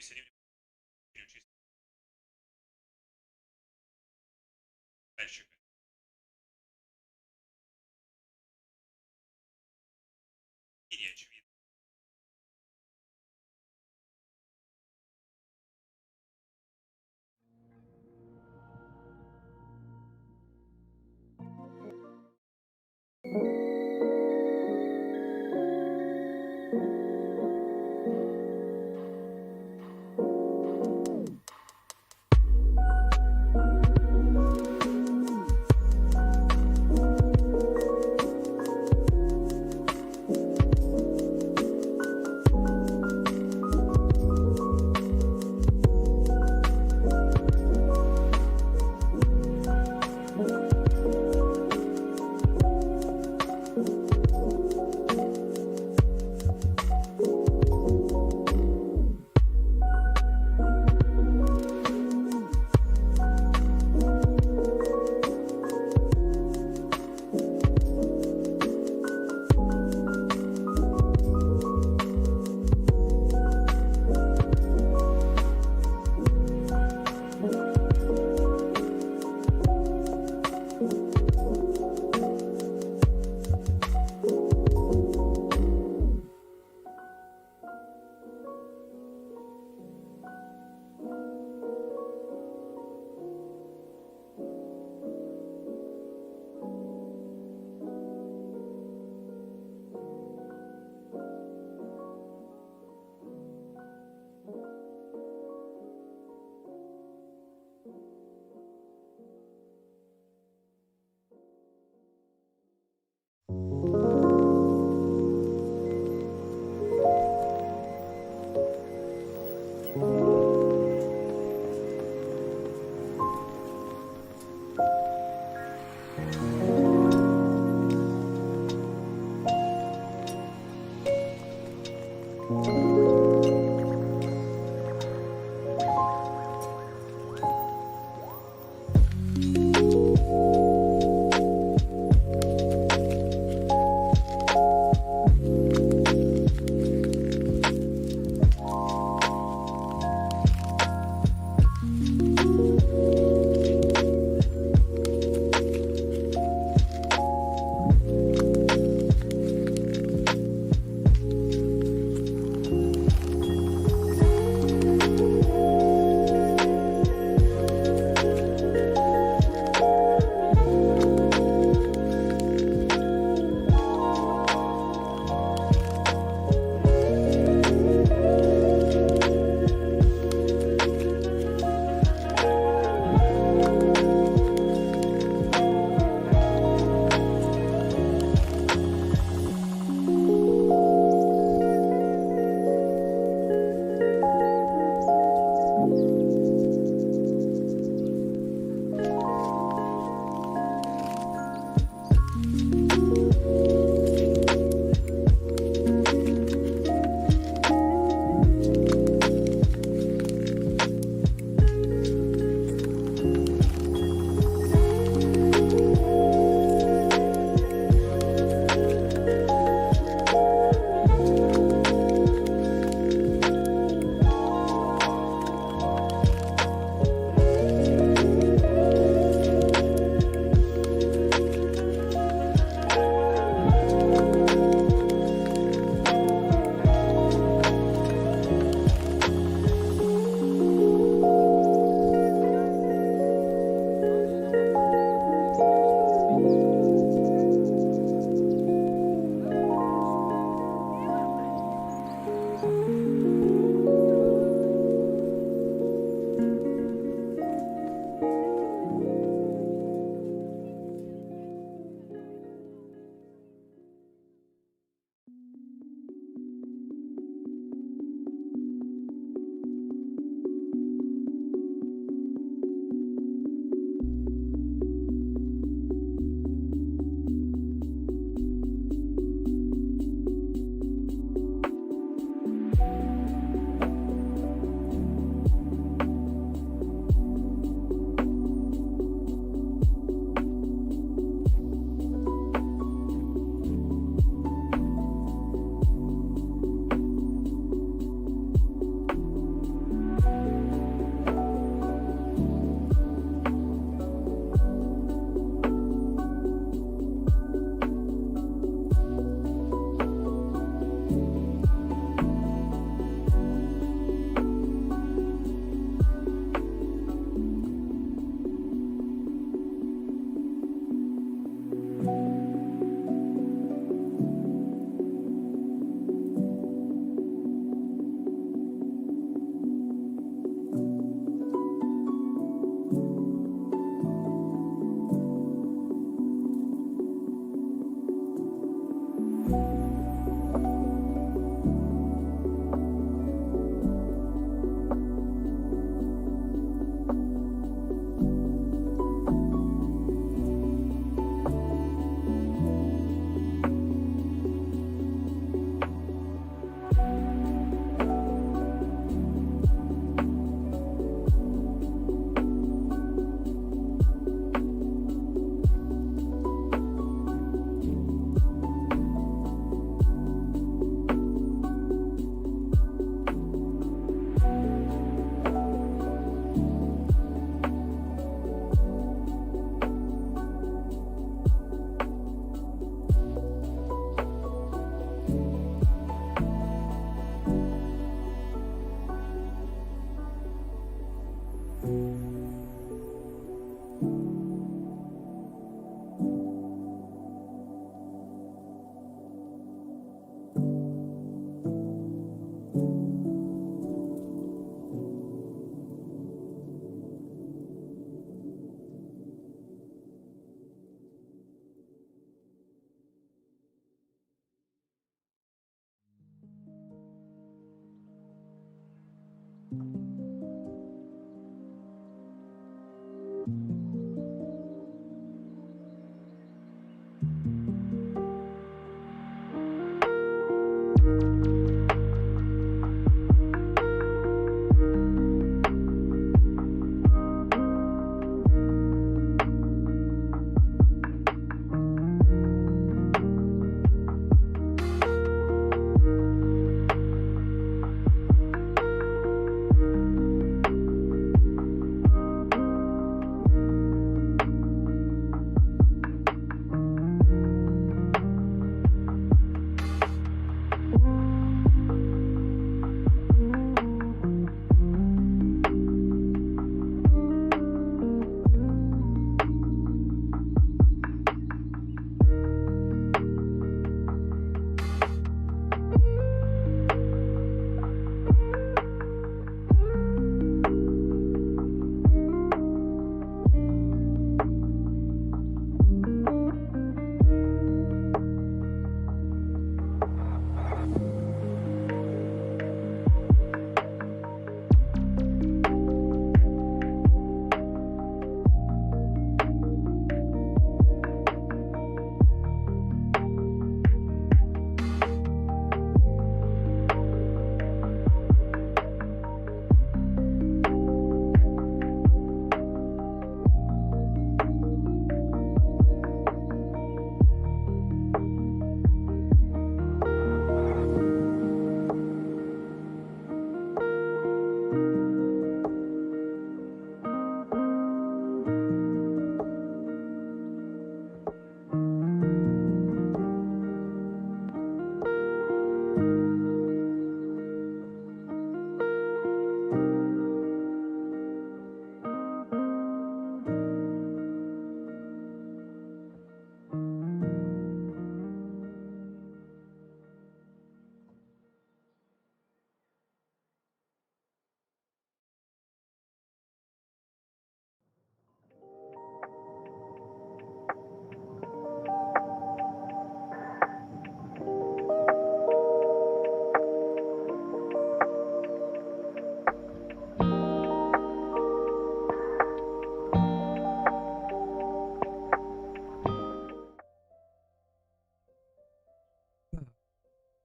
все время чисто мальчика. И не очевидно.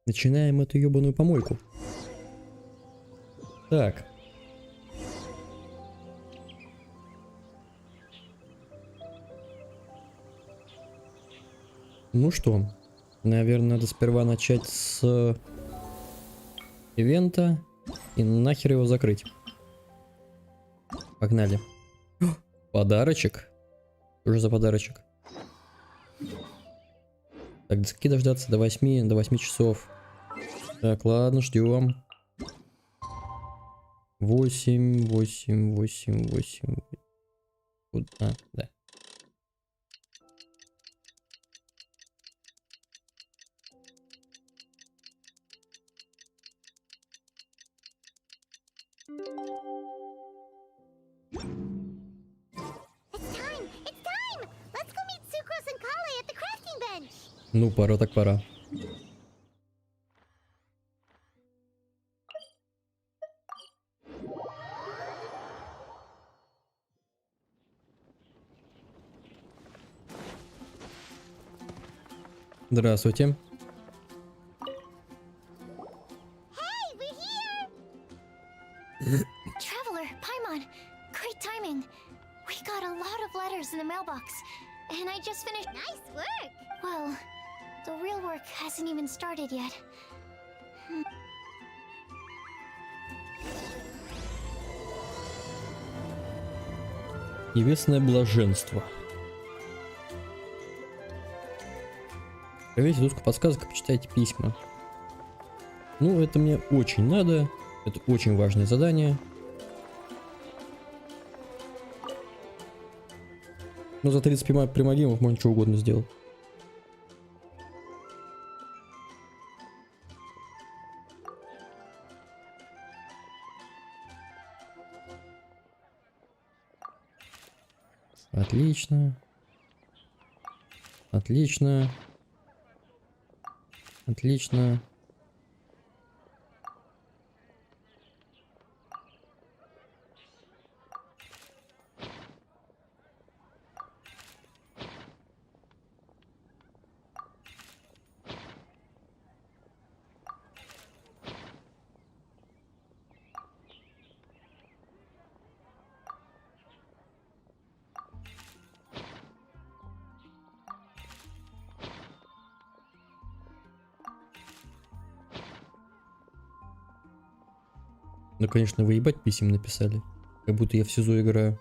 Начинаем эту ебаную помойку. Так. Ну что, наверное, надо сперва начать с ивента и нахер его закрыть. Погнали. Подарочек? Что же за подарочек? Так, до скольки дождаться? До 8 часов. Так, ладно, ждем. 8. Куда? Да. Ну, пора так пора. Здравствуйте. Traveler, Paimon, great timing. We got a lot of letters in the mailbox, and I just finished. Nice work. Well, the real work hasn't even started yet. Небесное блаженство. Проверьте доску подсказок и почитайте письма. Ну, это мне очень надо. Это очень важное задание. Ну, за 30 примагимов можно что угодно сделать. Отлично. Отлично. Отлично. Ну, конечно, выебать писем написали. Как будто я в СИЗО играю.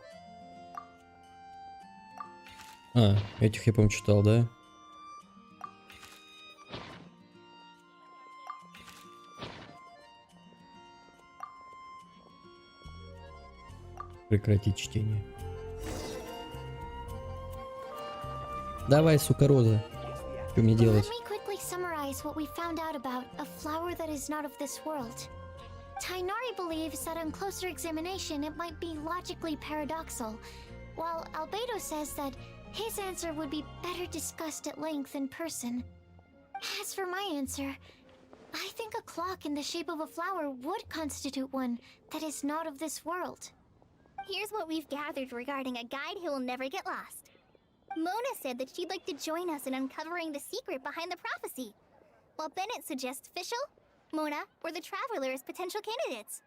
А, этих я, по-моему, читал, да? Прекратить чтение. Давай, сука, Роза. Что мне делать? Let me quickly summarize what we found out about a flower that is not of this world. Tainari believes that on closer examination it might be logically paradoxal, while Albedo says that his answer would be better discussed at length in person. As for my answer, I think a clock in the shape of a flower would constitute one that is not of this world. Here's what we've gathered regarding a guide who will never get lost. Mona said that she'd like to join us in uncovering the secret behind the prophecy, while Bennett suggests Fischl, Mona, or the Traveler as potential candidates.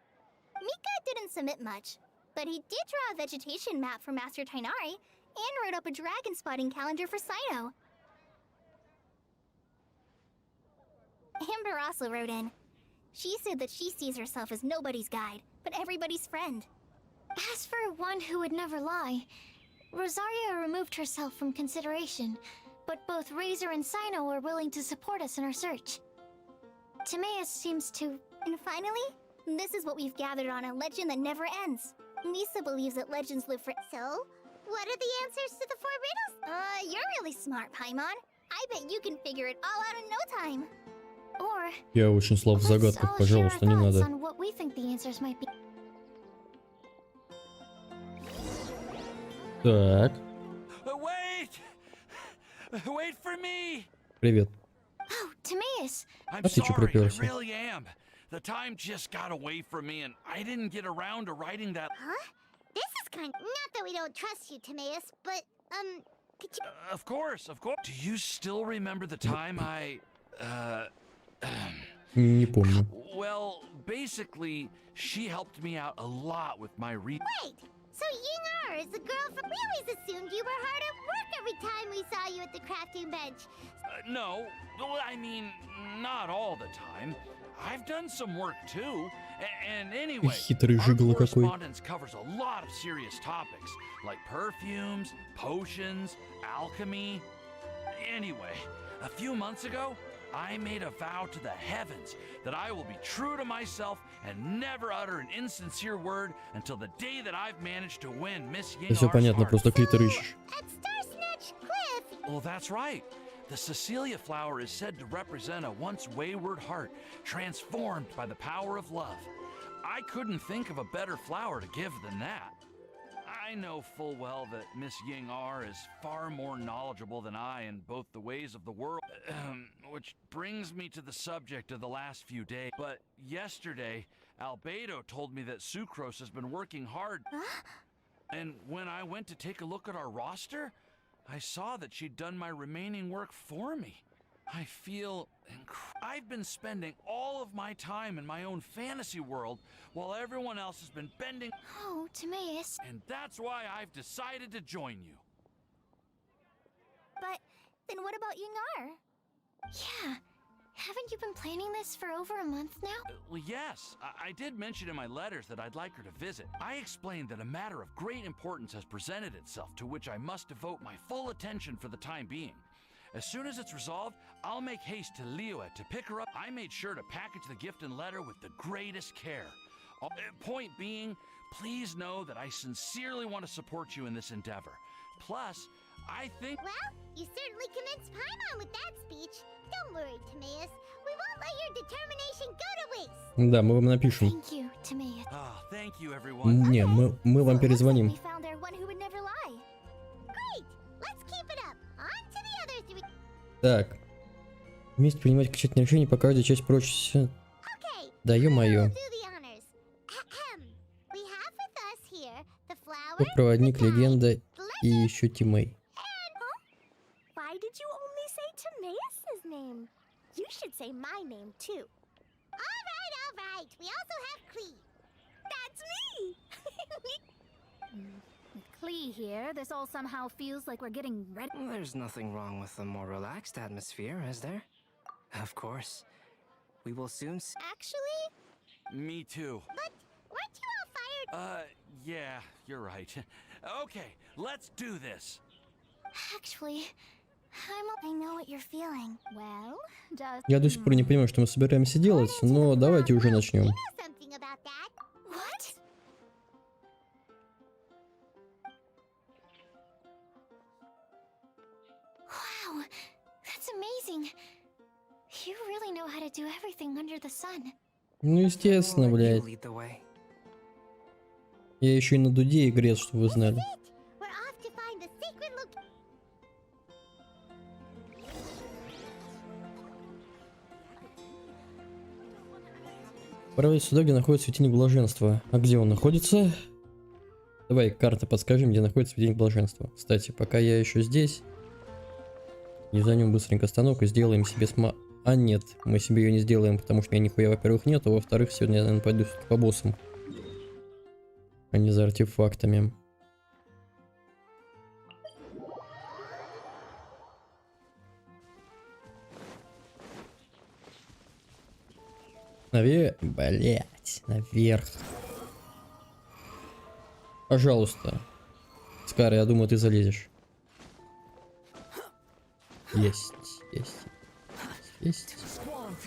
Mika didn't submit much, but he did draw a vegetation map for Master Tainari and wrote up a dragon spotting calendar for Sino. Amber also wrote in. She said that she sees herself as nobody's guide, but everybody's friend. As for one who would never lie, Rosaria removed herself from consideration, but both Razor and Sino are willing to support us in our search. Timaeus seems to... And finally, this is what we've gathered on a legend that never ends. Lisa believes that legends live for... So, what are the answers to the 4 riddles? You're really smart, Paimon. I bet you can figure it all out in no time. Or... Я очень слаб в let's загадках, all share our пожалуйста, не thoughts надо. on what we think the answers might be. Так, Wait! Wait for me! привет. Oh, Timaeus! I'm А ты чё sorry, I припёрся? really am. The time just got away from me and I didn't get around to writing that. Huh? This is kind... Not that we don't trust you, Timaeus, but, could you... Of course, of course. Do you still remember the time Не помню. well, basically, she helped me out a lot with my Wait! So Ying-ar is the girl from... We always assumed you were hard at work every time we saw you at the crafting bench. No, well, I mean, not all the time. I've done some work too. And anyway, Хитрый our жиголо какой. correspondence covers a lot of serious topics, like perfumes, potions, alchemy. Anyway, a few months ago, I made a vow to the heavens that I will be true to myself and never utter an insincere word until the day that I've managed to win Miss Да все Ying-ar's понятно, heart. просто клитор ищешь. At Star Snatch Cliff, Well, that's right. The Cecilia flower is said to represent a once wayward heart, transformed by the power of love. I couldn't think of a better flower to give than that. I know full well that Miss Ying-ar is far more knowledgeable than I in both the ways of the world, which brings me to the subject of the last few days. But yesterday, Albedo told me that Sucrose has been working hard. And when I went to take a look at our roster, I saw that she'd done my remaining work for me. I feel I've been spending all of my time in my own fantasy world while everyone else has been bending, Oh, Timaeus. and that's why I've decided to join you. but then what about Ying-ar? Yeah. Haven't you been planning this for over a month now? Well, yes, I did mention in my letters that I'd like her to visit. I explained that a matter of great importance has presented itself to which I must devote my full attention for the time being. As soon as it's resolved, I'll make haste to Liyue to pick her up. I made sure to package the gift and letter with the greatest care. Point being, please know that I sincerely want to support you in this endeavor. Plus, I think... Well, you certainly convinced Paimon with that speech. Don't worry, Timaeus. We won't let your determination go to waste. Да, мы вам напишем. Thank you, Timaeus. Ah, thank you, everyone. Не, мы вам So it looks like перезвоним. we found our one who would never lie. Great! Let's keep it up. On to the other 3. Так. Вместе принимать окончательные решения по каждой части прочности. Okay. Да We'll ё-моё. do the honors. Ahem. We have with us here the flower, Вот проводник, the guide, легенда the и legend, еще Тимей. and... Why did you only say Timaeus' name? You should say my name, too. All right. We also have Klee. That's me! With Klee here, this all somehow feels like we're getting ready. There's nothing wrong with a more relaxed atmosphere, is there? Of course. We will soon Actually, Me too. Yeah, you're right. Okay, let's do this. Actually, I know what you're feeling. Well, just. Я до сих пор не понимаю, что мы собираемся делать, но давайте уже начнем. Something about that. what? Wow, that's amazing. You really know how to do everything under the sun. Ну, естественно, I'll let you блядь. lead the way. Я еще и на дуде игрец, чтобы вы знали. We're off to find the secret location. Отправились сюда, где находится светильник блаженства. А где он находится? Давай, карта, подскажи, где находится светильник блаженства. Кстати, пока я еще здесь, юзанем быстренько станок и сделаем себе А нет, мы себе ее не сделаем, потому что у меня нихуя, во-первых, нет, а во-вторых, сегодня я, наверное, пойду по боссам, а не за артефактами. Наверх, блять, наверх. Пожалуйста. Скар, я думаю, ты залезешь. Есть, есть. Есть. According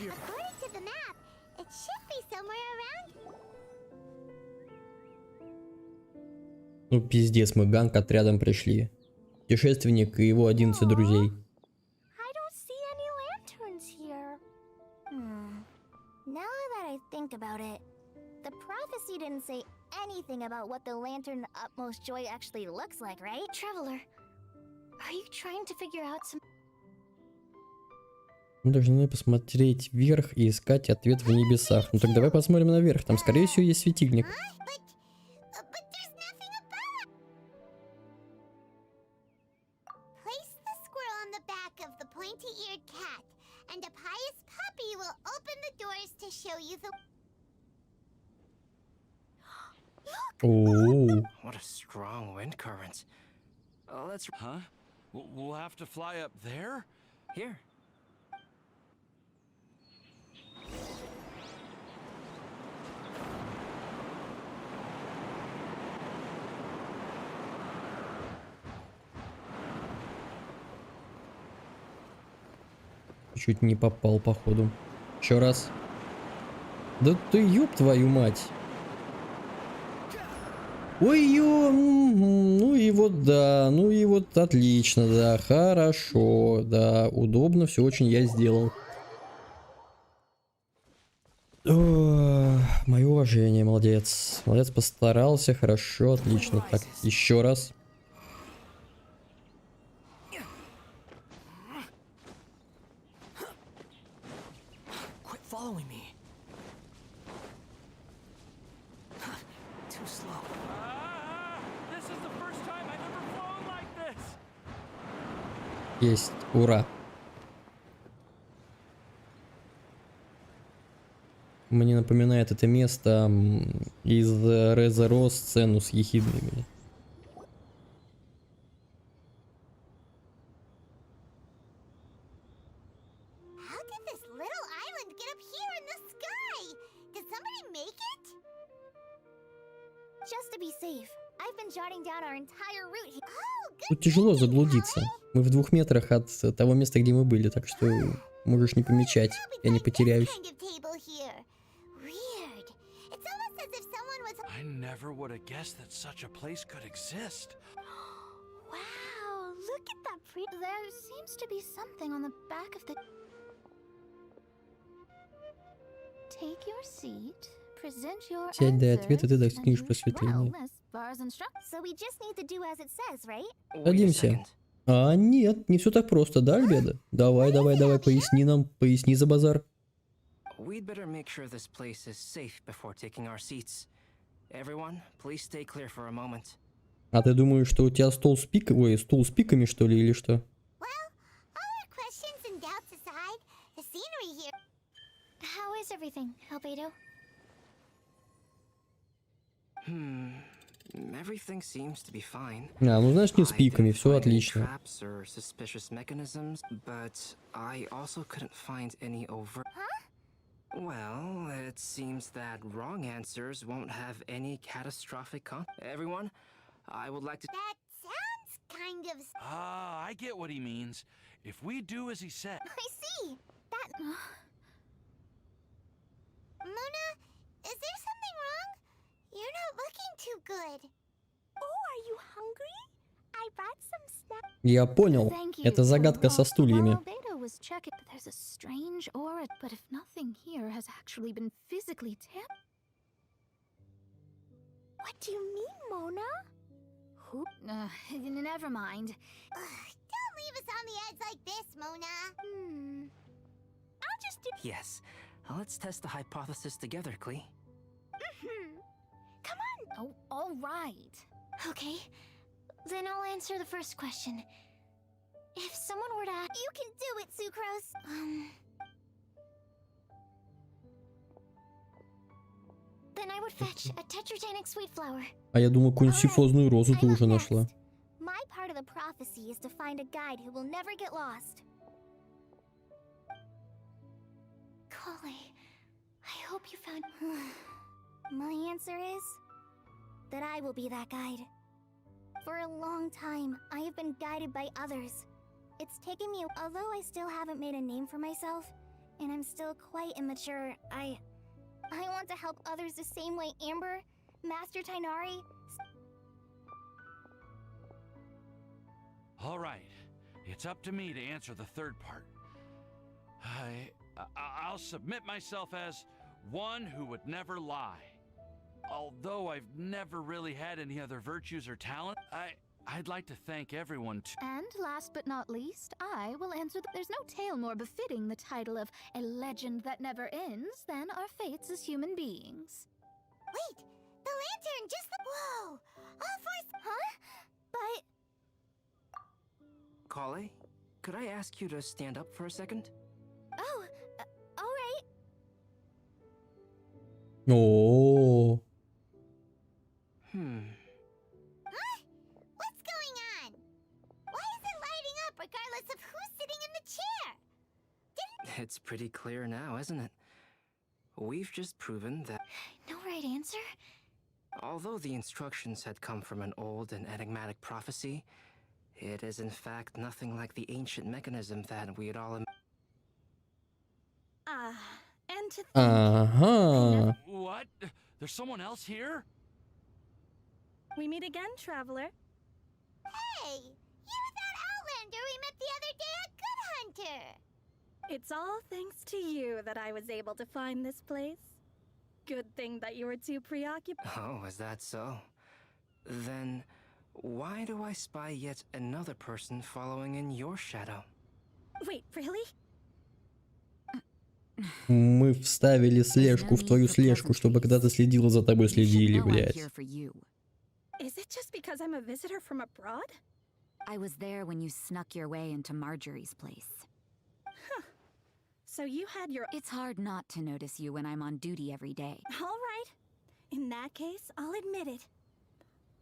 to the map, it should be somewhere around. Ну, пиздец, мы ганг отрядом пришли. Путешественник и его 11 друзей. I don't see any lanterns here. Now that I think about it, the prophecy didn't say anything about what the lantern utmost joy actually looks like, right? Traveler, are you trying to figure out some... Мы должны посмотреть вверх и искать ответ в небесах. Ну так давай посмотрим наверх. Там, скорее всего, есть светильник. But there's nothing about. Place the squirrel on the back of the pointy-eared cat, and a pious puppy will open the doors to show you the. Оу. What a strong wind current. Let's Huh? We'll have to fly up there? here. Чуть не попал, походу. Еще раз. Да ты ёб твою мать. Ой, ё, ну и вот да, ну и вот отлично, да, хорошо, да, удобно, все очень я сделал. Мое уважение, молодец. Молодец, постарался, хорошо, отлично. Так, еще раз. Quit following me. Too slow. This is the first time I've ever flown like this. Есть, ура. Мне напоминает это место из Резеро сцену с ехидными. How did this little island get up here in the sky? Did somebody make it? Just to be safe, I've been jotting down our entire route here. Oh, good. Тут тяжело заблудиться. Мы в 2 метрах от того места, где мы были, так что можешь не помечать, я не потеряюсь. Kind of table here. Weird. It's almost as if someone was. I never would have guessed that such a place could exist. Wow, look at that There seems to be something on the back of the. Take your seat. Present your Сядь, дай ответ, и ты answers, достигнешь and you- просветления. well, as far as instructions. So we just need to do as it says, right? Wait a Садимся. second. А, нет, не все так просто, да, Альбедо? Давай, поясни нам, поясни за базар. We'd better make sure this place is safe before taking our seats. Everyone, please stay clear for a moment. А ты думаешь, что у тебя стол с пиками, что ли, или что? Well, all our questions and doubts aside, the scenery here. How is everything, Albedo? Everything seems to be fine. А, ну знаешь, не с I пиками, didn't все find any отлично. traps or suspicious mechanisms, but I also couldn't find any overt. Well, It seems that wrong answers won't have any catastrophic Everyone, I would like to... That sounds kind of... Ah, I get what he means. If we do as he said. I see. That... Mona, is there something wrong? You're not looking too good. Oh, are you hungry? I brought some snacks. Я понял. Это загадка со стульями. Albedo was checking. There's a strange aura, but if nothing here has actually been physically tampered. What do you mean, Mona? Who? Never mind. Don't leave us on the edge like this, Mona. I'll just do. Yes, let's test the hypothesis together, Klee. Come on. Oh, all right. Okay, then I'll answer the first question. If someone were to ask... You can do it, Sucrose. Then I would fetch a tetragenic sweet flower. А я думаю, какую-нибудь сифозную розу ты I'm уже up нашла. next. My part of the prophecy is to find a guide who will never get lost. Collie, I hope you found... My answer is that I will be that guide. For a long time, I have been guided by others. It's taken me, although I still haven't made a name for myself, and I'm still quite immature, I want to help others the same way Amber, Master Tainari... All right, it's up to me to answer the third part. I'll submit myself as one who would never lie. Although I've never really had any other virtues or talent, I'd like to thank everyone And last but not least, I will answer there's no tale more befitting the title of a legend that never ends than our fates as human beings. Wait! The lantern just... Whoa! All four... Huh? But... Klee, could I ask you to stand up for a second? Oh, alright. О, Huh? What's going on? Why is it lighting up regardless of who's sitting in the chair? It's pretty clear now, isn't it? We've just proven that No right answer? although the instructions had come from an old and enigmatic prophecy, it is in fact nothing like the ancient mechanism that we had all... And to think... ага. What? There's someone else here? We meet again, traveler. Hey! You're that Outlander we met the other day at Good Hunter! It's all thanks to you that I was able to find this place. Good thing that you were too preoccupied. Oh, is that so? Then why do I spy yet another person following in your shadow? Wait, really? Мы вставили слежку в твою слежку, чтобы когда ты следила за тобой, следили, блядь. Is it just because I'm a visitor from abroad? I was there when you snuck your way into Marjorie's place. So you had your... It's hard not to notice you when I'm on duty every day. All right. In that case, I'll admit it.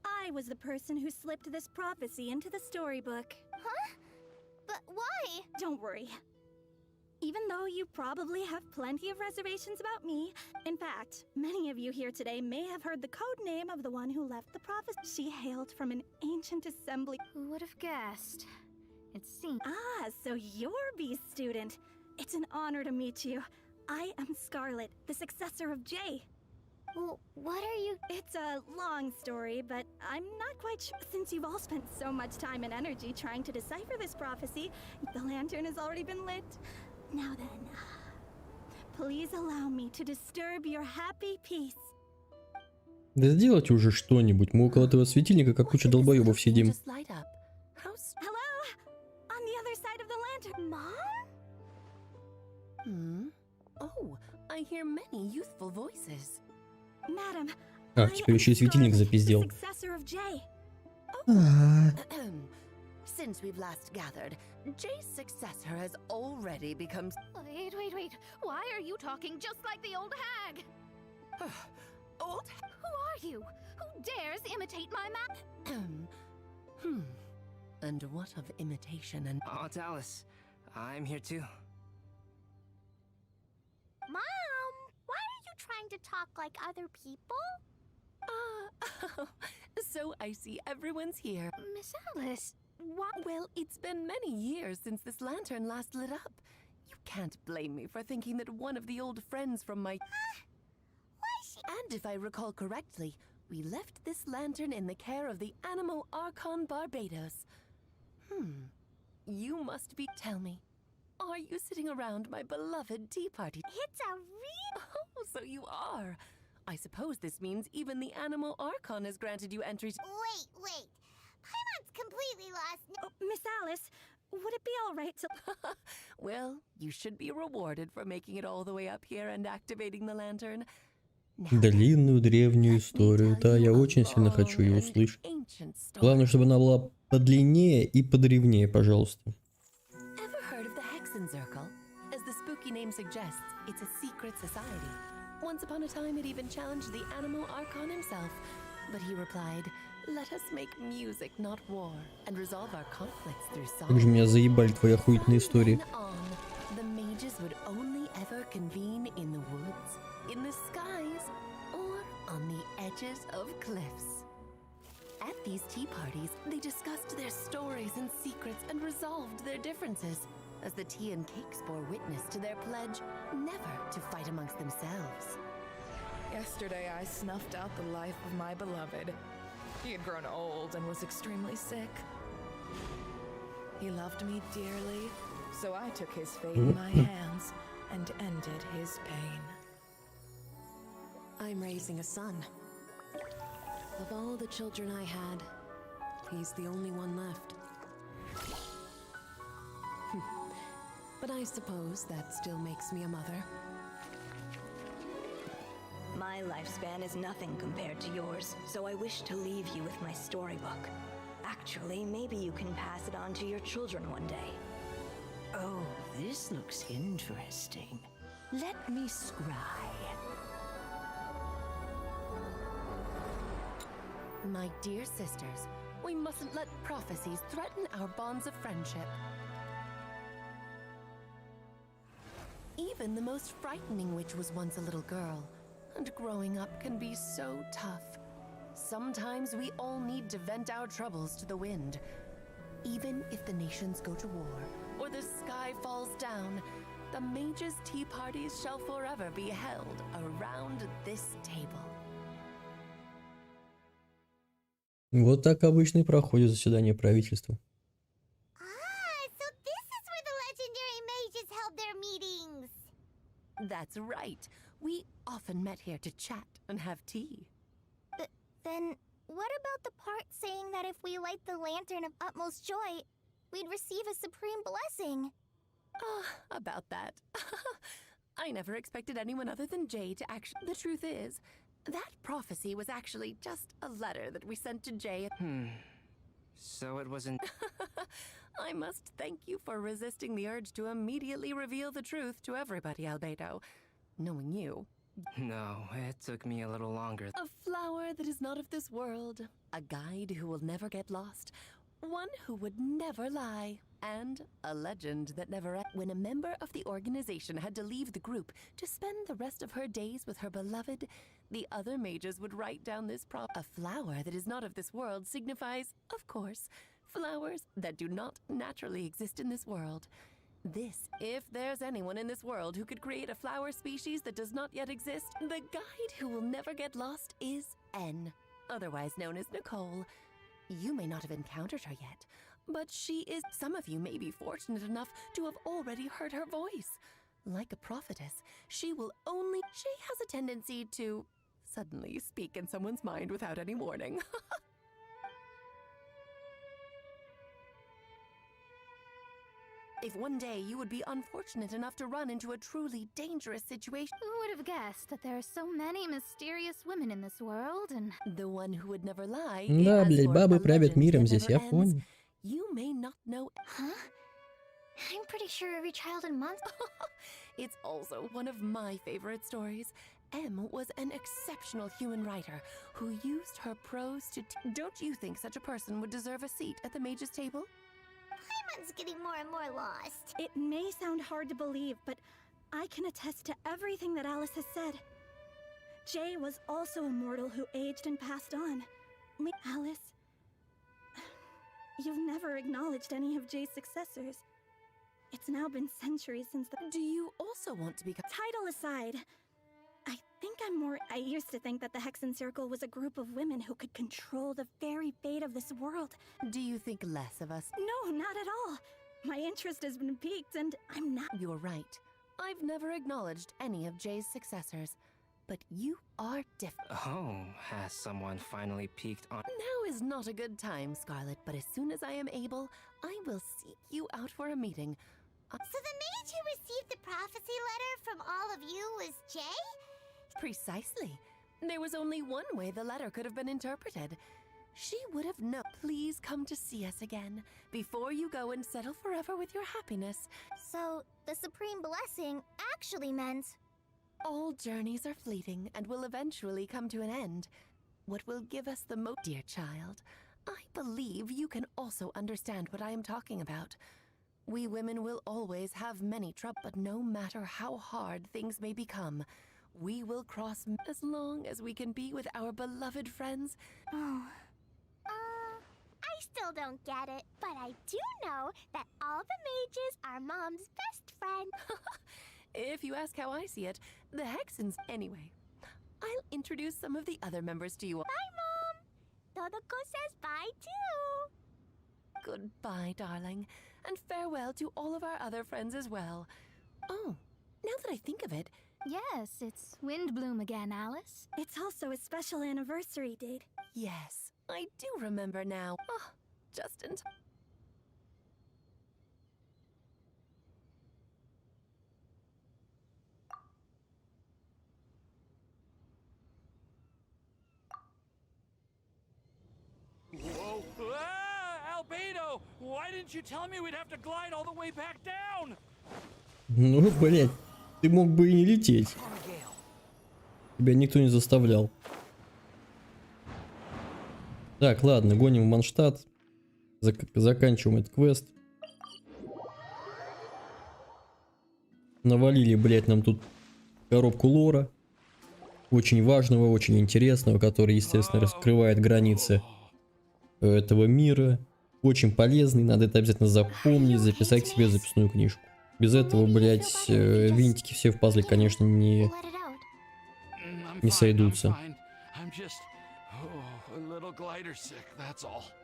I was the person who slipped this prophecy into the storybook. Huh? But why? Don't worry. Even though you probably have plenty of reservations about me, in fact, many of you here today may have heard the code name of the one who left the prophecy. She hailed from an ancient assembly. Who would have guessed? It seems... Ah, so you're B's student. It's an honor to meet you. I am Scarlet, the successor of Jay. Well, what are you... It's a long story, but I'm not quite sure. Since you've all spent so much time and energy trying to decipher this prophecy, the lantern has already been lit. Now then, please allow me to disturb your happy peace. Да сделайте уже что-нибудь. Мы около этого светильника как куча долбоебов сидим. Hello? On the other side of the lantern. Mom? Oh, I hear many youthful voices. Madam, А, теперь еще и светильник запиздел. Successor of Jay. Since we've last gathered, Jay's successor has already become... Wait. Why are you talking just like the old hag? Old... Who are you? Who dares imitate my And what of imitation and... Oh, it's Alice. I'm here too. Mom, why are you trying to talk like other people? So I see everyone's here. Miss Alice, why? Well, it's been many years since this lantern last lit up. You can't blame me for thinking that one of the old friends from my... And if I recall correctly, we left this lantern in the care of the Animo Archon Barbados. You must be... Tell me, are you sitting around my beloved tea party? It's a real... Oh, so you are. I suppose this means even the Animo Archon has granted you entry to... Wait. Paimon's completely lost. Oh, Miss Alice, would it be all right to... Well, you should be rewarded for making it all the way up here and activating the lantern. Длинную древнюю историю. Да, я очень сильно хочу ее услышать. Главное, чтобы она была подлиннее и подревнее, пожалуйста. Ever heard of the Hexen Circle? As the spooky name suggests, it's a secret society. Once upon a time, it even challenged the Animo Archon himself. But he replied, let us make music, not war, and resolve our conflicts through song. Как же меня заебали твои охуительные истории. The mages would only ever convene in the woods, in the skies, or on the edges of cliffs. At these tea parties, they discussed their stories and secrets and resolved their differences, as the tea and cakes bore witness to their pledge never to fight amongst themselves. Yesterday, I snuffed out the life of my beloved. He had grown old and was extremely sick. He loved me dearly, so I took his fate in my hands and ended his pain. I'm raising a son. Of all the children I had, he's the only one left. But I suppose that still makes me a mother. My lifespan is nothing compared to yours, so I wish to leave you with my storybook. Actually, maybe you can pass it on to your children one day. Oh, this looks interesting. Let me scry. My dear sisters, we mustn't let prophecies threaten our bonds of friendship. Even the most frightening witch was once a little girl, and growing up can be so tough. Sometimes we all need to vent our troubles to the wind. Even if the nations go to war, or the sky falls down, the mages' tea parties shall forever be held around this table. Вот так обычно и проходит заседание правительства. So this is where the legendary mages held their meetings. That's right. We often met here to chat and have tea. Then, what about the part saying that if we light the lantern of utmost joy, we'd receive a supreme blessing? About that. I never expected anyone other than Jay to actually... The truth is, that prophecy was actually just a letter that we sent to Jay. So it wasn't... I must thank you for resisting the urge to immediately reveal the truth to everybody, Albedo. Knowing you. No, it took me a little longer. A flower that is not of this world. A guide who will never get lost. One who would never lie. And a legend that never... When a member of the organization had to leave the group to spend the rest of her days with her beloved, the other mages would write down this A flower that is not of this world signifies, of course, flowers that do not naturally exist in this world. This, if there's anyone in this world who could create a flower species that does not yet exist, the guide who will never get lost is N, otherwise known as Nicole. You may not have encountered her yet, but she is... Some of you may be fortunate enough to have already heard her voice. Like a prophetess, she has a tendency to suddenly speak in someone's mind without any warning. If one day you would be unfortunate enough to run into a truly dangerous situation... Who would have guessed that there are so many mysterious women in this world, and... The one who would never lie... Да, блядь, бабы правят миром здесь, я понял. You may not know... Huh? I'm pretty sure every child in month... It's also one of my favorite stories. M was an exceptional human writer who used her prose to... Don't you think such a person would deserve a seat at the mage's table? Paimon's getting more and more lost. It may sound hard to believe, but I can attest to everything that Alice has said. Jay was also a mortal who aged and passed on. Alice, you've never acknowledged any of Jay's successors. It's now been centuries since the— Do you also want to become— Title aside, I think I'm more— I used to think that the Hexen Circle was a group of women who could control the very fate of this world. Do you think less of us? No, not at all. My interest has been piqued and I'm not— You're right. I've never acknowledged any of Jay's successors. But you are different. Oh, has someone finally peeked on? Now is not a good time, Scarlet, but as soon as I am able, I will seek you out for a meeting. So the mage who received the prophecy letter from all of you was Jay? Precisely. There was only one way the letter could have been interpreted. She would have known. Please come to see us again before you go and settle forever with your happiness. So the supreme blessing actually meant... All journeys are fleeting and will eventually come to an end. What will give us the most, dear child? I believe you can also understand what I am talking about. We women will always have many troubles, but no matter how hard things may become, we will cross as long as we can be with our beloved friends. I still don't get it, but I do know that all the mages are Mom's best friend. If you ask how I see it, the Hexens anyway. I'll introduce some of the other members to you. Bye, Mom! Todoko says bye, too! Goodbye, darling, and farewell to all of our other friends as well. Oh, now that I think of it... Yes, it's Windbloom again, Alice. It's also a special anniversary date. Yes, I do remember now. Oh, just in time. Whoa! Ah, Albedo! Why didn't you tell me we'd have to glide all the way back down? Ну, блять, ты мог бы и не лететь. Тебя никто не заставлял. Так, ладно, гоним в Манштадт. Заканчиваем этот квест. Навалили, блять, нам тут коробку лора. Очень важного, очень интересного, который, естественно, раскрывает границы этого мира. Очень полезный, надо это обязательно запомнить, записать к себе в записную книжку. Без этого, блять, винтики все в пазле, конечно, не сойдутся.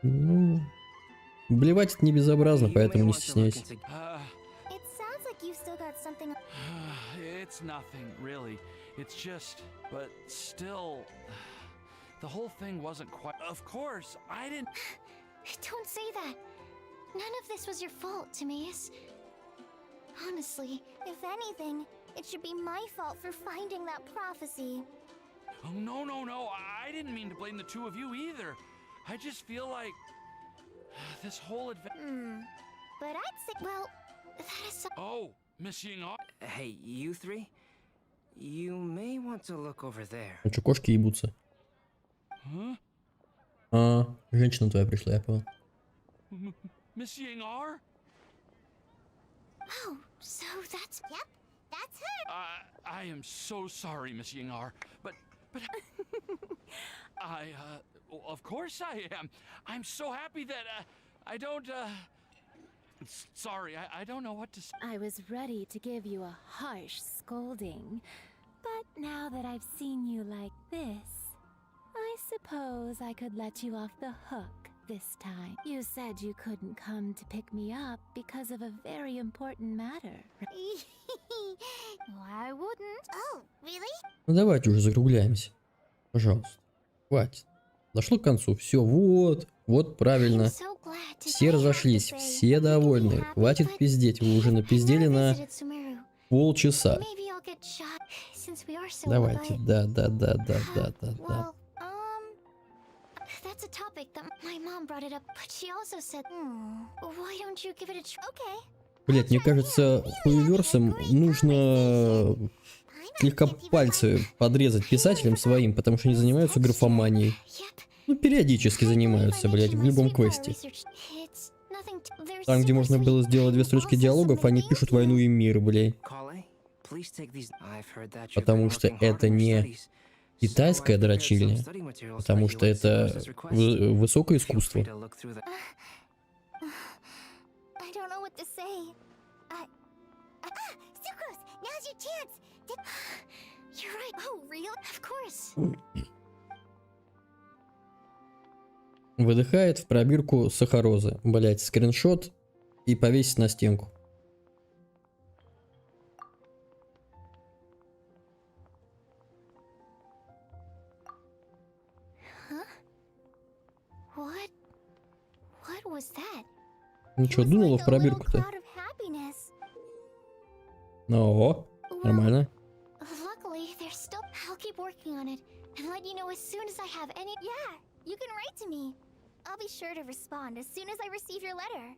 Ну, блевать это не безобразно, поэтому не стесняйся. It's nothing, really. It's just, but still, the whole thing wasn't quite. Of course, I didn't. Don't say that. None of this was your fault, Timaeus. Honestly, if anything, it should be my fault for finding that prophecy. Oh, no, no, no. I didn't mean to blame the two of you either. I just feel like this whole adventure. But I'd say, well, that is so. Oh, Miss Ying. Hey, you three? You may want to look over there. Ну что, кошки ебутся? Huh? А, женщина твоя пришла, я понял. Miss Ying R? Oh, so that's. Yep, that's her. I am so sorry, Miss Ying R, but well, of course I am. I'm so happy that I don't sorry, I don't know what to say. I was ready to give you a harsh scolding, but now that I've seen you like this, I suppose I could let you off the hook this time. You said you couldn't come to pick me up because of a very important matter. I wouldn't. Oh, really? Ну давайте уже закругляемся. Пожалуйста. Хватит. Дошло к концу. Все, вот правильно. Все разошлись, все довольны. Хватит пиздеть. Вы уже напиздели на полчаса. Давайте, да. That's a topic that my mom brought it up, but she also said, why don't you give it a try? Okay. Блять, мне кажется, хуеверсам нужно слегка пальцы подрезать писателям своим, потому что они занимаются графоманией. Ну, периодически занимаются, блять, в любом квесте. Там, где можно было сделать 2 строчки диалогов, они пишут «Войну и мир», блять. Потому что это не Китайская дрочильня, потому что это высокое искусство. I don't know what to say. Sucrose, now's your chance. You're right. Oh, real? Of course. Выдыхает в пробирку сахарозы. Блять, скриншот и повесить на стенку. What was that? Ну что, дунула в пробирку-то? О, нормально. Luckily, there's still. I'll keep working on it and let you know as soon as I have any. Yeah, you can write to me. I'll be sure to respond as soon as I receive your letter.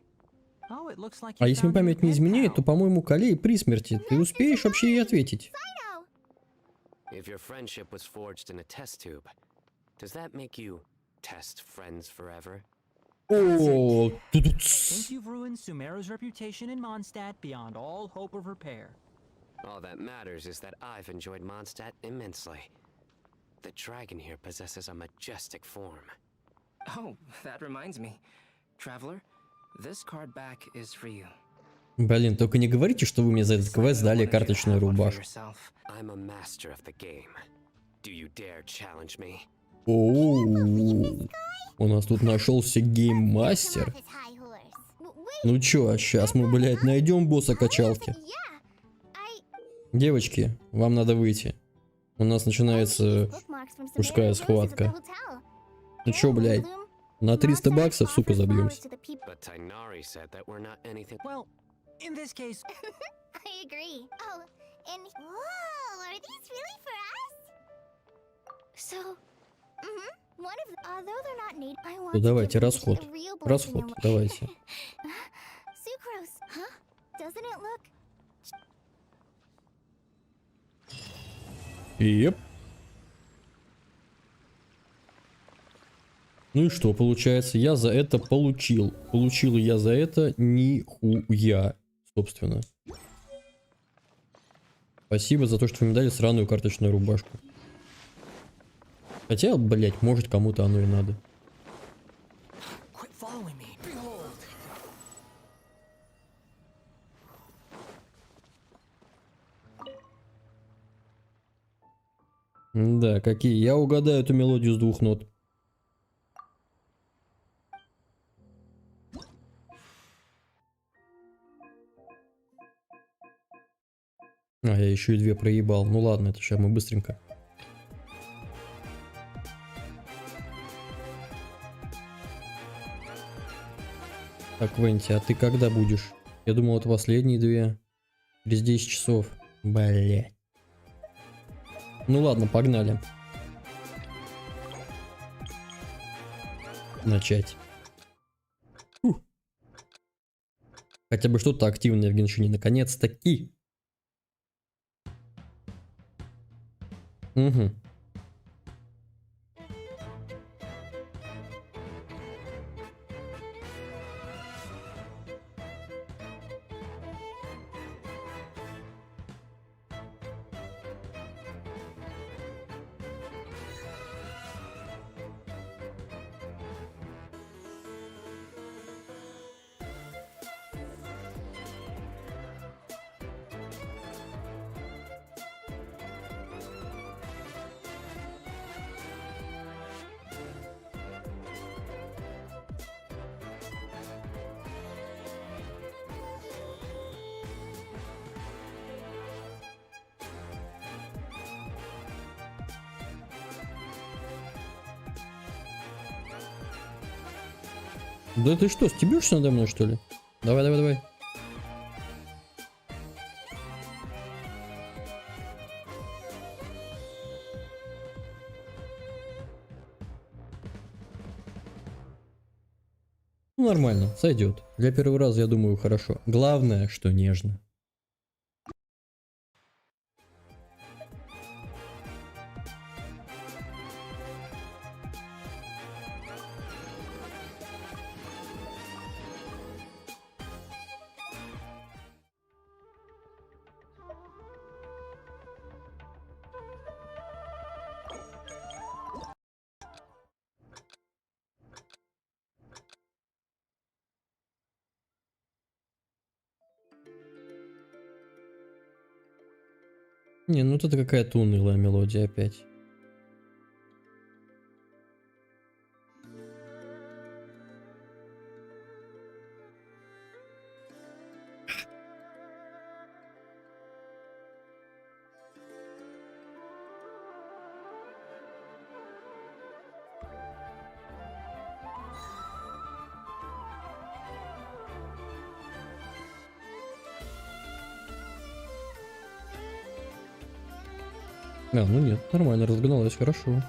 Oh, it looks like А you если found a память new не pen изменяет, pal. то, по-моему, Калей при смерти. Ты успеешь вообще ей ответить? If your friendship was forged in a test tube, does that make you test friends forever? О, Think you've ruined Sumeru's reputation in Mondstadt beyond all hope of repair. All that matters is that I've enjoyed Mondstadt immensely. The dragon here possesses a majestic form. Oh, that reminds me. Traveler, this card back is for you. Блин, только не говорите, что вы мне за этот квест дали карточную рубашку. I'm a master of the game. Do you dare challenge me? Оу, у нас тут нашелся гейммастер. Ну чё, сейчас мы, блядь, найдем босса качалки. Девочки, вам надо выйти. У нас начинается мужская схватка. Ну чё, блядь, на 300 баксов, сука, забьемся. Well, in this case, I agree. Oh, and whoa, are these really for us? So, One of the, although they're not native, I want Ну to давайте, give расход. a real blessing Расход, and- давайте. Sucrose, huh? Doesn't it look? Еп. Ну и что, получается, я за это получил. Получил я за это нихуя, собственно. Спасибо за то, что вы мне дали сраную карточную рубашку. Хотя, блять, может кому-то оно и надо. quit following me. Behold. Да, какие? Я угадаю эту мелодию с 2 нот. А, я еще и 2 проебал. Ну ладно, это сейчас мы быстренько. Так, Венти, а ты когда будешь? Я думал, это последние 2. Через 10 часов. Блять. Ну ладно, погнали. Начать. Хотя бы что-то активное в Геншине. Наконец-таки. Угу. Да ты что, стебешься надо мной, что ли? Давай, давай, давай. Ну, нормально, сойдет. Для первого раза, я думаю, хорошо. Главное, что нежно. Не, ну это какая-то унылая мелодия опять. А, ну нет, нормально, разгоналась, хорошо.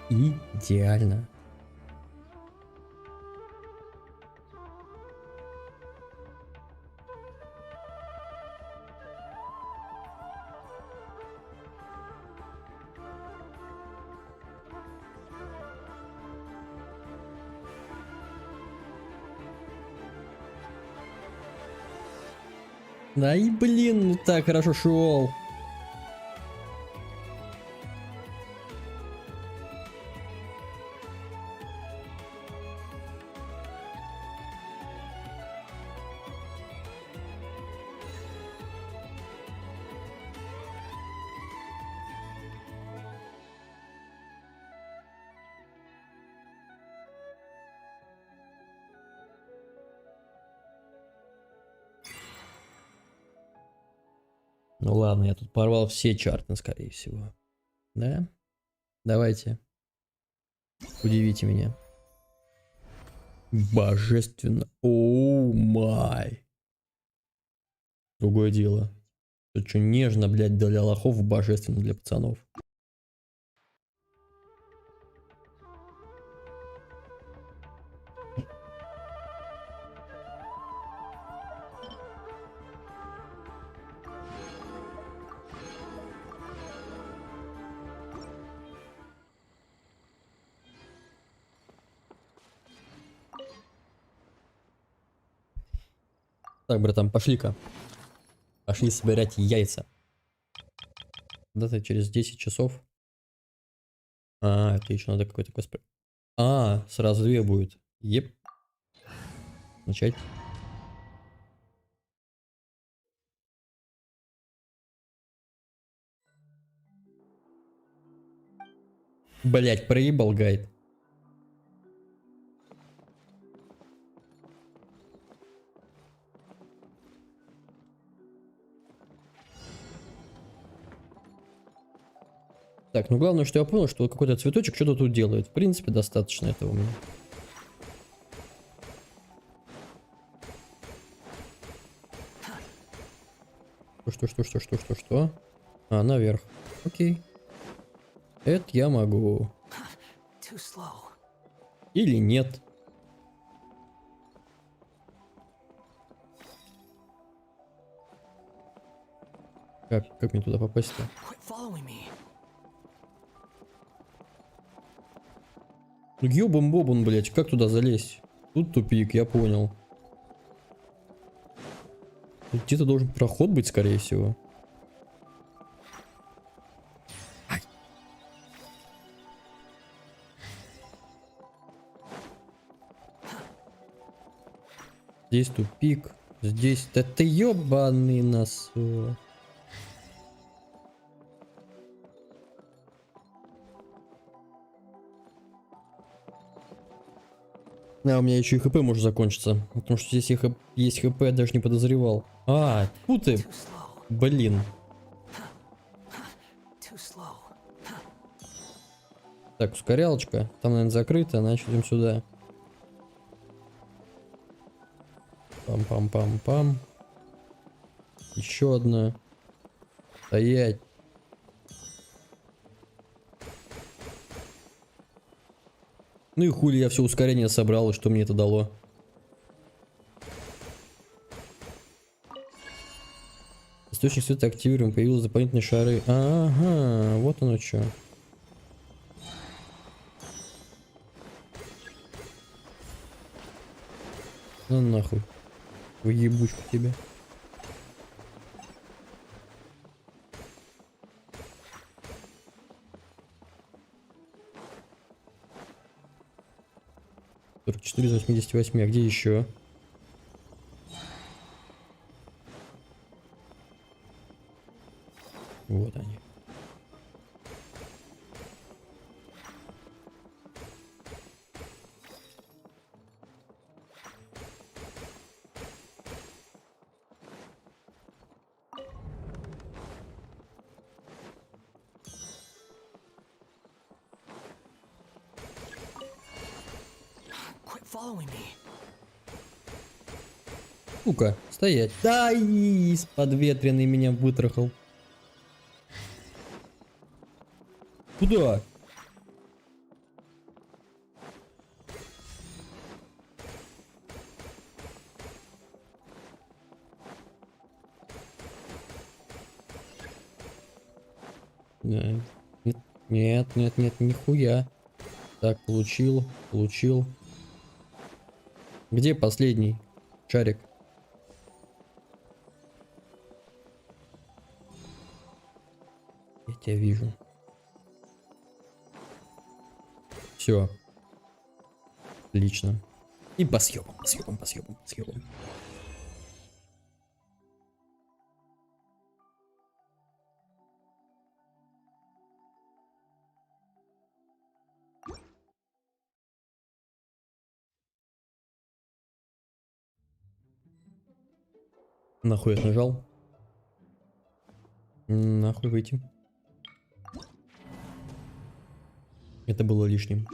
Идеально. Ай, блин, ну так хорошо шел. Ну ладно, я тут порвал все чарты, скорее всего. Да? Давайте. Удивите меня. Божественно. Оу май. Другое дело. Тут что нежно, блядь, для лохов, божественно для пацанов. Так, братан, пошли-ка. Пошли собирать яйца. Да-то через 10 часов. А, это еще надо какой-то косплей. А, сразу 2 будет. Еп. Начать. Блять, проебал гайд. Так, ну главное, что я понял, что какой-то цветочек что-то тут делает. В принципе, достаточно этого мне. Что? А, наверх. Окей. Это я могу. Или нет. Как мне туда попасть-то? Ну ёбан-бобан, блять, как туда залезть? Тут тупик, я понял. Тут где-то должен проход быть, скорее всего. Ай. Здесь тупик. Здесь... Да ты ёбаный носок. А, у меня еще и хп может закончиться. Потому что здесь есть хп, я даже не подозревал. А, фу ты. Блин. Так, ускорялочка. Там, наверное, закрыто. Значит, идем сюда. Пам-пам-пам-пам. Еще одна. Стоять. Ну и хули, я все ускорение собрал, и что мне это дало? Источник света активируем, появились дополнительные шары. Ага, вот оно что. Ну нахуй. В ебучку тебе. Сорок 4 из 88. А где еще? Вот они. Ну-ка, стоять. Да, подветренный меня вытрахал. Куда? Нет, нет, нет, нет, нихуя. Так, получил. Где последний шарик? Я тебя вижу. Все. Отлично. И по съебам. Нахуй я нажал? Нахуй выйти. Это было лишним.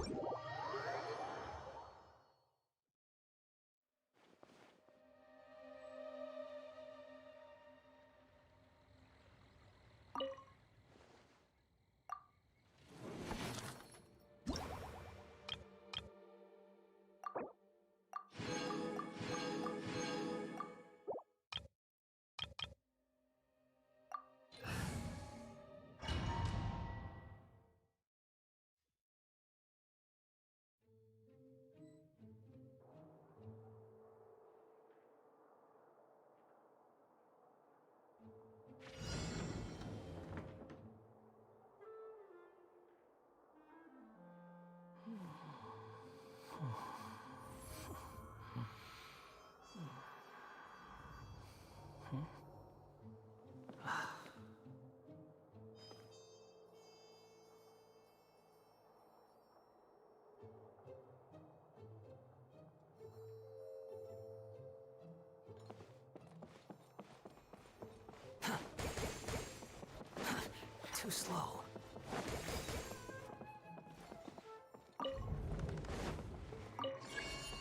Too slow.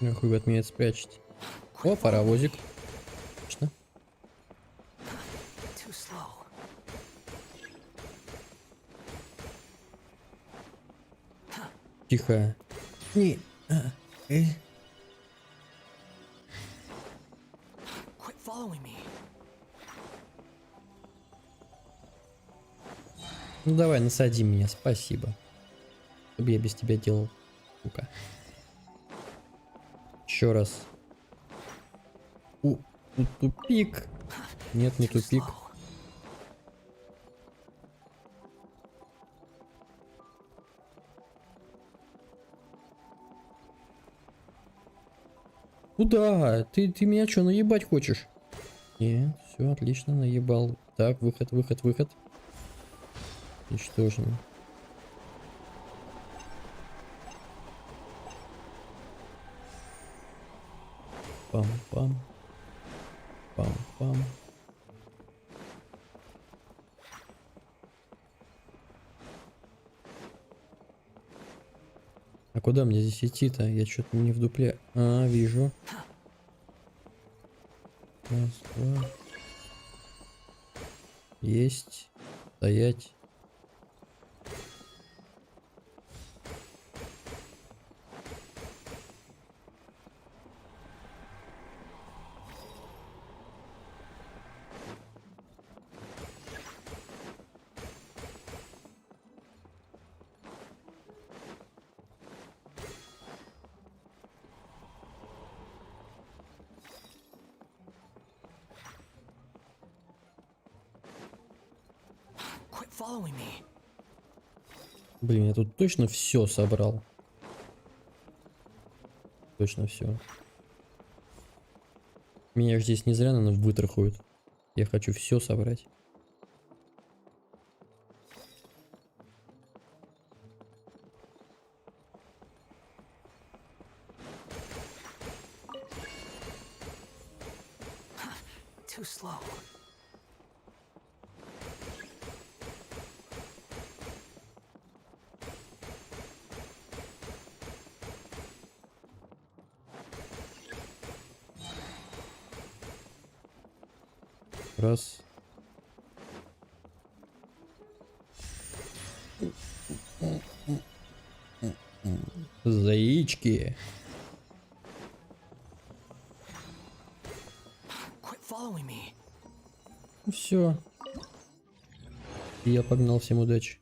Нахуй вы от меня это спрячете. О, паровозик. Отлично. Too slow. Тихо. Не. Quit following me. Ну давай, насади меня, спасибо. Что бы я без тебя делал? Ну-ка. Еще раз. Тут тупик. Нет, не тупик. Куда? Ты меня что, наебать хочешь? Нет, все отлично, наебал. Так, выход. Ничтожно. Пам-пам. Пам-пам. А куда мне здесь идти-то? Я что-то не в дупле. А, вижу. Раз, два. Есть. Стоять. following me. Блин, я тут точно все собрал. Точно все. Меня ж здесь не зря, наверное, вытрахуют. Я хочу все собрать. Too slow. Раз. Заички. Quit following me. Ну все. Я погнал, всем удачи.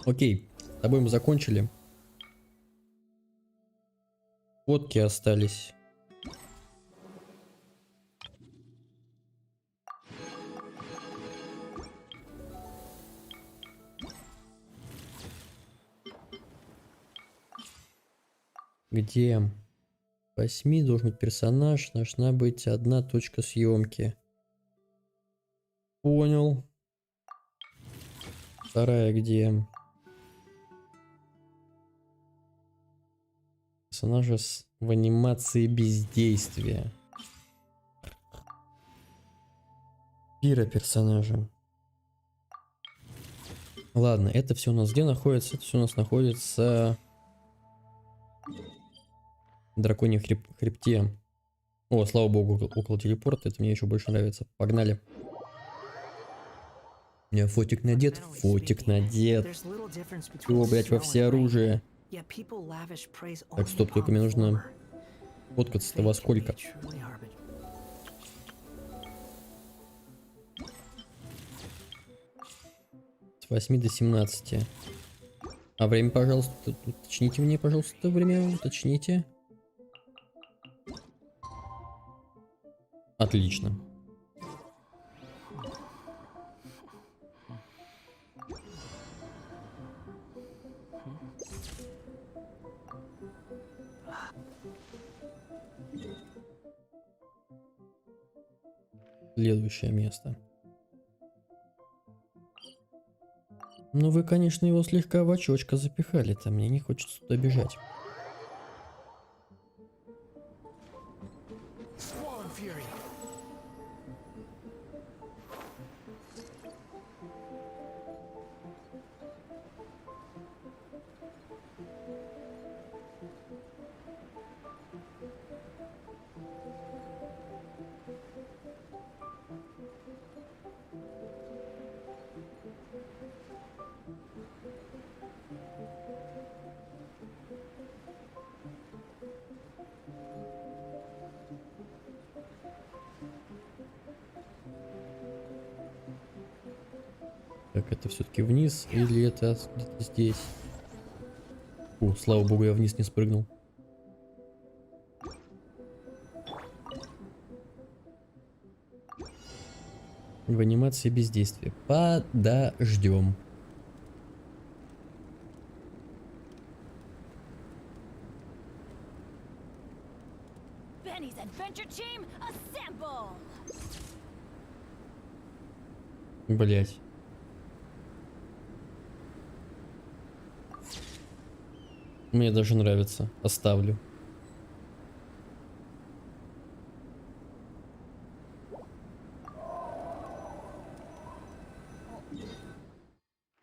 Окей, с тобой мы закончили. Фотки остались. Где? 8 должен быть персонаж, должна быть одна точка съемки. Понял. Вторая где? Персонажа в анимации бездействия. Пира персонажа. Ладно, это все у нас где находится? Это все у нас находится в драконьем хребте. О, слава богу, около телепорта. Это мне еще больше нравится. Погнали. У меня фотик надет. Фотик надет. О, блять, во все оружие. Так, стоп, только мне нужно фоткаться-то во сколько? С 8 до 17. А время, пожалуйста, уточните мне, пожалуйста, время, уточните. Отлично. Следующее место. Ну вы, конечно, его слегка в очочко запихали-то. Мне не хочется туда бежать. Так, это все-таки вниз или это где-то здесь? О, слава богу, я вниз не спрыгнул. В анимации бездействия. Подождем. Блять. Мне даже нравится. Оставлю.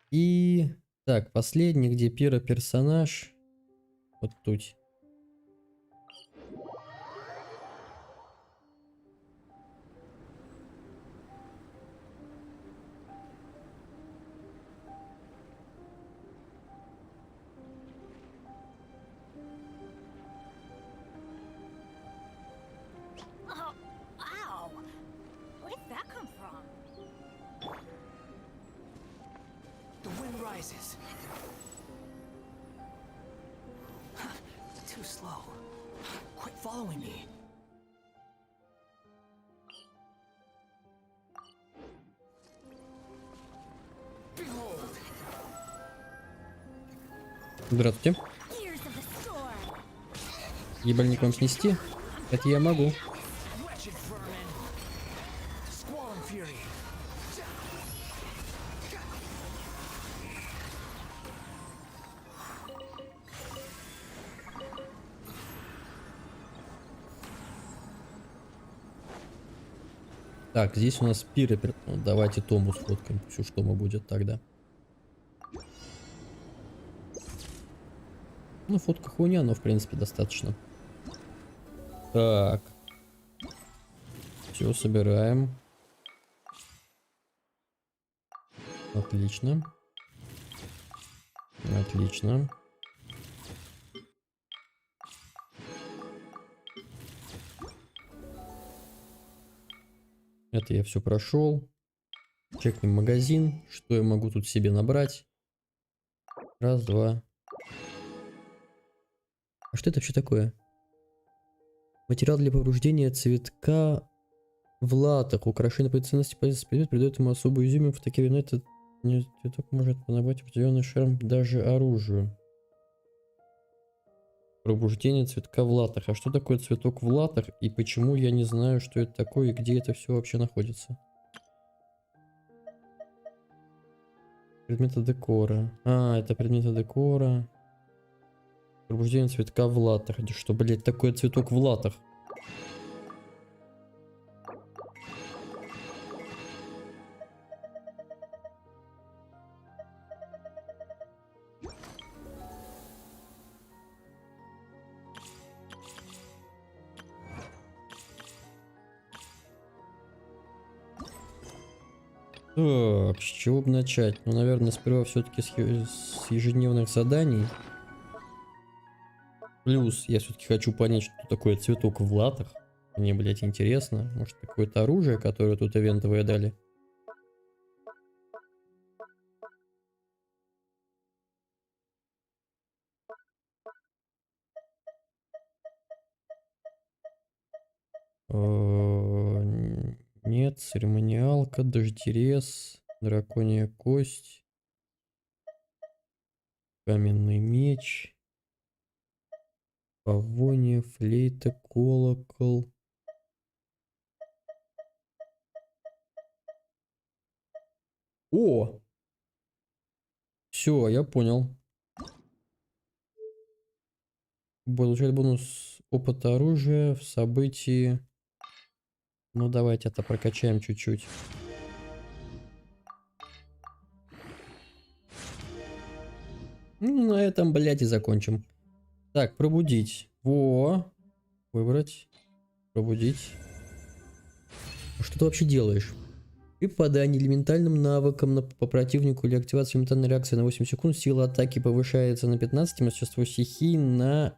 И так, последний, где первый персонаж. Вот тут. slow. Quit following me. Здравствуйте. Ебальник вам снести? Это я могу. Так, здесь у нас пиропер. Ну, давайте Тому сфоткаем. Все, что мы будет тогда. Ну, фотка хуйня, но в принципе достаточно. Так. Все, собираем. Отлично. Отлично. Это я все прошел. Чекнем магазин. Что я могу тут себе набрать? Раз, два. А что это вообще такое? Материал для повреждения цветка в латах. Украшение по ценности предмет придает ему особую изюминку. В такие времена этот цветок может понабрать определенный шарм даже оружию. Пробуждение цветка в латах. А что такое цветок в латах? И почему я не знаю, что это такое и где это все вообще находится? Предметы декора. А, это предметы декора. Пробуждение цветка в латах. Что, блять, такое цветок в латах? Так, с чего бы начать? Ну, наверное, сперва все-таки с ежедневных заданий. Плюс я все-таки хочу понять, что такое цветок в латах. Мне, блядь, интересно. Может, какое-то оружие, которое тут ивентовое дали? Нет, церемониалка, дождерез, драконья кость, каменный меч, павонья, флейта, колокол. О! Все, я понял. Получает бонус опыта оружия в событии. Ну, давайте это прокачаем чуть-чуть. Ну, на этом, блядь, и закончим. Так, пробудить. Во. Выбрать. Пробудить. А что ты вообще делаешь? При попадании элементальным навыком по противнику или активации элементарной реакции на 8 секунд сила атаки повышается на 15, мастерство стихий на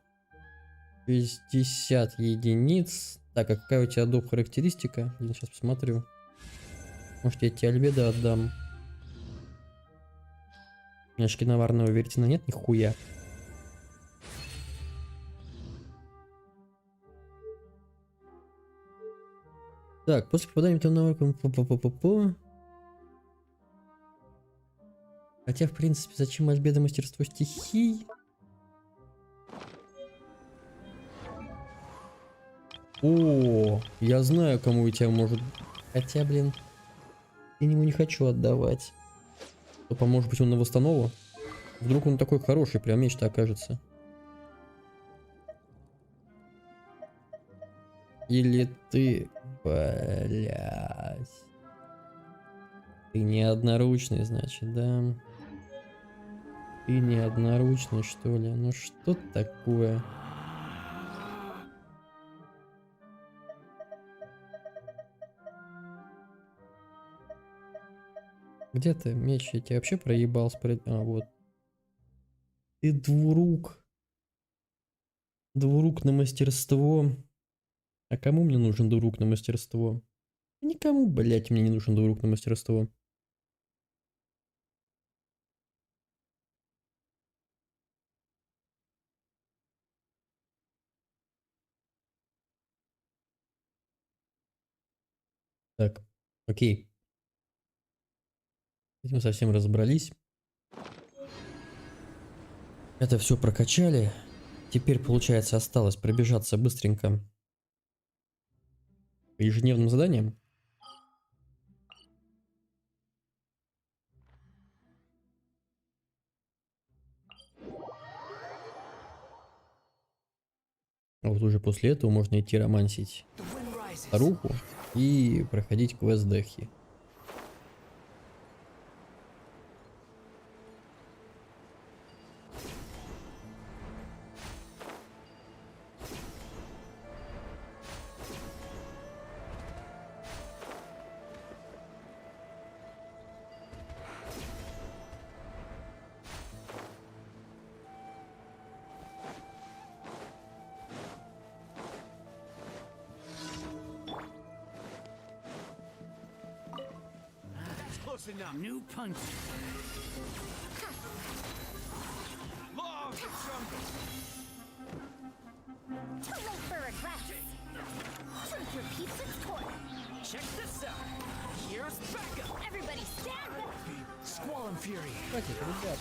60 единиц. Так, а какая у тебя доп. Характеристика? Блин, сейчас посмотрю. Может, я тебе альбедо отдам. У меня шкиноварного веретена нет, нихуя. Так, после попадания там навыком Хотя, в принципе, зачем альбедо мастерство стихий? О, я знаю, кому у тебя может... Хотя, блин, я ему не хочу отдавать. То, может быть, он на восстанову? Вдруг он такой хороший, прям меч-то окажется. Или ты... Блядь. Ты не одноручный, значит, да? Ты не одноручный, что ли? Ну что такое? Где ты, меч? Я тебя вообще проебал А, вот. Ты двурук. Двурук на мастерство. А кому мне нужен двурук на мастерство? Никому, блять, мне не нужен двурук на мастерство. Так, окей. Этим совсем разобрались. Это все прокачали. Теперь, получается, осталось пробежаться быстренько по ежедневным заданиям. А вот уже после этого можно идти романсить старуху и проходить квест Дехи. Close enough. New punch. Law of the jungle. Too late for regrets. Drink your pizza's torch. Check this out. Here's backup. Everybody stand up. Squall and fury. Хватит, ребят.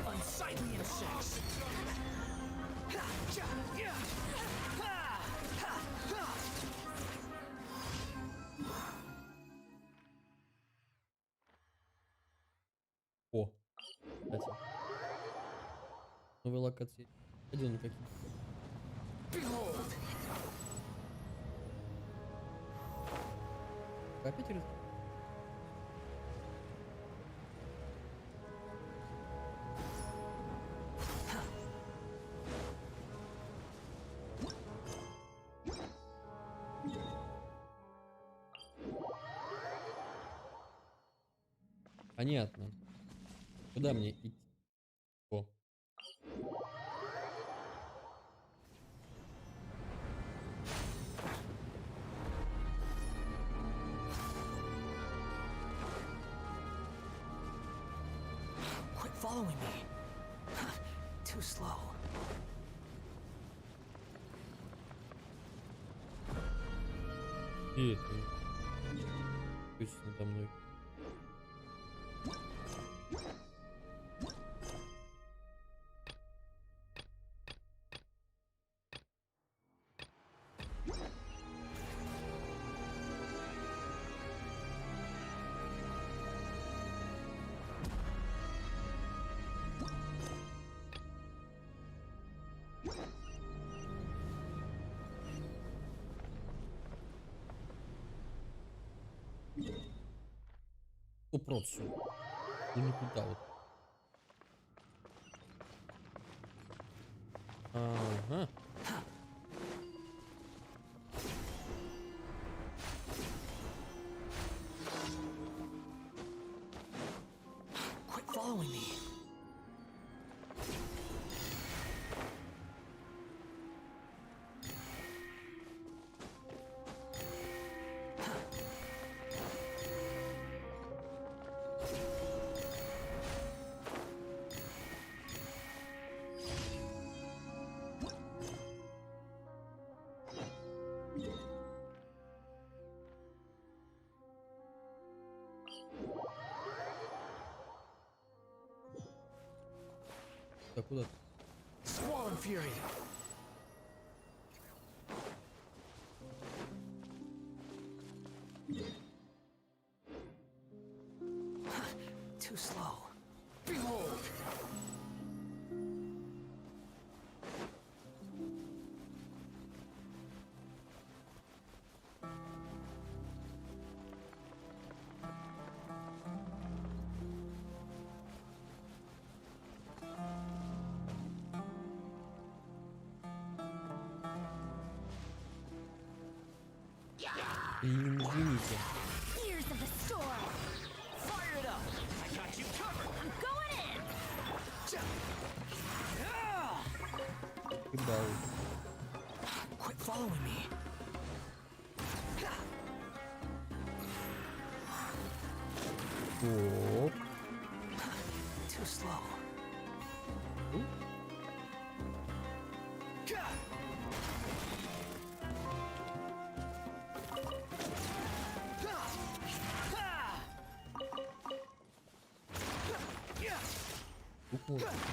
Unsightly insects. О, кстати. Новые локации. Один какие. Опять раз. Понятно. Куда мне идти? О. Quit following me. Too slow. И это. Пусть надо мной. Упроцу. Ну никуда вот. Ага. Quit following me. Так, куда? Squall and fury. Too slow. Behold. Извините. Ears of the storm. Fire it up. I got you covered. I'm going in. Кидал. Quit following me. Оп. Too slow. Ой.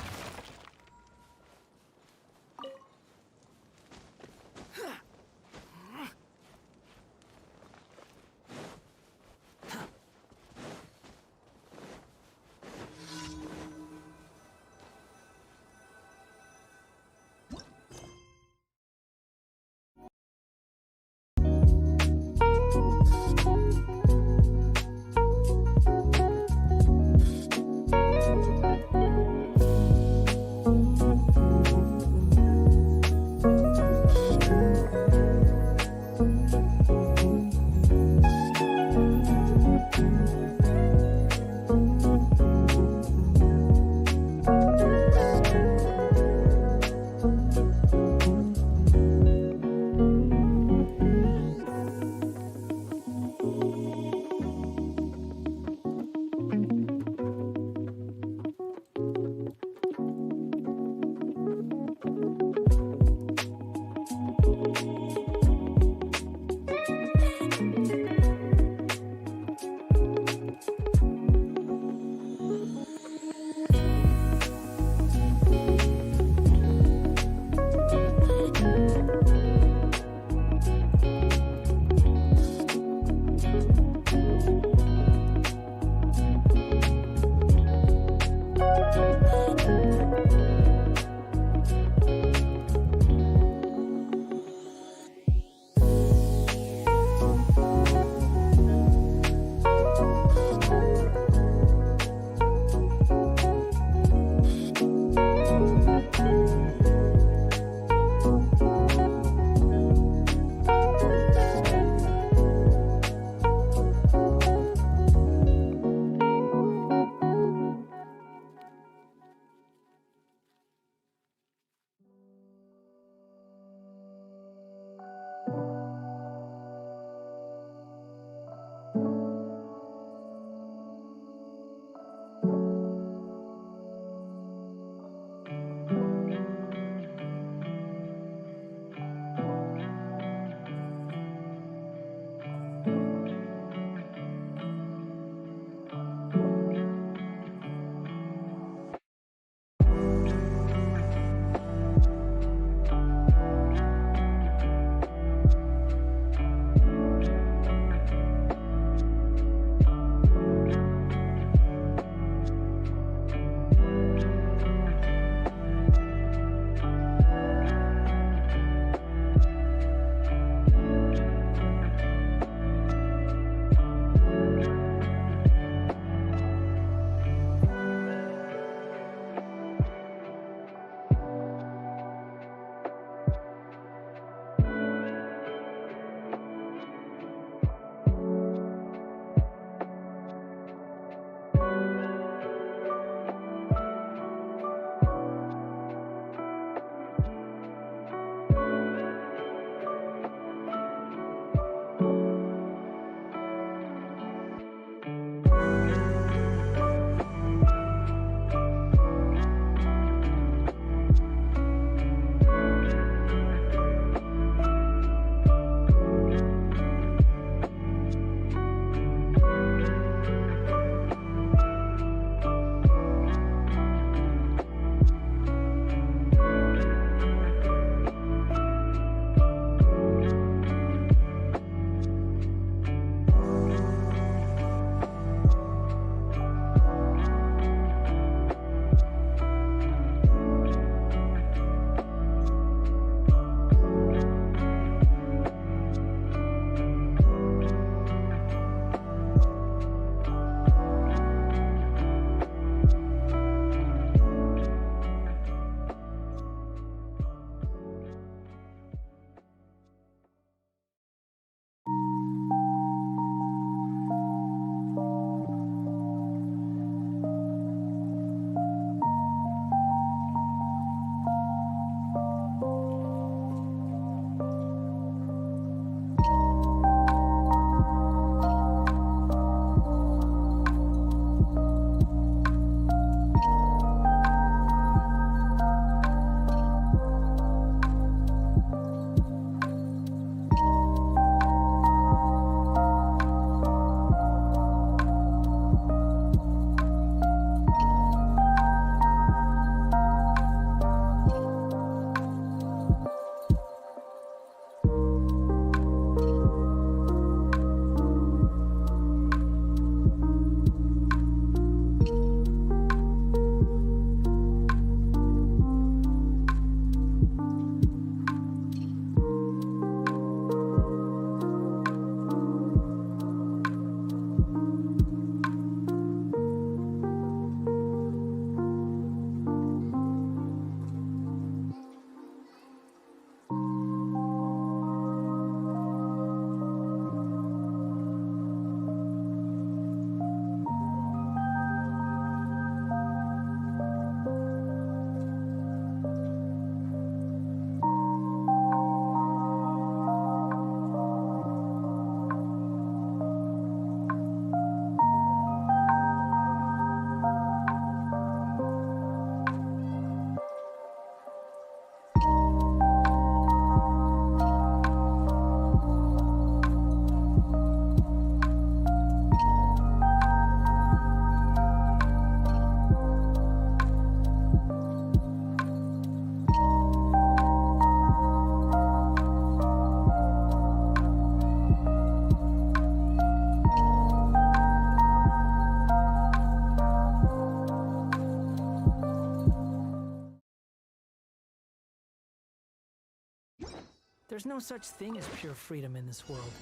There's no such thing as pure freedom in this world.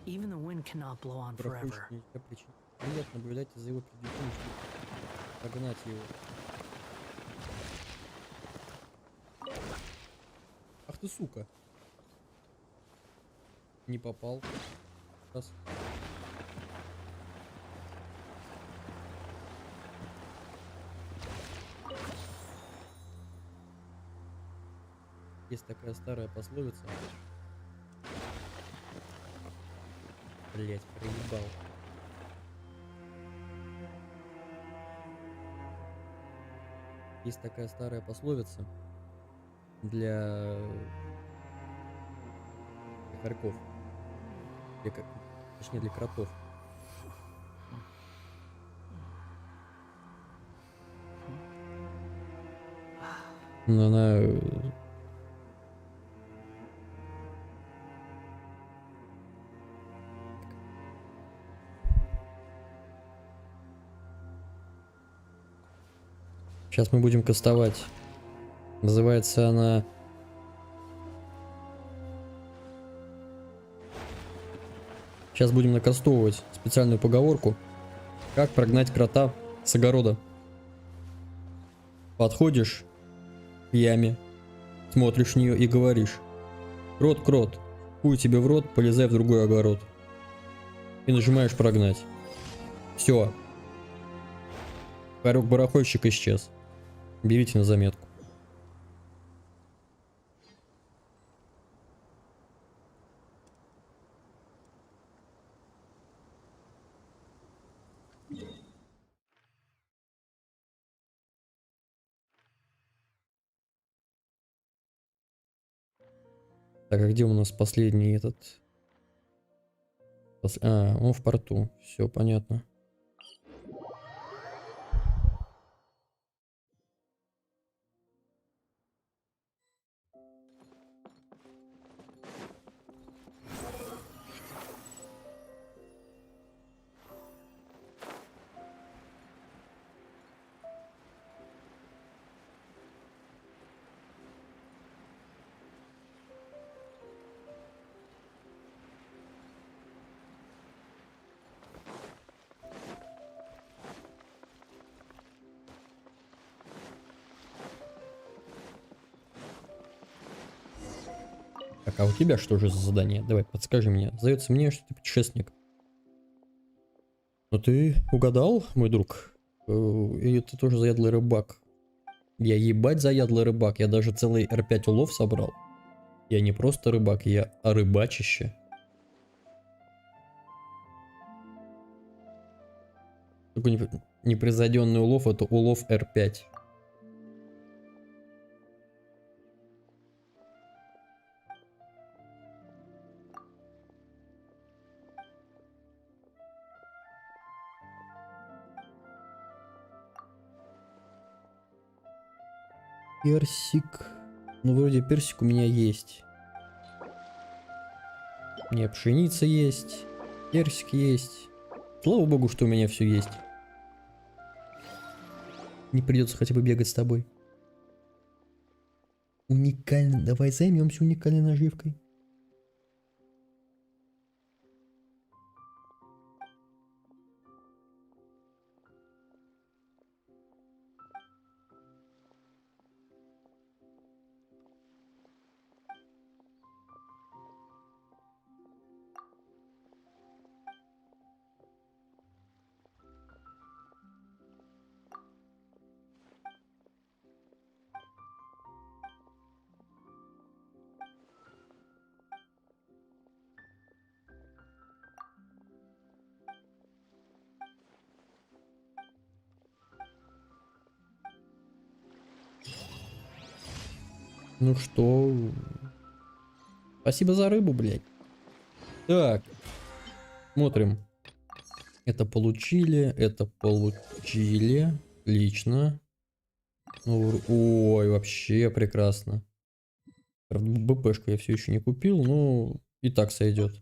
Even the wind cannot blow on forever. Приятно наблюдать за его приближением, чтобы погнать его. Ах ты, сука. Не попал. Раз. Есть такая старая пословица. Блять, проебал. Есть такая старая пословица для хорьков. Точнее, для кротов. Но она... Сейчас мы будем кастовать. Называется она... Сейчас будем накастовывать специальную поговорку. Как прогнать крота с огорода. Подходишь к яме, смотришь в нее и говоришь: крот, крот, хуй тебе в рот, полезай в другой огород. И нажимаешь прогнать. Все. Хорек-барахольщик исчез. Берите на заметку. Так, а где у нас последний этот? А, он в порту. Все понятно. Так, а у тебя что же за задание? Давай, подскажи мне. Сдается мне, что ты путешественник. Но ты угадал, мой друг? Или ты тоже заядлый рыбак? Я ебать заядлый рыбак. Я даже целый R5 улов собрал. Я не просто рыбак, я рыбачище. Такой непревзойденный улов — это улов R5. Персик. Ну, вроде персик у меня есть. У меня пшеница есть. Персик есть. Слава богу, что у меня все есть. Не придется хотя бы бегать с тобой. Уникально. Давай займемся уникальной наживкой. Ну что? Спасибо за рыбу, блядь. Так. Смотрим. Это получили. Это получили. Отлично. Ну, ой, вообще прекрасно. Правда, БПшку я все еще не купил, но и так сойдет.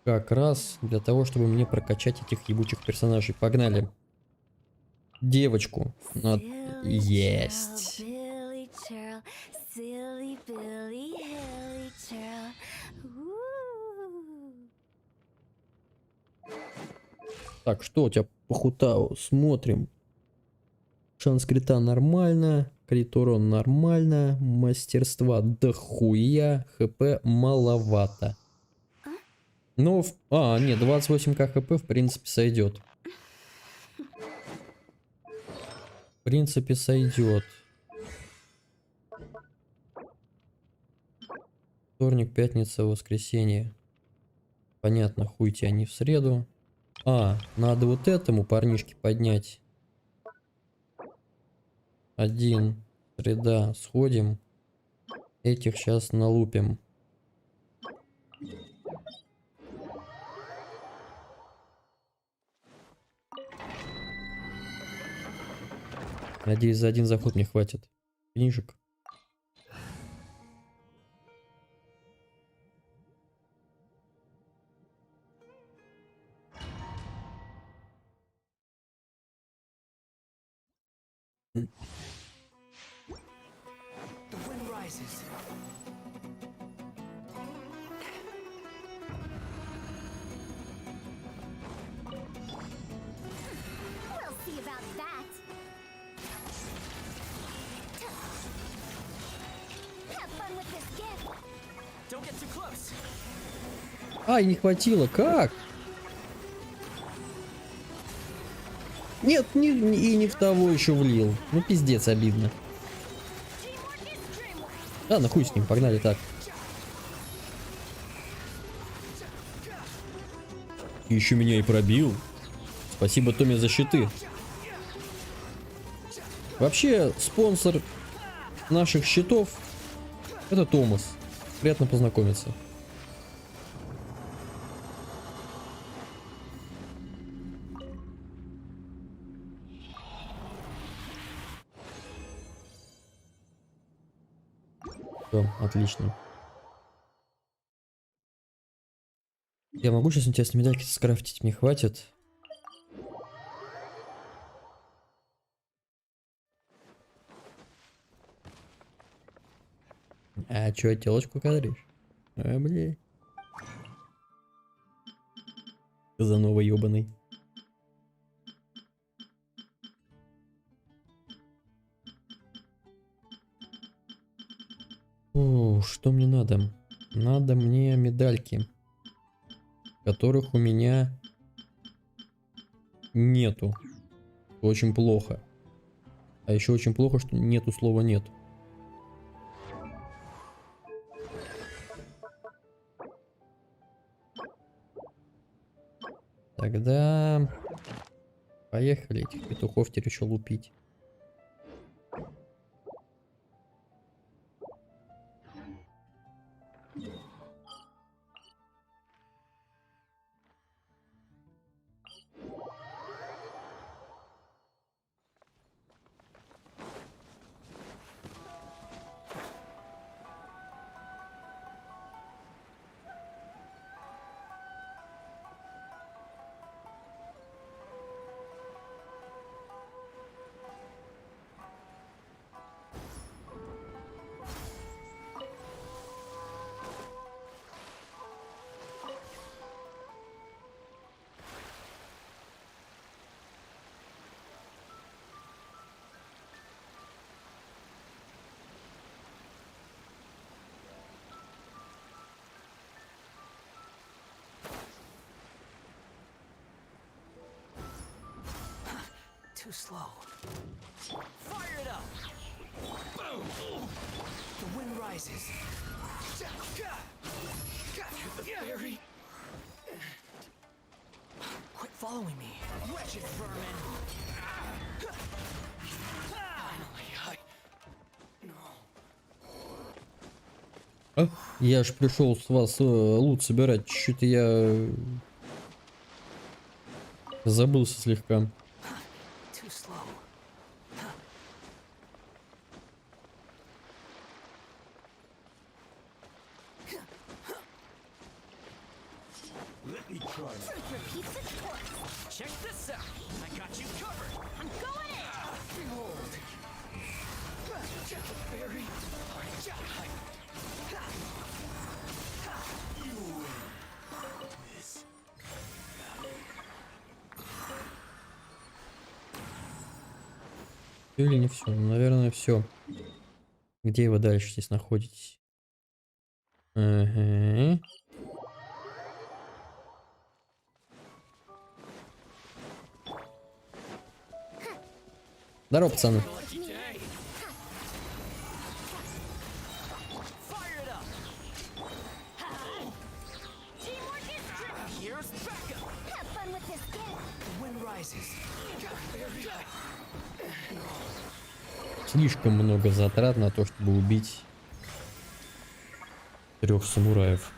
Как раз для того, чтобы мне прокачать этих ебучих персонажей. Погнали. девочку. Есть. Так, что у тебя по Хутау? Смотрим. Шанс крита нормально. Крит урон нормально. Мастерства дохуя. ХП маловато. Ну, нет, 28к ХП в принципе сойдет. В принципе сойдет. Вторник, пятница, воскресенье. Понятно, хуйте они в среду. Надо вот этому парнишке поднять. 1, среда, сходим. Этих сейчас налупим. Надеюсь, за один заход мне хватит книжек. Ай, не хватило, как? Нет, и не в того еще влил. Ну, пиздец, обидно. Ладно, хуй с ним, погнали так. Еще меня и пробил. Спасибо Томе за щиты. Вообще, спонсор наших щитов — это Томас. Приятно познакомиться. Все, отлично. Я могу сейчас интересные медальки скрафтить? Мне хватит. А чё, телочку кадришь? Блин. Казанова ёбаный. Что мне надо? Надо мне медальки, которых у меня нету. Очень плохо. А еще очень плохо, что нету слова нет. Тогда поехали этих петухов теперь еще лупить. Too slow. Fire it up! Boom! The wind rises. The fairy. Quit following me, wretched vermin. Finally, Я ж пришел с вас лут собирать. Что-то я забылся слегка. Check this out. I got you covered. I'm going in. Все или не все? Ну, наверное, все. Где вы дальше здесь находитесь? Ага. Здорово, пацаны. Слишком много затрат на то, чтобы убить 3 самураев.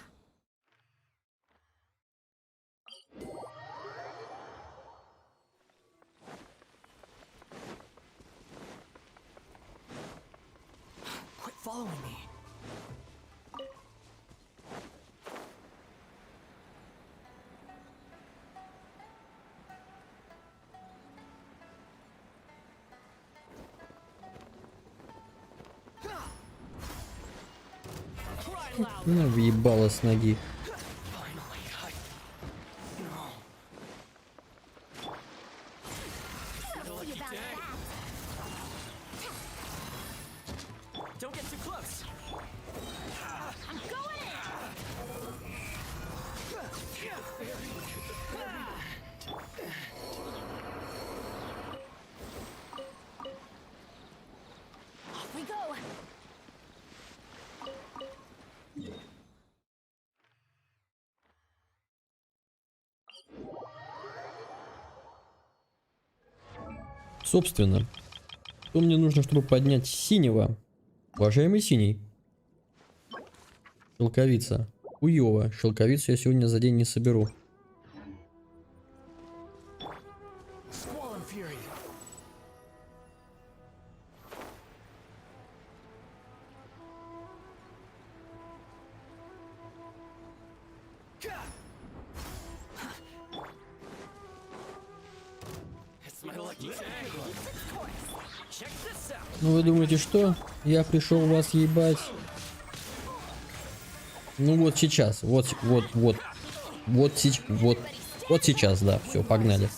Quit following me. Ну, въебало с ноги. Don't get too close. I'm going in. Off we go. Собственно, что мне нужно, чтобы поднять синего? Уважаемый синий. Шелковица. Хуёво. Шелковицу я сегодня за день не соберу. Ну вы думаете, что? Я пришел вас ебать. Ну вот сейчас, вот сейчас, да, все, погнали.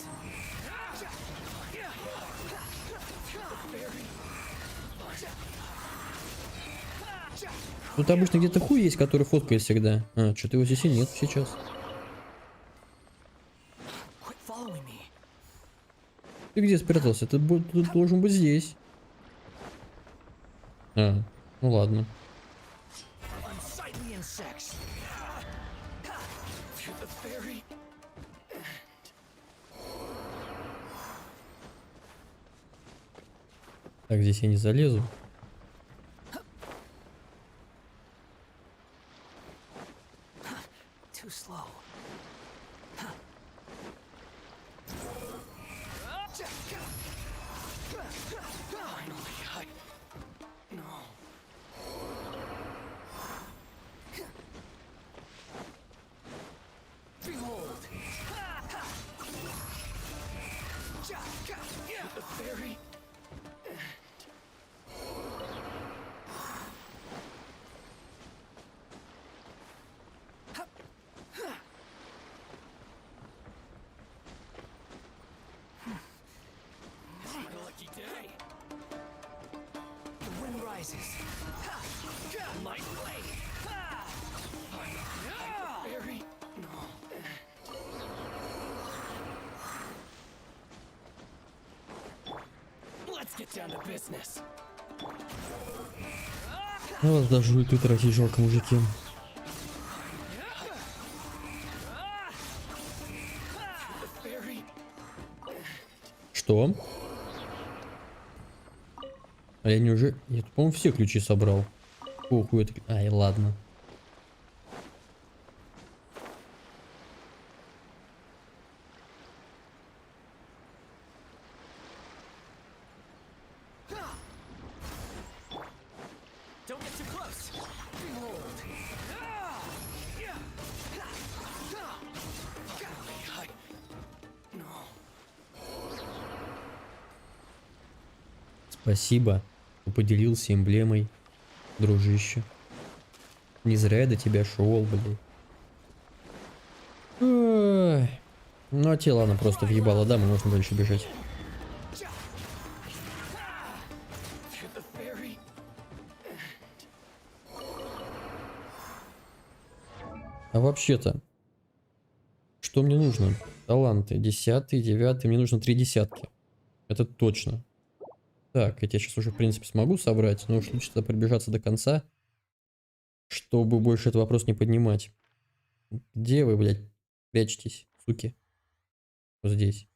Тут обычно где-то хуй есть, который фоткает всегда. А, что-то его здесь и нет сейчас. Ты где спрятался? Ты должен быть здесь. А, ну ладно. Так, здесь я не залезу. Too slow. Ну вас даже ульту тратить жалко, мужики. Что? А я неужели... Я, по-моему, все ключи собрал. Похуй это... Ай, ладно. Спасибо, что поделился эмблемой, дружище. Не зря я до тебя шел, блин. Ну а тело она просто въебала, да, мы можем дальше бежать. А вообще-то, что мне нужно? Таланты. 10-й, 9-й. Мне нужно 3 десятки. Это точно. Так, эти я сейчас уже, в принципе, смогу собрать. Но уж лучше тогда пробежаться до конца, чтобы больше этот вопрос не поднимать. Где вы, блядь, прячетесь, суки? Вот здесь.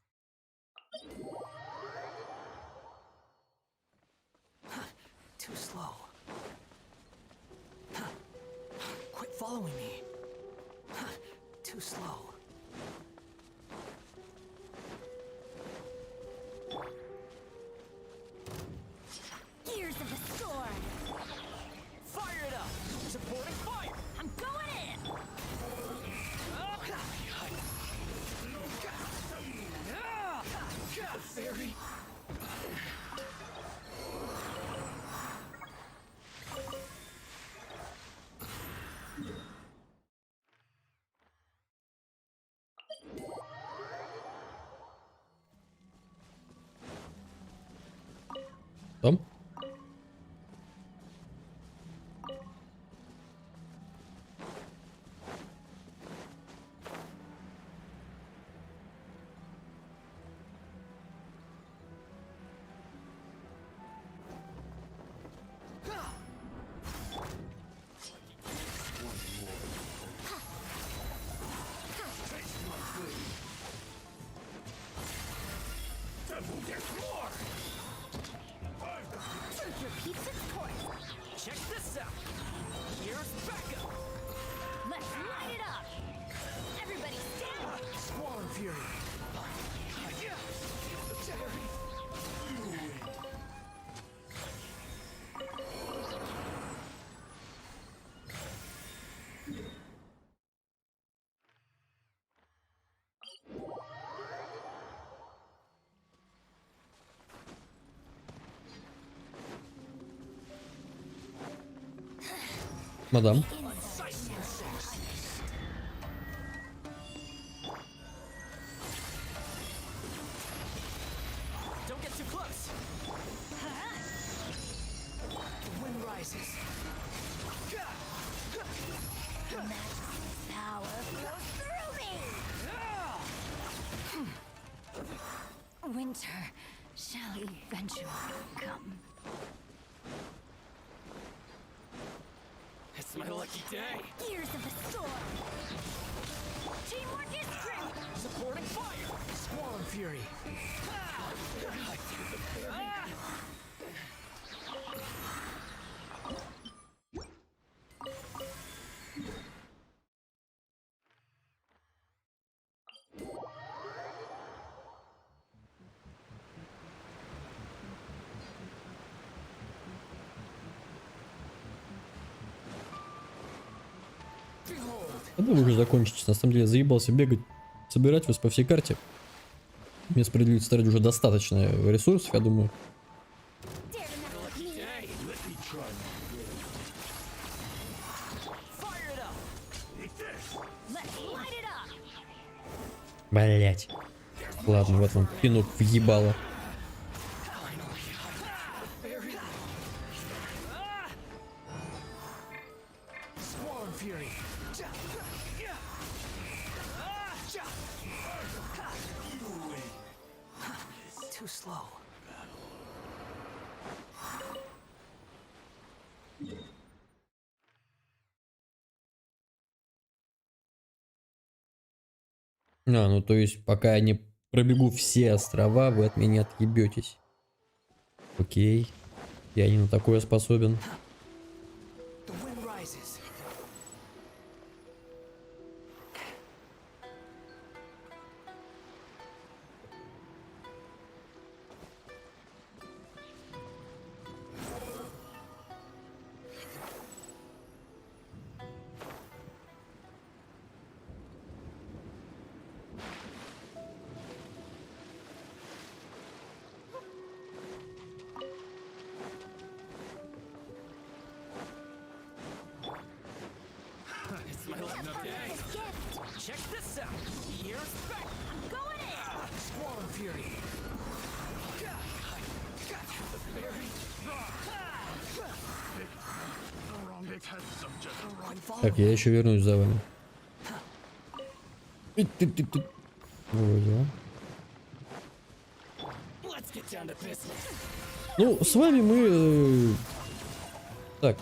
Too slow. Quit following me. Too slow. Gears of the storm. Fire it up! Supporting fire! I'm going in. Fairy! Там? Check this out! Here's backup! Let's light it up. Everybody stand. Squall and Fury! Мадам. Don't get too close! The wind rises. Power flows through me. Winter shall eventually come. It's my lucky day! Gears of the storm. Teamwork is strength. Supporting fire! Squall and Fury! Когда вы уже закончите? На самом деле заебался бегать, собирать вас по всей карте. Мне справедливости стать уже достаточно ресурсов, я думаю. Блять. Ладно, вот он пинок въебало. Too slow. Ну то есть, пока я не пробегу все острова, вы от меня отъебетесь. Окей. Я не на такое способен. The wind rises. It's my lucky day. Check this out. Here's back. I'm going in. Squall and Fury. Так, я еще вернусь за вами. Вроде. Ну, с вами мы... Так,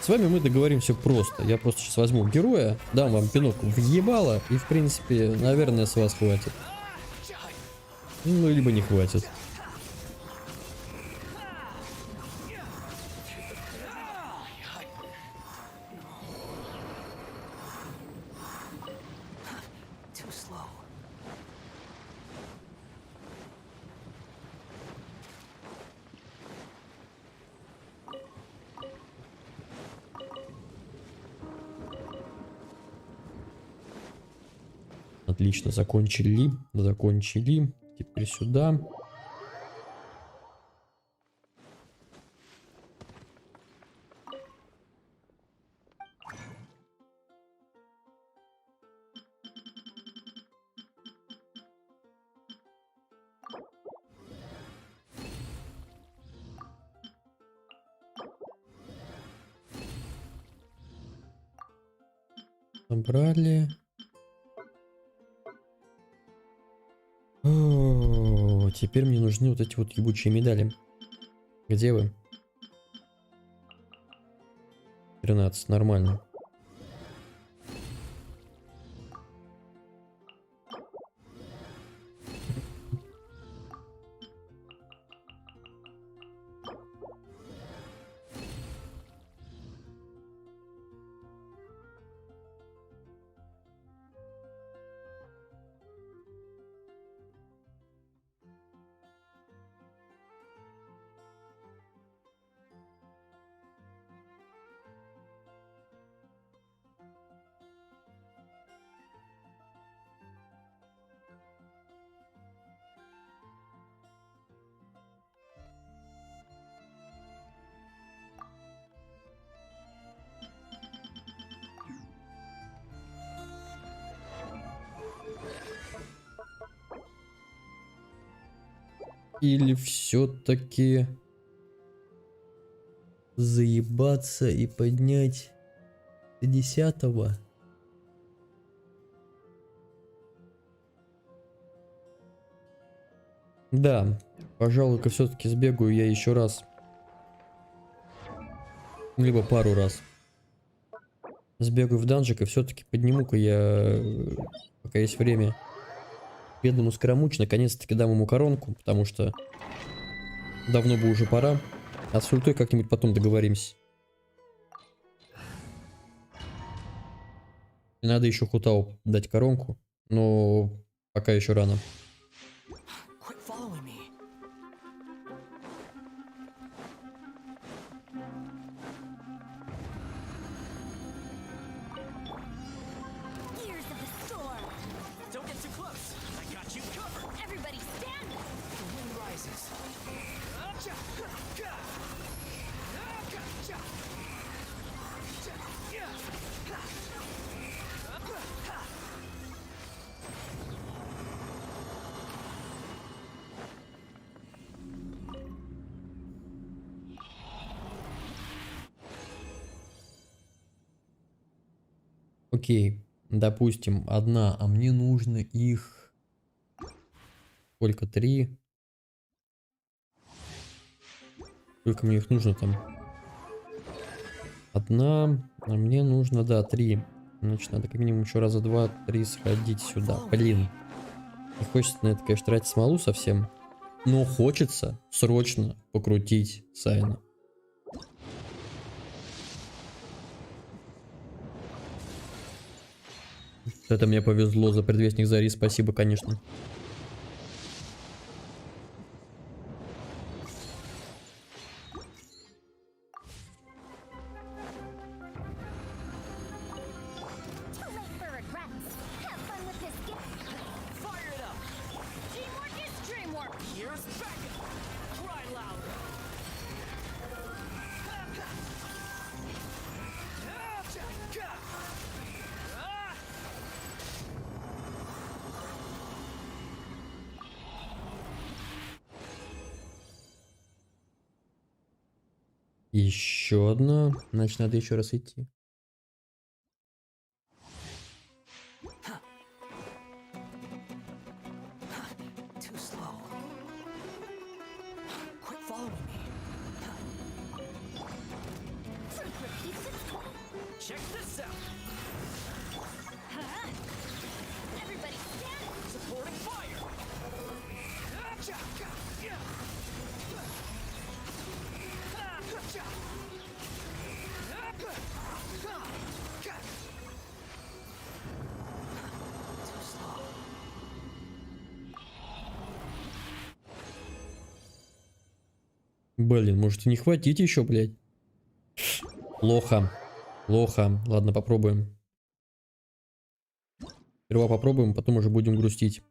с вами мы договоримся просто. Я просто сейчас возьму героя, дам вам пинок въебало, и, в принципе, наверное, с вас хватит. Ну, либо не хватит. Отлично, закончили. Закончили. Теперь сюда. Собрали. О, теперь мне нужны вот эти вот ебучие медали. Где вы? 13, нормально. Или все-таки заебаться и поднять до 10-го? Да, пожалуй-ка все-таки сбегаю я еще раз. Либо пару раз. Сбегаю в данжик и все-таки подниму-ка я, пока есть время, бедному Скоромуч, наконец-таки дам ему коронку, потому что давно бы уже пора. А с ультой как-нибудь потом договоримся. Надо еще Хутау дать коронку, но пока еще рано. Окей, допустим, одна, а мне нужно их... Сколько? 3? Сколько мне их нужно там? Одна, а мне нужно, да, 3. Значит, надо как минимум еще раза 2-3 сходить сюда. Блин. Не хочется на это, конечно, тратить смолу совсем. Но хочется срочно покрутить Сайна. Это мне повезло за предвестник Зари, спасибо, конечно. Еще одна. Значит, надо еще раз идти. Блин, может и не хватить еще, блядь. Плохо. Плохо. Ладно, попробуем. Сперва попробуем, потом уже будем грустить.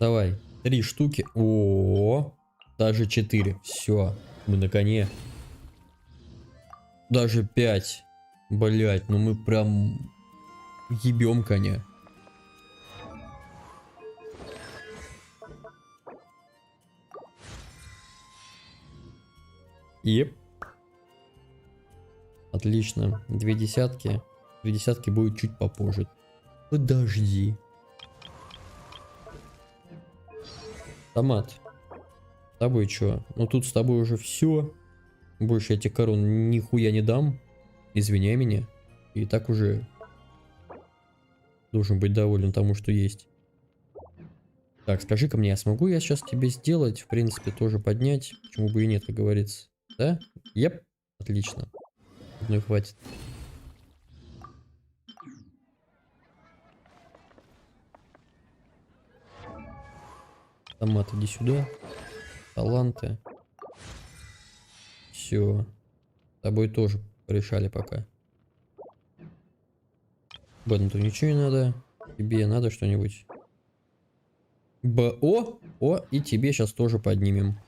Давай. 3 штуки. О, даже 4. Все. Мы на коне. Даже 5. Блять, ну мы прям ебем коня. Еп. Отлично. 2 десятки. 2 десятки будет чуть попозже. Подожди. Томат. С тобой что? Ну тут с тобой уже все. Больше я тебе корон нихуя не дам. Извиняй меня. И так уже должен быть доволен тому, что есть. Так, скажи-ка мне, а смогу я сейчас тебе сделать, в принципе, тоже поднять? Почему бы и нет, как говорится. Да? Еп. Отлично. Одной хватит. Томат, иди сюда. Таланты. Все. С тобой тоже порешали пока. Бэднуту ничего не надо. Тебе надо что-нибудь. О, и тебе сейчас тоже поднимем.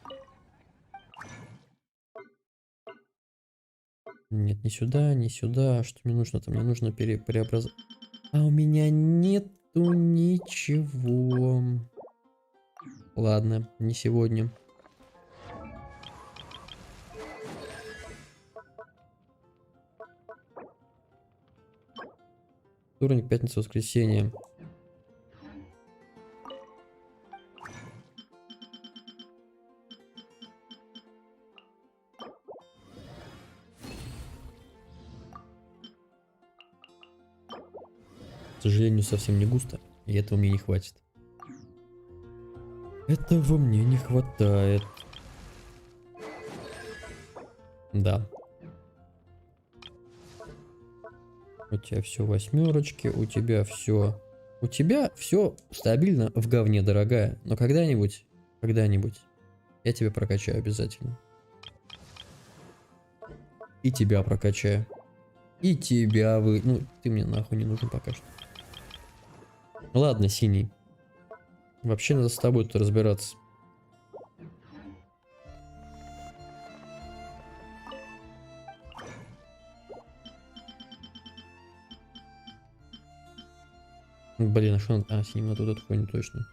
Нет, не сюда, не сюда. Что мне нужно? Там мне нужно преобразовать. А у меня нету ничего. Ладно, не сегодня. Вторник, пятница, воскресенье. К сожалению, совсем не густо, и этого мне не хватит. Этого мне не хватает. Да. У тебя все восьмерочки, у тебя все... У тебя все стабильно в говне, дорогая. Но когда-нибудь я тебя прокачаю обязательно. И тебя прокачаю. И тебя вы... Ну, ты мне нахуй не нужен пока что. Ладно, синий. Вообще надо с тобой тут разбираться. Блин, а что надо? А, синим надо вот эту хуйню точно.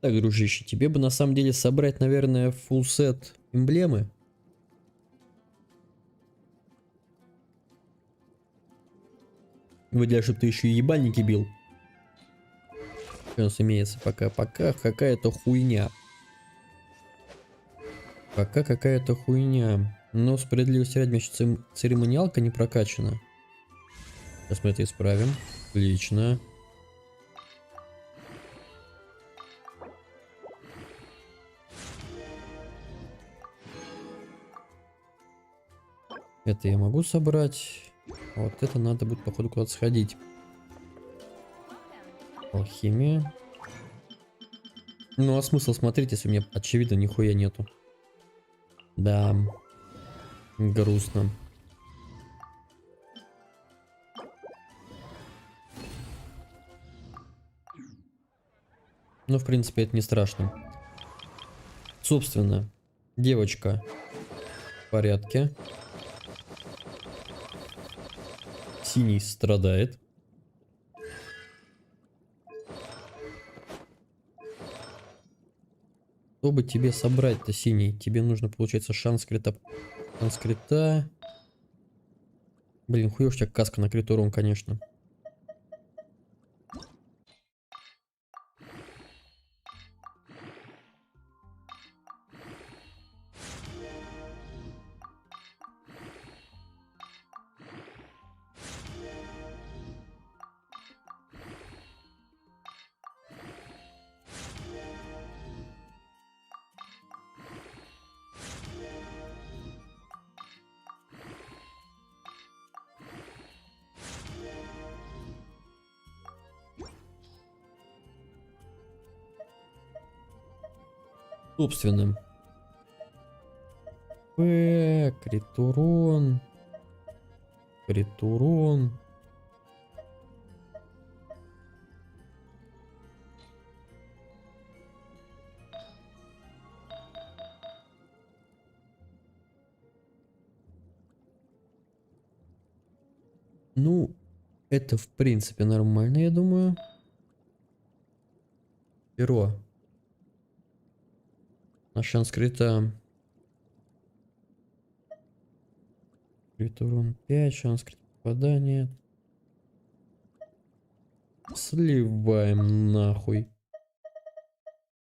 Так, дружище, тебе бы на самом деле собрать, наверное, full сет эмблемы. Выделяю, чтобы ты еще и ебальники бил. Что у нас имеется пока? Пока какая-то хуйня. Пока какая-то хуйня. Но справедливости ради, у меня еще церемониалка не прокачана. Сейчас мы это исправим. Отлично. Это я могу собрать. А вот это надо будет, походу, куда-то сходить. Алхимия. Ну а смысл смотреть, если у меня очевидно нихуя нету. Да. Грустно. Но, в принципе, это не страшно. Собственно, девочка в порядке. Синий страдает. Чтобы тебе собрать-то, Синий, тебе нужно, получается, шанс крита. Шанс крита. Блин, хуёшь у тебя каска на крит урон, конечно. Собственно. Крит урон. Крит урон. Ну, это в принципе нормально, я думаю. Перо. На шанс крита. Крит урон 5, шанс крит попадания. Сливаем нахуй.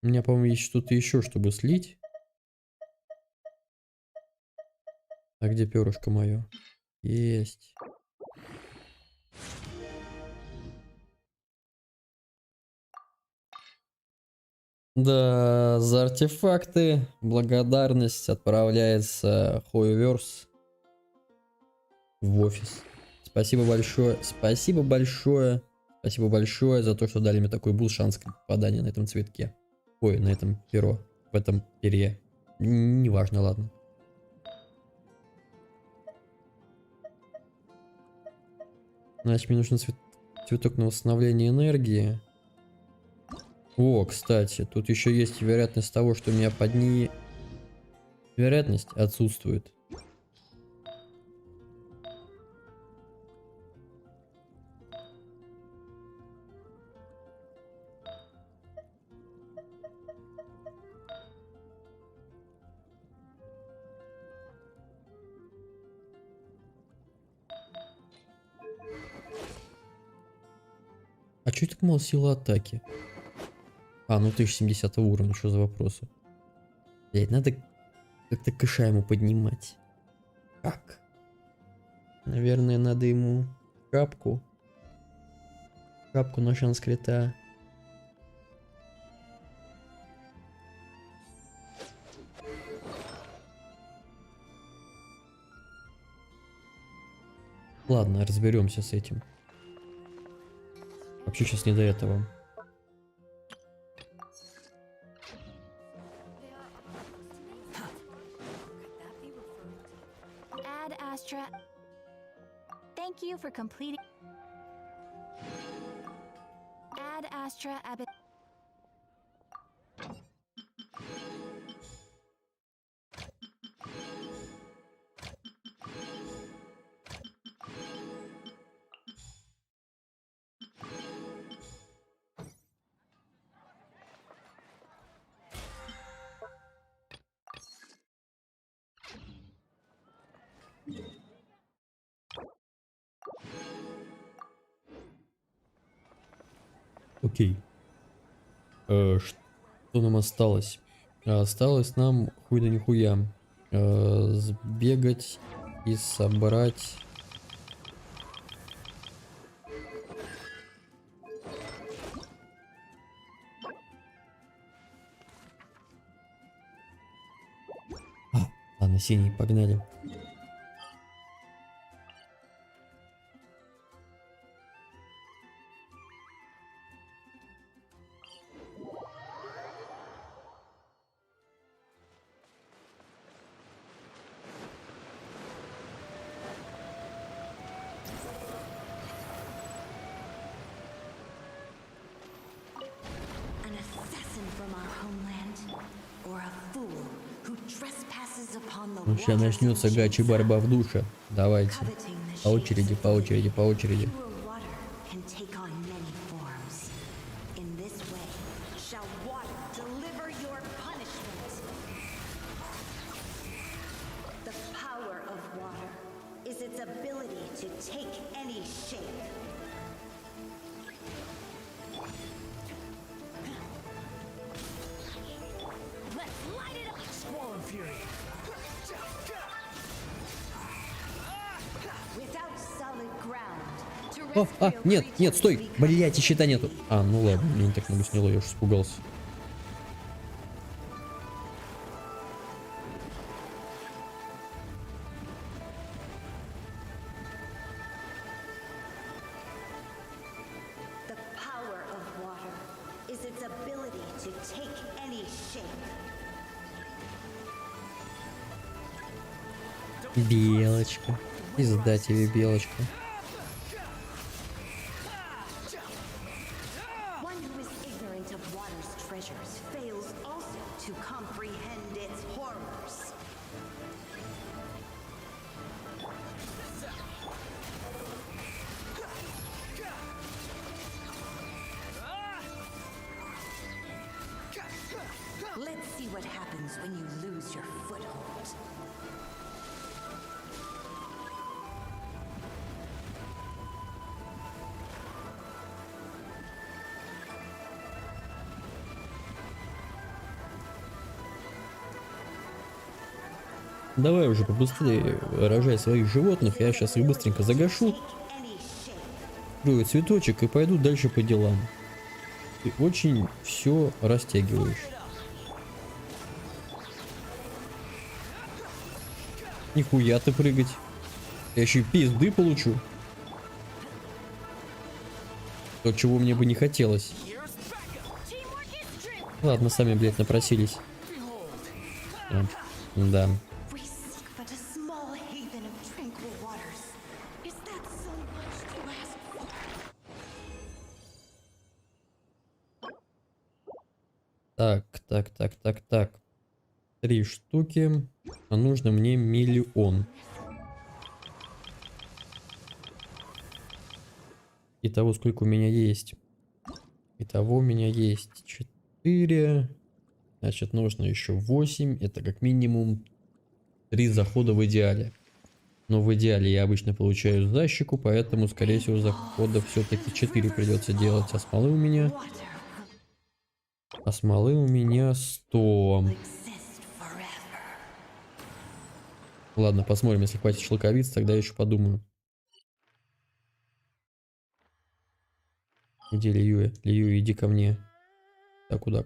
У меня, по-моему, есть что-то еще, чтобы слить. А где перышко мое? Есть. Да, за артефакты благодарность отправляется Хуеверс в офис. Спасибо большое, спасибо большое, спасибо большое за то, что дали мне такой буст, шанс попадания на этом цветке. Ой, на этом перо, в этом перье. Неважно, ладно. Значит, мне нужен цветок на восстановление энергии. О, кстати, тут еще есть вероятность того, что у меня под ней... Вероятность отсутствует. А чё так мало силы атаки? А, ну 1070 уровня, что за вопросы? Блять, надо как-то кэша ему поднимать. Как? Наверное, надо ему шапку. Шапку на шанс крита. Ладно, разберемся с этим. Вообще сейчас не до этого. Ad Astra. Thank you for completing. Ad Astra Abbott. Окей. Что нам осталось? Осталось нам хуй да нихуя. Сбегать и собрать... Ладно, синий, погнали. Ну, сейчас начнется гачи борьба в душе. Давайте. По очереди, по очереди, по очереди. О, нет, нет, стой! Блять, и щита нету. А, ну ладно, мне не так много сняло, я уж испугался. Белочка. Пизда тебе, белочка. Let's see what happens when you lose your foothold. Давай уже побыстрее рожай своих животных, я сейчас их быстренько загашу. Открою цветочек и пойду дальше по делам. Ты очень все растягиваешь. Нихуя ты прыгать. Я еще и пизды получу. То, чего мне бы не хотелось. Ладно, сами, блядь, напросились. Да. Так. 3 штуки. А нужно мне 1 000 000. Итого, сколько у меня есть? Итого у меня есть 4. Значит, нужно еще 8. Это как минимум 3 захода в идеале. Но в идеале я обычно получаю защику, поэтому, скорее всего, захода все-таки 4 придется делать. А смолы у меня 100. Ладно, посмотрим, если хватит шелковиц, тогда я еще подумаю. Где Льюя? Льюя, иди ко мне. Да куда?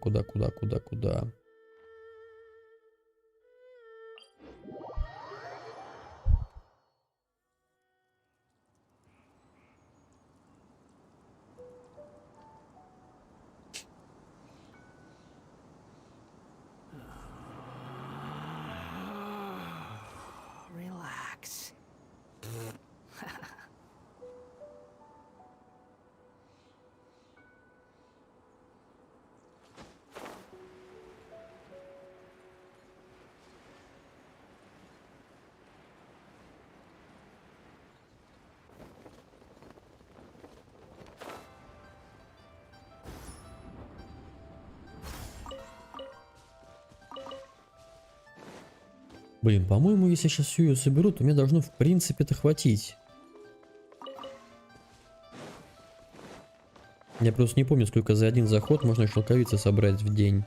Relax. Блин, по-моему, если сейчас всю ее соберу, то мне должно в принципе-то хватить. Я просто не помню, сколько за один заход можно шелковицы собрать в день.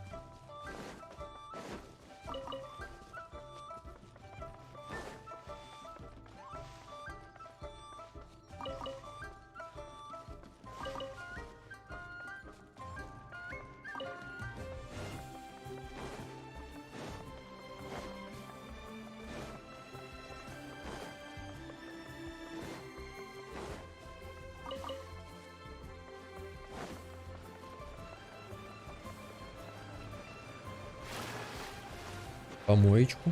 Помоечку.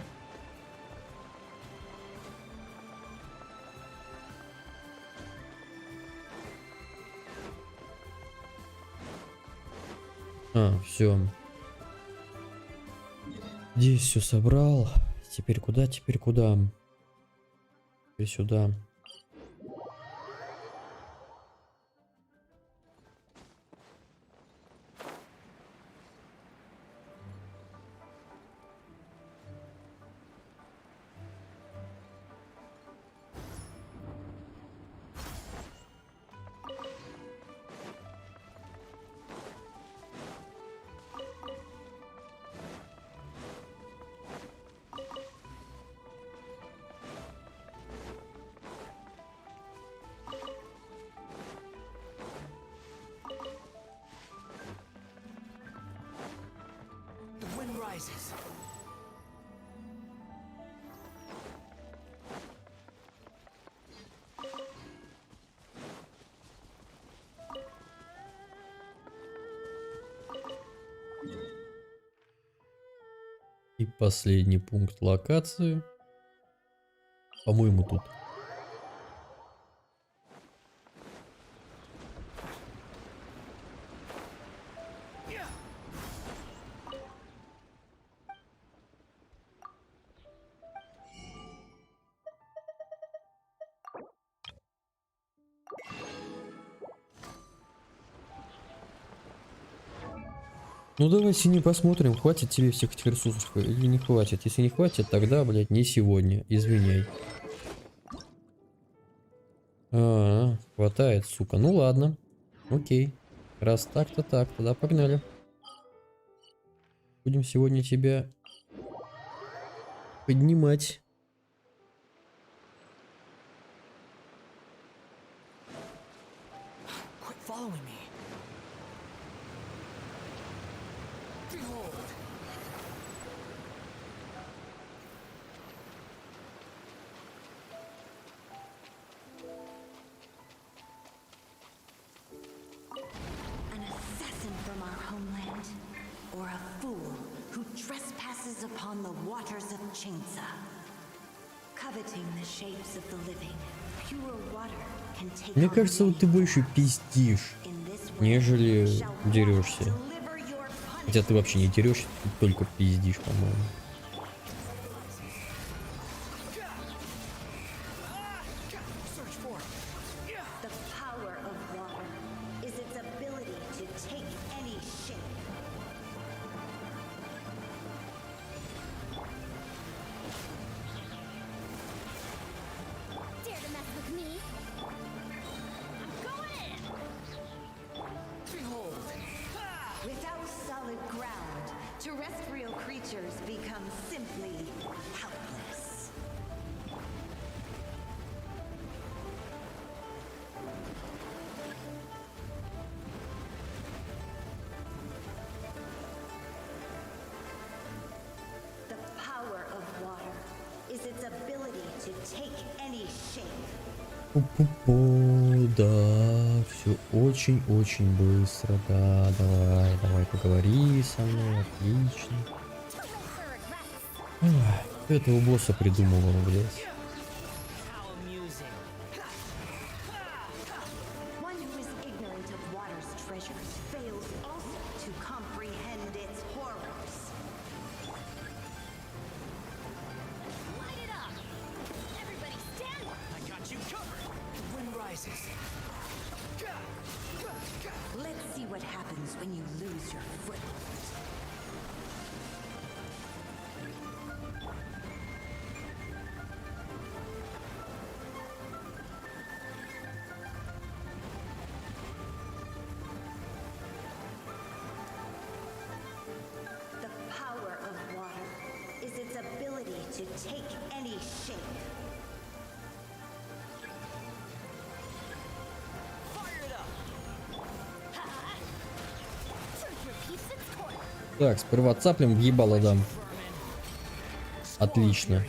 Все. Здесь все собрал. Теперь куда? Теперь куда? Теперь сюда. The wind rises. И последний пункт локации. По-моему, тут. Ну давайте не посмотрим, хватит тебе всех этих ресурсов или не хватит. Если не хватит, тогда, блядь, не сегодня. Извиняй. Хватает, сука. Ну ладно. Окей. Раз так-то так, тогда погнали. Будем сегодня тебя поднимать. Quit following me. Behold. An assassin from our homeland, or a fool who trespasses upon the waters of Chensa. Coveting the shapes of the living, pure water can take Мне on кажется, вот ты больше пиздишь, нежели дерешься. Хотя ты вообще не дерешься, ты только пиздишь, по-моему. Search for it. The power of water is its ability to take any shape. Dare to mess with me? I'm going in! Behold. Without solid ground, terrestrial creatures become simply helpless. The power of water is its ability to take any shape. Пу-пу-пу, да, все очень-очень быстро, да, давай поговори со мной, отлично. Кто этого босса придумал, блядь? How amusing. One who is ignorant of water's treasures fails also to comprehend its horrors. Light it up! Everybody stand up! I got you covered. The wind rises. Let's see what happens when you lose your foothold. The power of water is its ability to take any shape. Fire it up. Truth repeats its course. Так, сперва цаплем в ебало дам. Отлично.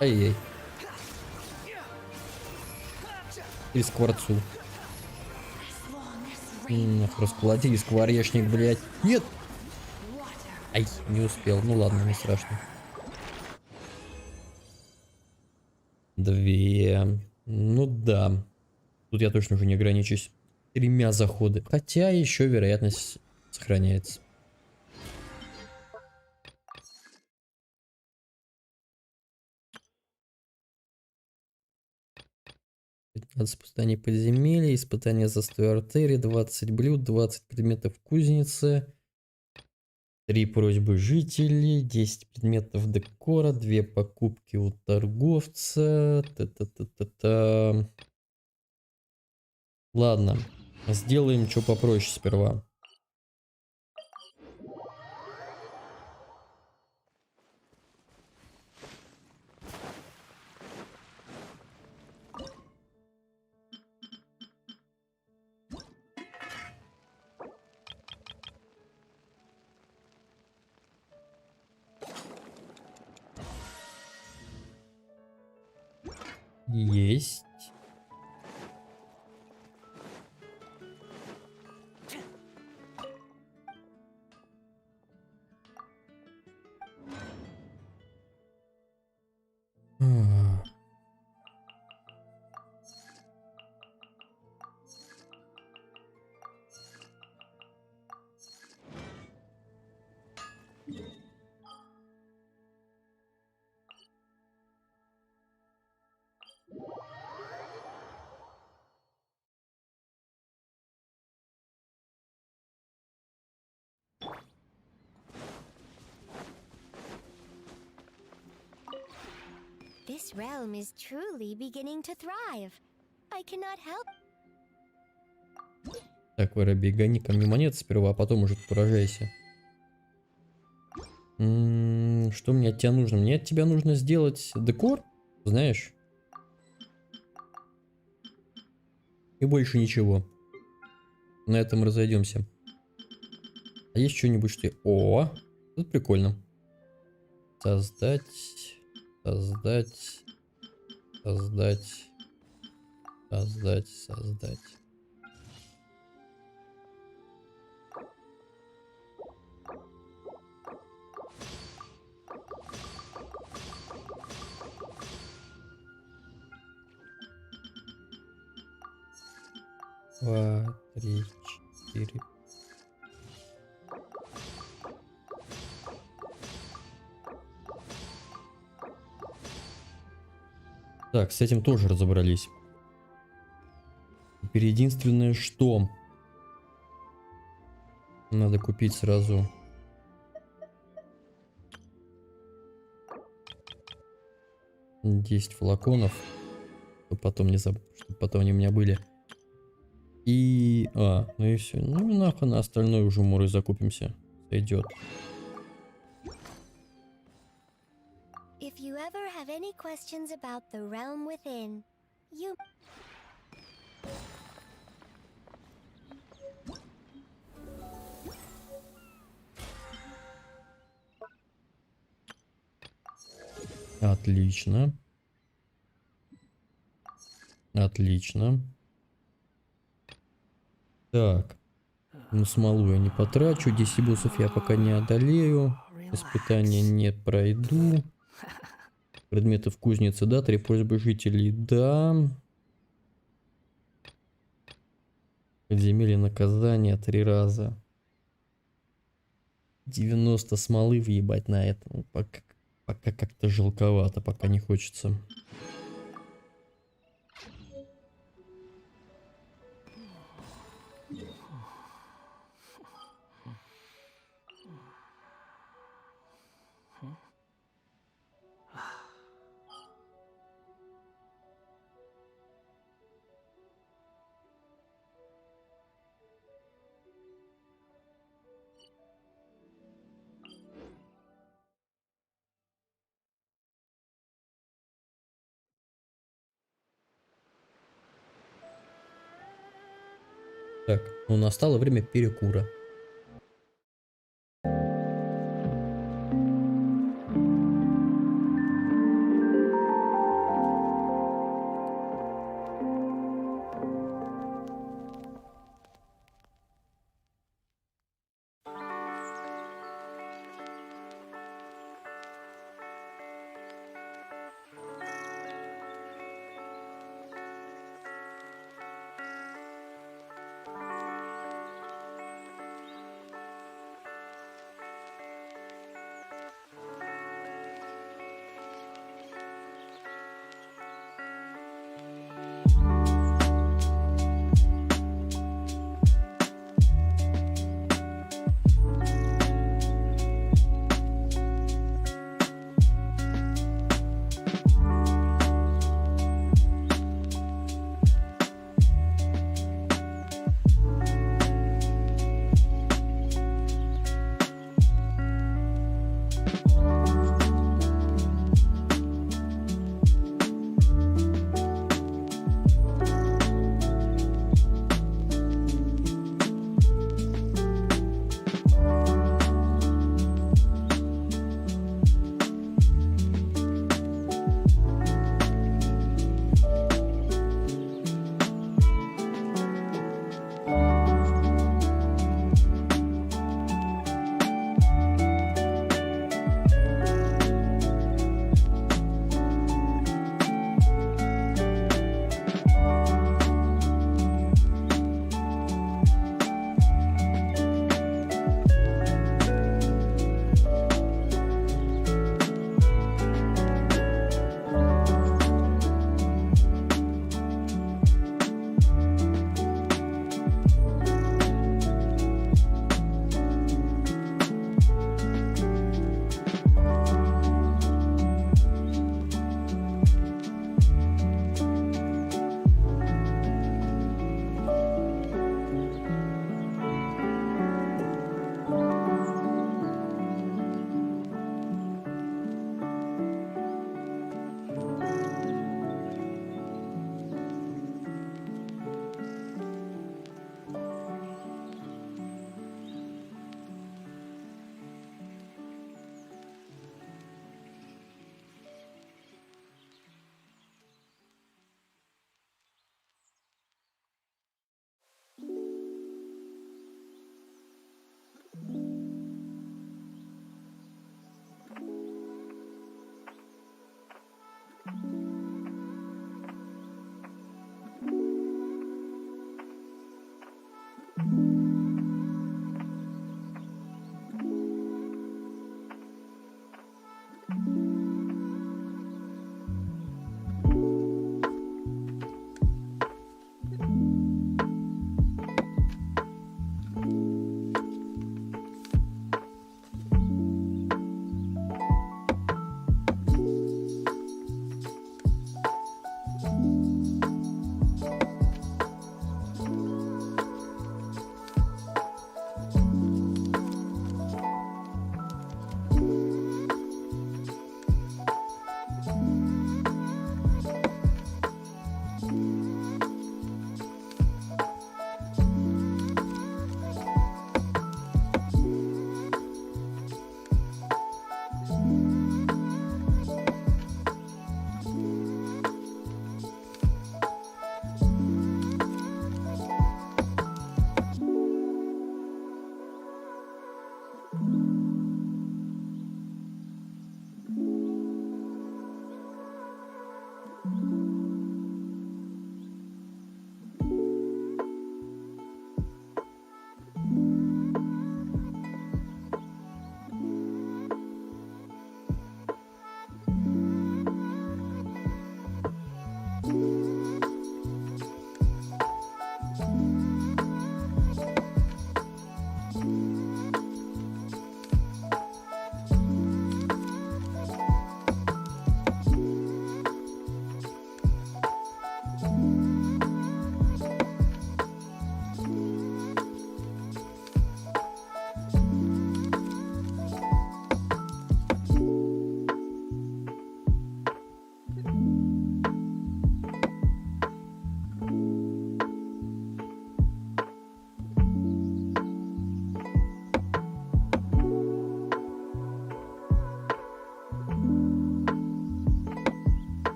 Ай-яй. И скворцу. Расколотили скворечник, блядь. Нет! Ай, не успел. Ну ладно, не страшно. 2. Ну да. Тут я точно уже не ограничусь 3 заходами. Хотя еще вероятность сохраняется. 15 испытаний подземелья, испытания застой артерии, 20 блюд, 20 предметов кузницы, 3 просьбы жителей, 10 предметов декора, 2 покупки у торговца. Та-та-та-та-та. Ладно, сделаем что попроще сперва. Есть. This realm is truly beginning to thrive. I cannot help. Так, воробей, гони ко мне монеты сперва, а потом уже поражайся. Что мне от тебя нужно? Мне от тебя нужно сделать декор, знаешь? И больше ничего. На этом разойдемся. А есть что-нибудь, что... О, тут прикольно. Создать... Создать... Создать... Создать... Создать... Два, три, четыре. Так, с этим тоже разобрались. Теперь единственное, что надо купить сразу. Десять флаконов, чтобы потом не чтобы потом они у меня были. И... ну и все. Ну и нахуй на остальное уже мурой закупимся. Сойдет. If you ever have any questions about the realm within, you... Отлично. Отлично. Так. Ну, смолу я не потрачу. 10 боссов я пока не одолею. Испытания не пройду. Предметы в кузнице, да. 3 просьбы жителей, да. Подземелье наказания 3 раза. 90 смолы въебать на этом. Пока как-то жалковато, пока не хочется. Так, ну настало время перекура.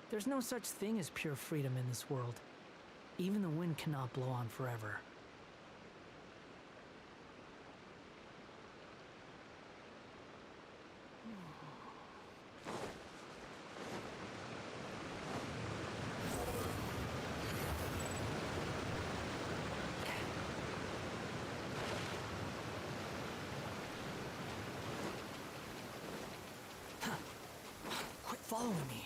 There's no such thing as pure freedom in this world. Even the wind cannot blow on forever. Quit following me.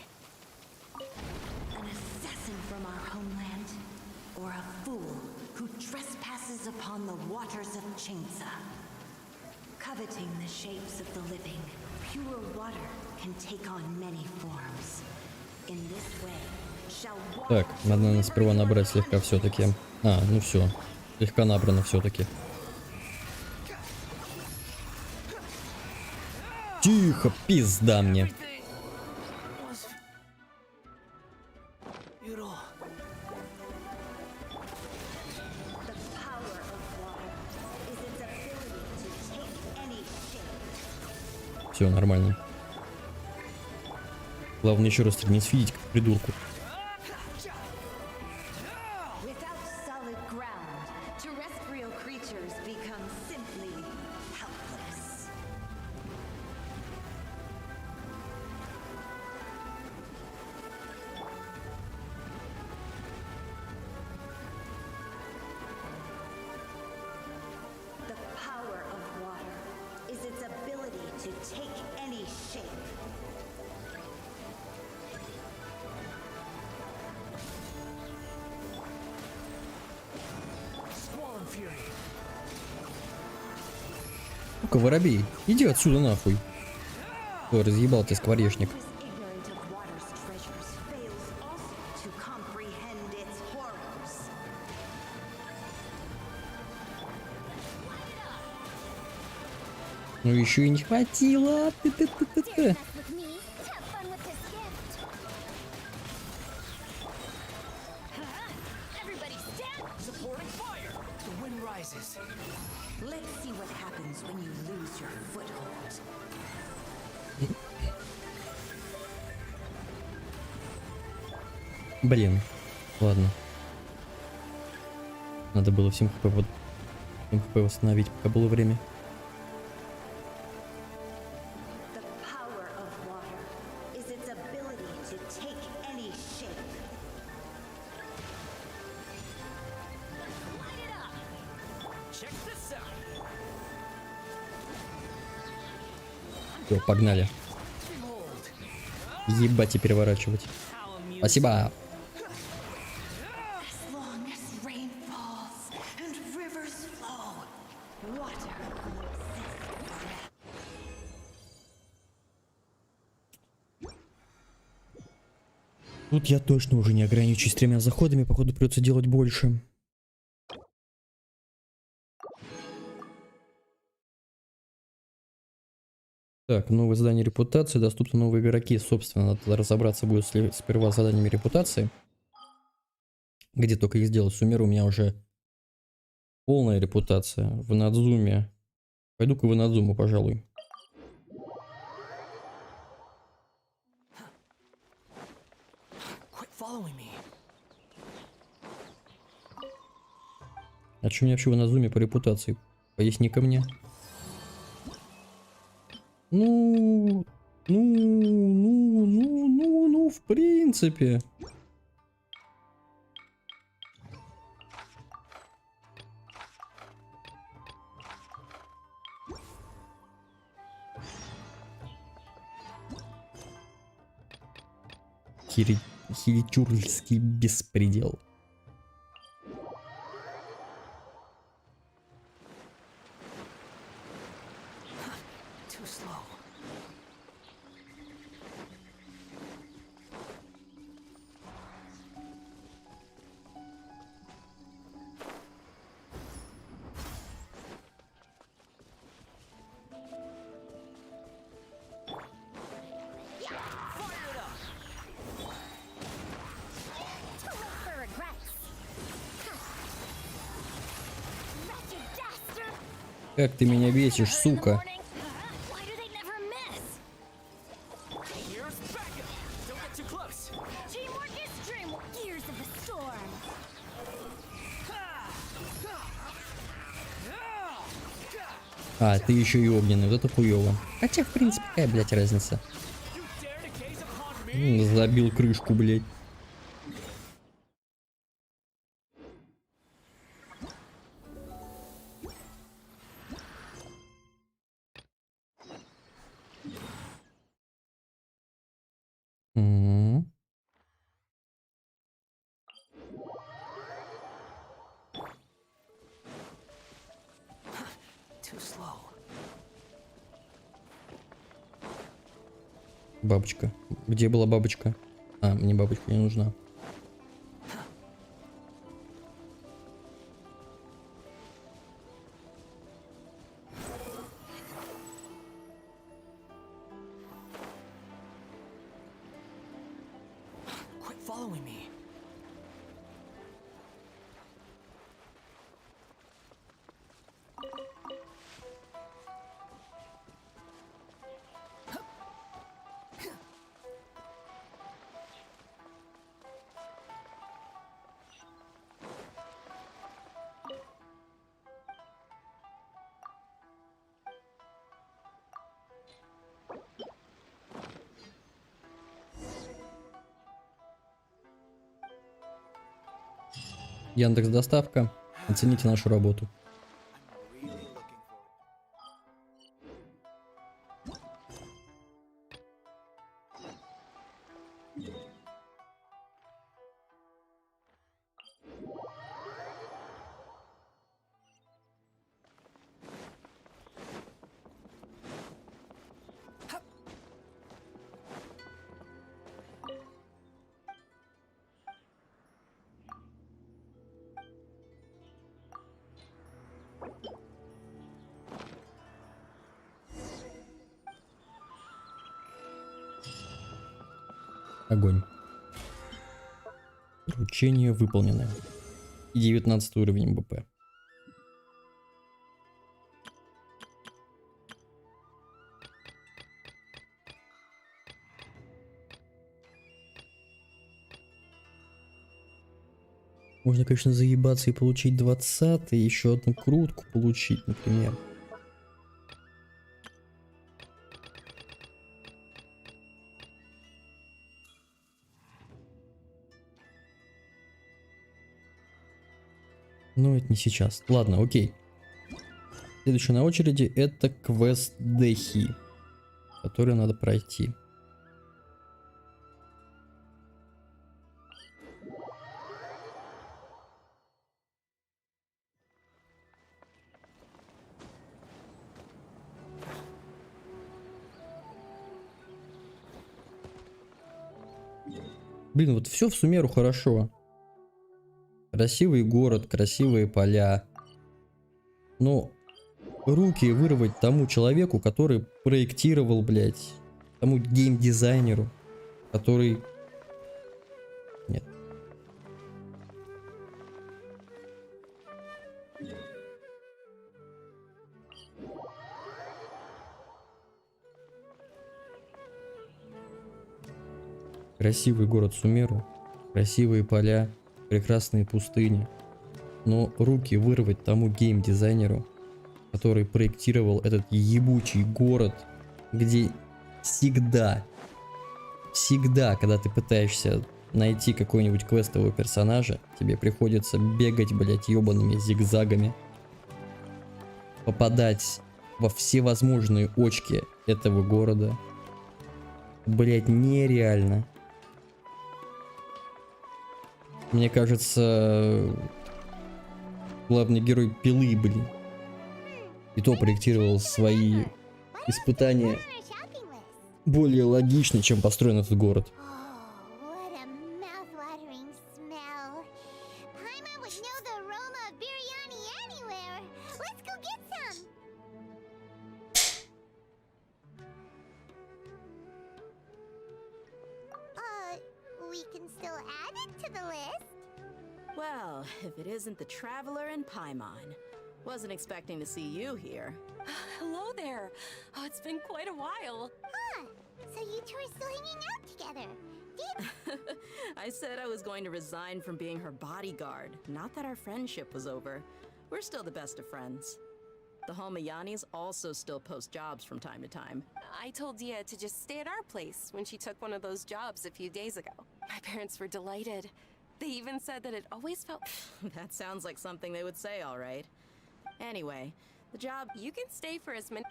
An assassin from our homeland, or a fool who trespasses upon the waters of Chensa. Coveting the shapes of the living, pure water can take on many forms. In this way, shall Так, надо, наверное, сперва набрать слегка все-таки. А, ну все. Слегка набрано все-таки. Тихо, пизда мне. Все нормально. Главное еще раз не сфидить, как придурку. without solid ground, terrestrial creatures become simply helpless. The power of water is its ability to take any shape. Ну-ка, воробей, иди отсюда нахуй. Ой, разъебал ты, скворечник. Who is ignorant of water's treasures fails also to comprehend its horrors. Ну еще и не хватило. Ты-ты-ты-ты-ты. Let's see what happens when you lose your foothold. Блин, ладно. Надо было всем хп восстановить, пока было время. The power of water is its ability to take any shape. Check this out. Все, погнали. Ебать и переворачивать. Спасибо. As long as rain falls and rivers flow, water will exist forever. Тут я точно уже не ограничусь 3 заходами, походу придется делать больше. Так, новое задание репутации, доступны новые игроки. Собственно, надо разобраться будет сперва с заданиями репутации. Где только их сделать. Суммирую, у меня уже полная репутация в Надзуме. Пойду-ка в Надзуму, пожалуй. Quit following me. А что у меня вообще в Надзуме по репутации? Поясни ко мне. Ну, в принципе. Хиличурский беспредел. Too slow. Как ты меня бесишь, сука. Here's backup. Don't get too close. А, ты еще и огненный, вот это хуёво. Хотя, в принципе, какая, блядь, разница? Забил крышку, блядь. Бабочка. Где была бабочка? А, мне бабочка не нужна. Quit following me. Яндекс Доставка. Оцените нашу работу. Огонь. Поручение выполнено. И 19 уровень МБП. Можно, конечно, заебаться и получить 20-й, еще одну крутку получить, например. Но это не сейчас. Ладно, окей. Следующий на очереди это квест Дехи, который надо пройти. Блин, вот все в Сумеру хорошо. Красивый город, красивые поля. Но руки вырвать тому человеку, который проектировал, блядь, тому геймдизайнеру, который... Нет. Красивый город Сумеру, красивые поля, прекрасные пустыни. Но руки вырвать тому геймдизайнеру, который проектировал этот ебучий город, где всегда, когда ты пытаешься найти какой-нибудь квестового персонажа, тебе приходится бегать, блять, ебаными зигзагами, попадать во всевозможные очки этого города. Блять, нереально. Мне кажется, главный герой Пилы, блин, и то проектировал свои испытания более логично, чем построен этот город. Well, if it isn't the Traveler and Paimon. Wasn't expecting to see you here. Hello there. Oh, it's been quite a while. Huh. So you two are still hanging out together. I said I was going to resign from being her bodyguard. Not that our friendship was over. We're still the best of friends. The Holmayanis also still post jobs from time to time. I told Dia to just stay at our place when she took one of those jobs a few days ago. My parents were delighted. They even said that it always felt... That sounds like something they would say, all right. Anyway, the job... You can stay for as many...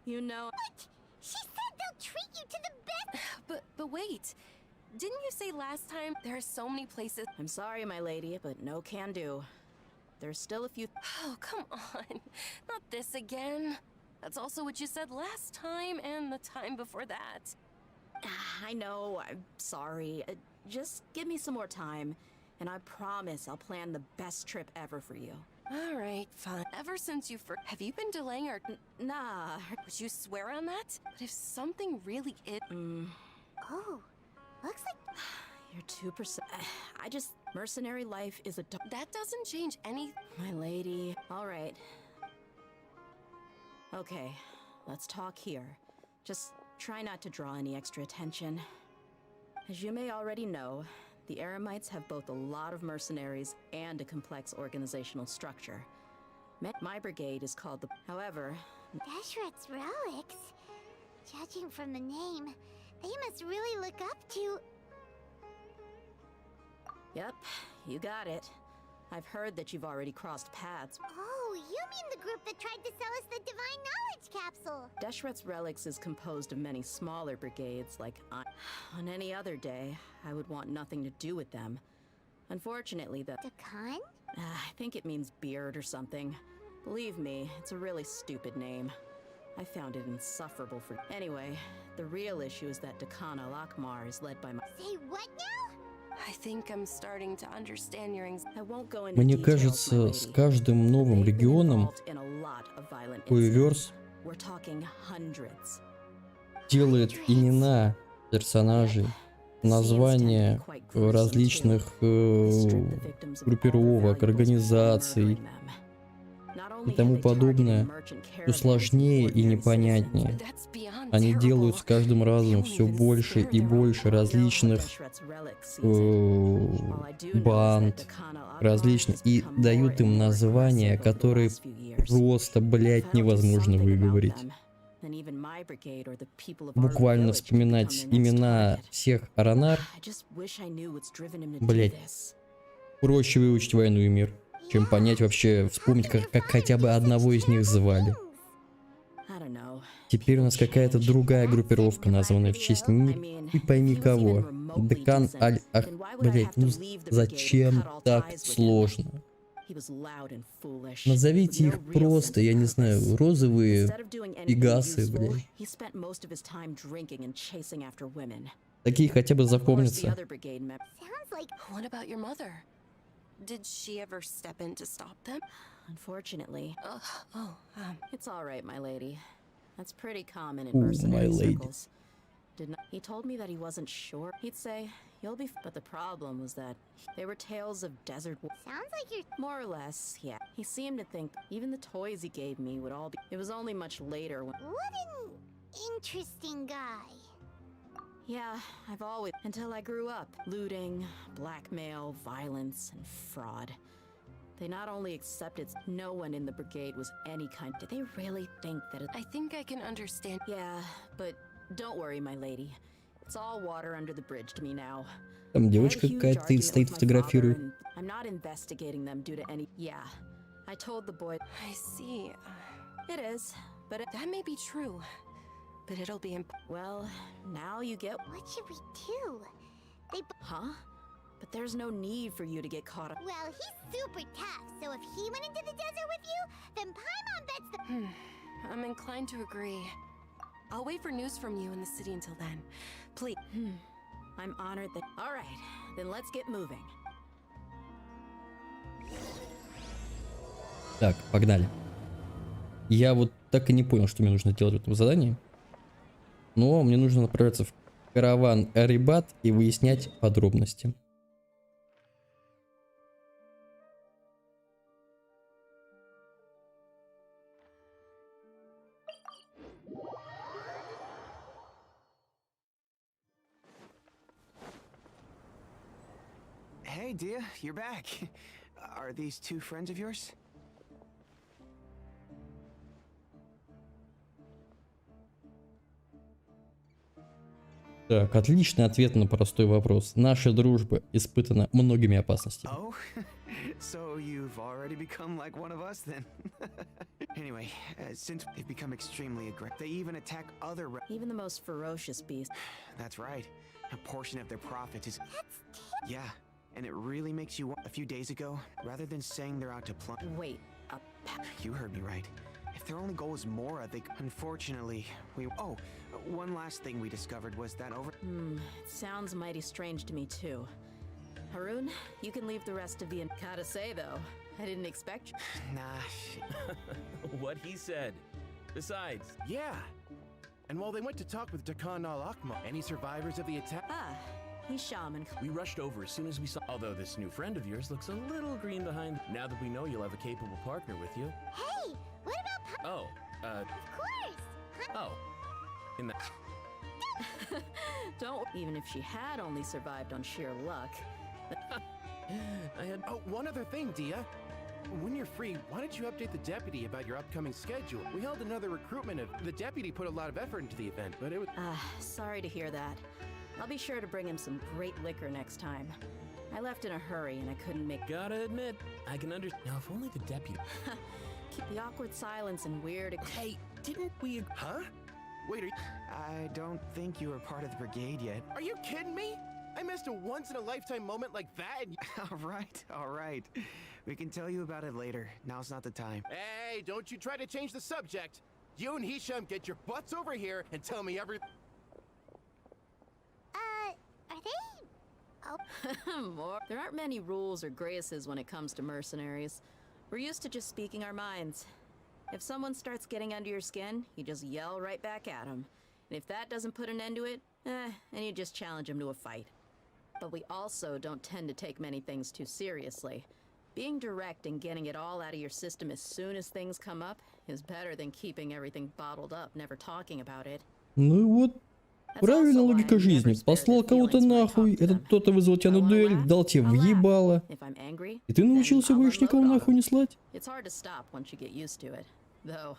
You know... What? She said they'll treat you to the best. But wait. Didn't you say last time there are so many places... I'm sorry, my lady, but no can do. There's still a few... Oh, come on. Not this again. That's also what you said last time and the time before that. I know, I'm sorry. Just give me some more time, and I promise I'll plan the best trip ever for you. All right, fine. Ever since have you been delaying our... Nah. Would you swear on that? But if something really is... Oh, looks like... You're 2%. Mercenary life is a... That doesn't change any... My lady. All right. Okay, let's talk here. Just try not to draw any extra attention. As you may already know, the Eremites have both a lot of mercenaries and a complex organizational structure. My brigade is called the... However... Deshret's relics? Judging from the name, they must really look up to... Yep, you got it. I've heard that you've already crossed paths. Oh, you mean the group that tried to sell us the Divine Knowledge Capsule? Deshret's relics is composed of many smaller brigades, like on any other day, I would want nothing to do with them. Unfortunately, the... Dakan? I think it means beard or something. Believe me, it's a really stupid name. I found it insufferable for... Anyway, the real issue is that Dakan al-Akmar is led by my... Say what now? I think I'm starting to understand your anxiety. I won't go into Мне details, кажется, my с lady. каждым новым They've been регионом involved in a lot of violent Хуеверс incidents. We're talking hundreds. делает имена персонажей, названия различных группировок, организаций и тому подобное все сложнее и непонятнее. Они делают с каждым разом все больше и больше различных банд, различных, и дают им названия, которые просто, блять, невозможно выговорить. Буквально вспоминать имена всех Аронар, блять, проще выучить «Войну и мир», чем понять вообще, вспомнить, как хотя бы одного из них звали. Теперь у нас какая-то другая группировка, названная в честь не пойми кого. Декан Аль-Ах... Блять, ну зачем так сложно? Назовите их просто, я не знаю, розовые пегасы, блядь. Такие хотя бы запомнятся. Did she ever step in to stop them? Unfortunately. It's all right, my lady. That's pretty common in mercenary circles. He told me that he wasn't sure. He'd say, "You'll be." But the problem was that they were tales of desert. Sounds like you're more or less. Yeah. He seemed to think even the toys he gave me would all be. It was only much later when. What an interesting guy. Yeah, I've always... Until I grew up. Looting, blackmail, violence, and fraud. They not only accepted... No one in the brigade was any kind... Did they really think that it... I think I can understand... Yeah, but don't worry, my lady. It's all water under the bridge to me now. Там девочка какая-то стоит, фотографирует. I'm not investigating them due to any... Yeah, I told the boy... I see. It is, but... That may be true. But it'll be well, now you get... What should we do? Huh? But there's no need for you to get caught up. Well, he's super tough, so if he went into the desert with you, then Paimon bets the... I'm inclined to agree. I'll wait for news from you in the city until then. Please. I'm honored that... All right, then let's get moving. Так, погнали. Я вот так и не понял, что мне нужно делать в этом задании. Но мне нужно направиться в караван Арибат и выяснять подробности. Hey, Dia, you're back. Are these two friends of yours? Так, отличный ответ на простой вопрос. Наша дружба испытана многими опасностями. Oh, so you've already become like one of us then? Anyway, since they've become extremely aggressive, they even attack other. Even the most ferocious beasts. That's right. A portion of their profit is. Yeah, and it really makes you. A few days ago, rather than saying they're out to plunge. Wait, you heard me right. If their only goal is Mora, they. Unfortunately, we. Oh, one last thing we discovered was that over. It sounds mighty strange to me too. Haroon, you can leave the rest of the. Gotta say though, I didn't expect you. Nah. What he said. Besides, Yeah. And while they went to talk with Dakan al-Akma, any survivors of the attack? He's shaman. we rushed over as soon as we saw. Although this new friend of yours looks a little green behind. Now that we know you'll have a capable partner with you. Hey, what about Oh, Of course! oh. In that. Don't. Even if she had only survived on sheer luck. I had. Oh, one other thing, Dia. When you're free, why don't you update the deputy about your upcoming schedule? We held another recruitment of. The deputy put a lot of effort into the event, but it was. Sorry to hear that. I'll be sure to bring him some great liquor next time. I left in a hurry and I couldn't make. Gotta admit, I can understand. Now, if only the deputy. Keep the awkward silence and weird. Hey, didn't we? Huh? Wait, I don't think you were part of the brigade yet. Are you kidding me? I missed a once-in-a-lifetime moment like that. All right. We can tell you about it later. Now's not the time. Hey, don't you try to change the subject. You and Hisham get your butts over here and tell me everything. Are they? More. There aren't many rules or graces when it comes to mercenaries. We're used to just speaking our minds. If someone starts getting under your skin, you just yell right back at them. And if that doesn't put an end to it, then you just challenge them to a fight. But we also don't tend to take many things too seriously. Being direct and getting it all out of your system as soon as things come up is better than keeping everything bottled up, never talking about it. Ну вот, правильная логика жизни. Послал кого-то нахуй, этот кто-то вызвал тебя на дуэль, дал тебе въебало. И ты научился больше никого нахуй не слать? It's hard to stop once you get used to it. Though,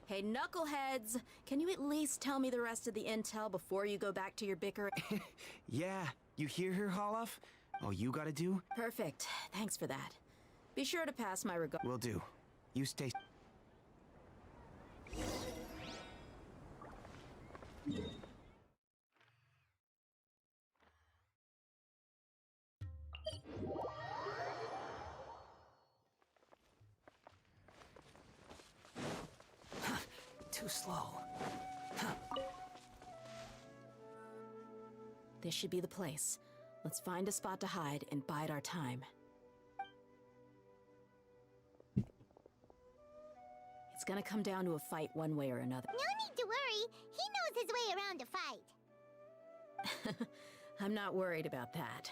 hey knuckleheads, can you at least tell me the rest of the intel before you go back to your bickering? Yeah, you hear her, Holof? All you gotta do? Perfect. Thanks for that. Be sure to pass my regards. Will do. You stay. Too slow. This should be the place. Let's find a spot to hide and bide our time. It's gonna come down to a fight one way or another. No need to worry. He knows his way around a fight. I'm not worried about that.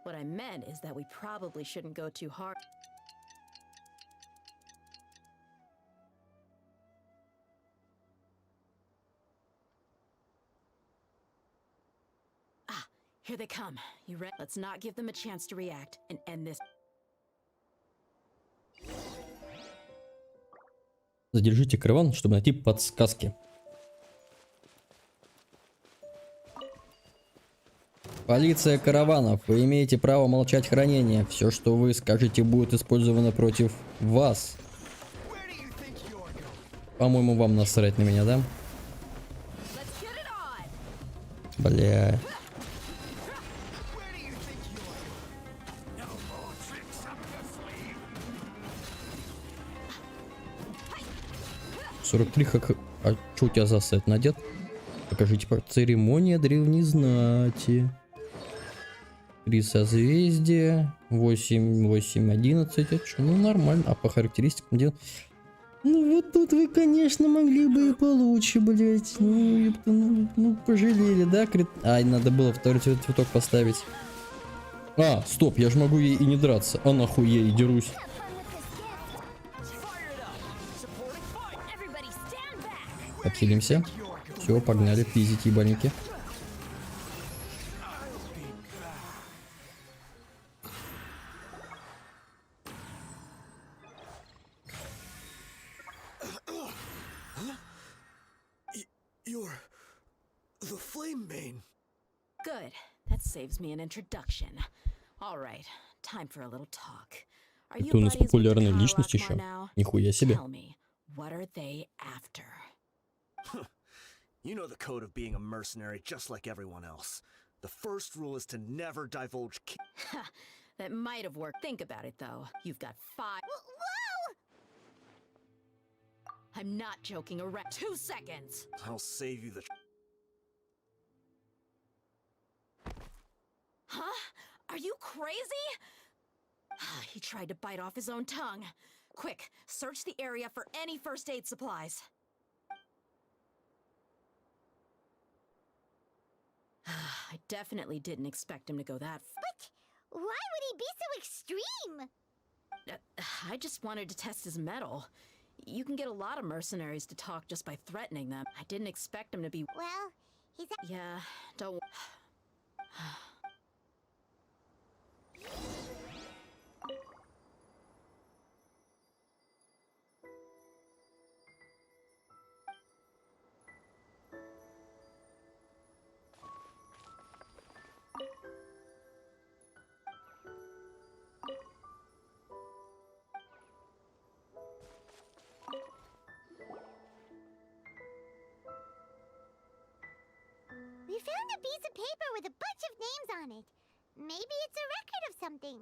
What I meant is that we probably shouldn't go too hard. Here they come. You ready? Let's not give them a chance to react and end this. Задержите караван, чтобы найти подсказки. Полиция караванов. Вы имеете право молчать хранение. Все, что вы скажете, будет использовано против вас. По-моему, вам насрать на меня, да? Бля. А что у тебя за сет надет? Покажите, церемония древней знати. 3 созвездия. 8, 8, 11. А что? Ну нормально. А по характеристикам делать? Ну вот тут вы, конечно, могли бы и получше, блять. Ну, пожалели, да? Ай, надо было второй цветок поставить. А, стоп, я же могу ей и не драться. А нахуй я и дерусь. Отхилимся. Все, погнали, пиздить ебальники. You're the the Flamebane. Good. That saves me an introduction. All right, time for a little talk. Are you Это у нас buddies with популярная Dakar личность Lockmar еще. now? Нихуя себе. Tell me, what are they after? You know the code of being a mercenary just like everyone else. The first rule is to never divulge That might have worked. Think about it, though. You've got 5... Whoa! I'm not joking around. 2 seconds! I'll save you the... Huh? Are you crazy? He tried to bite off his own tongue. Quick, search the area for any first aid supplies. I definitely didn't expect him to go that far. But why would he be so extreme? I just wanted to test his mettle. You can get a lot of mercenaries to talk just by threatening them. I didn't expect him to be... Well, he's... Yeah, don't... We found a piece of paper with a bunch of names on it. Maybe it's a record of something.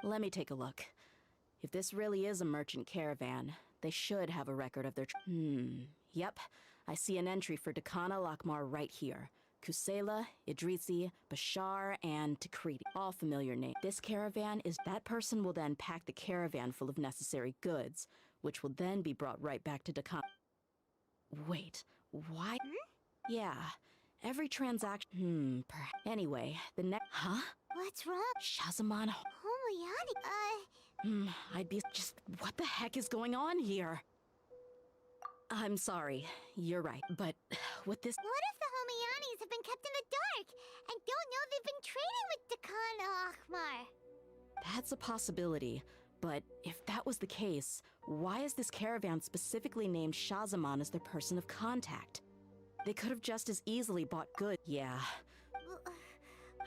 Let me take a look. If this really is a merchant caravan, they should have a record of their... Yep. I see an entry for Dakana Lockmar right here. Kusela, Idrisi, Bashar, and Takriti. All familiar names. This caravan is... That person will then pack the caravan full of necessary goods, which will then be brought right back to Dakana. Wait, why? Yeah. Every transaction... Anyway, the next... Huh? What's wrong? Shazamon... Homoyani, I'd be... Just... What the heck is going on here? I'm sorry. You're right. But with this... What if the Homoyanis have been kept in the dark and don't know they've been trading with Dakana Akhmar? That's a possibility. But if that was the case, why is this caravan specifically named Shazamon as their person of contact? They could have just as easily bought goods. Yeah.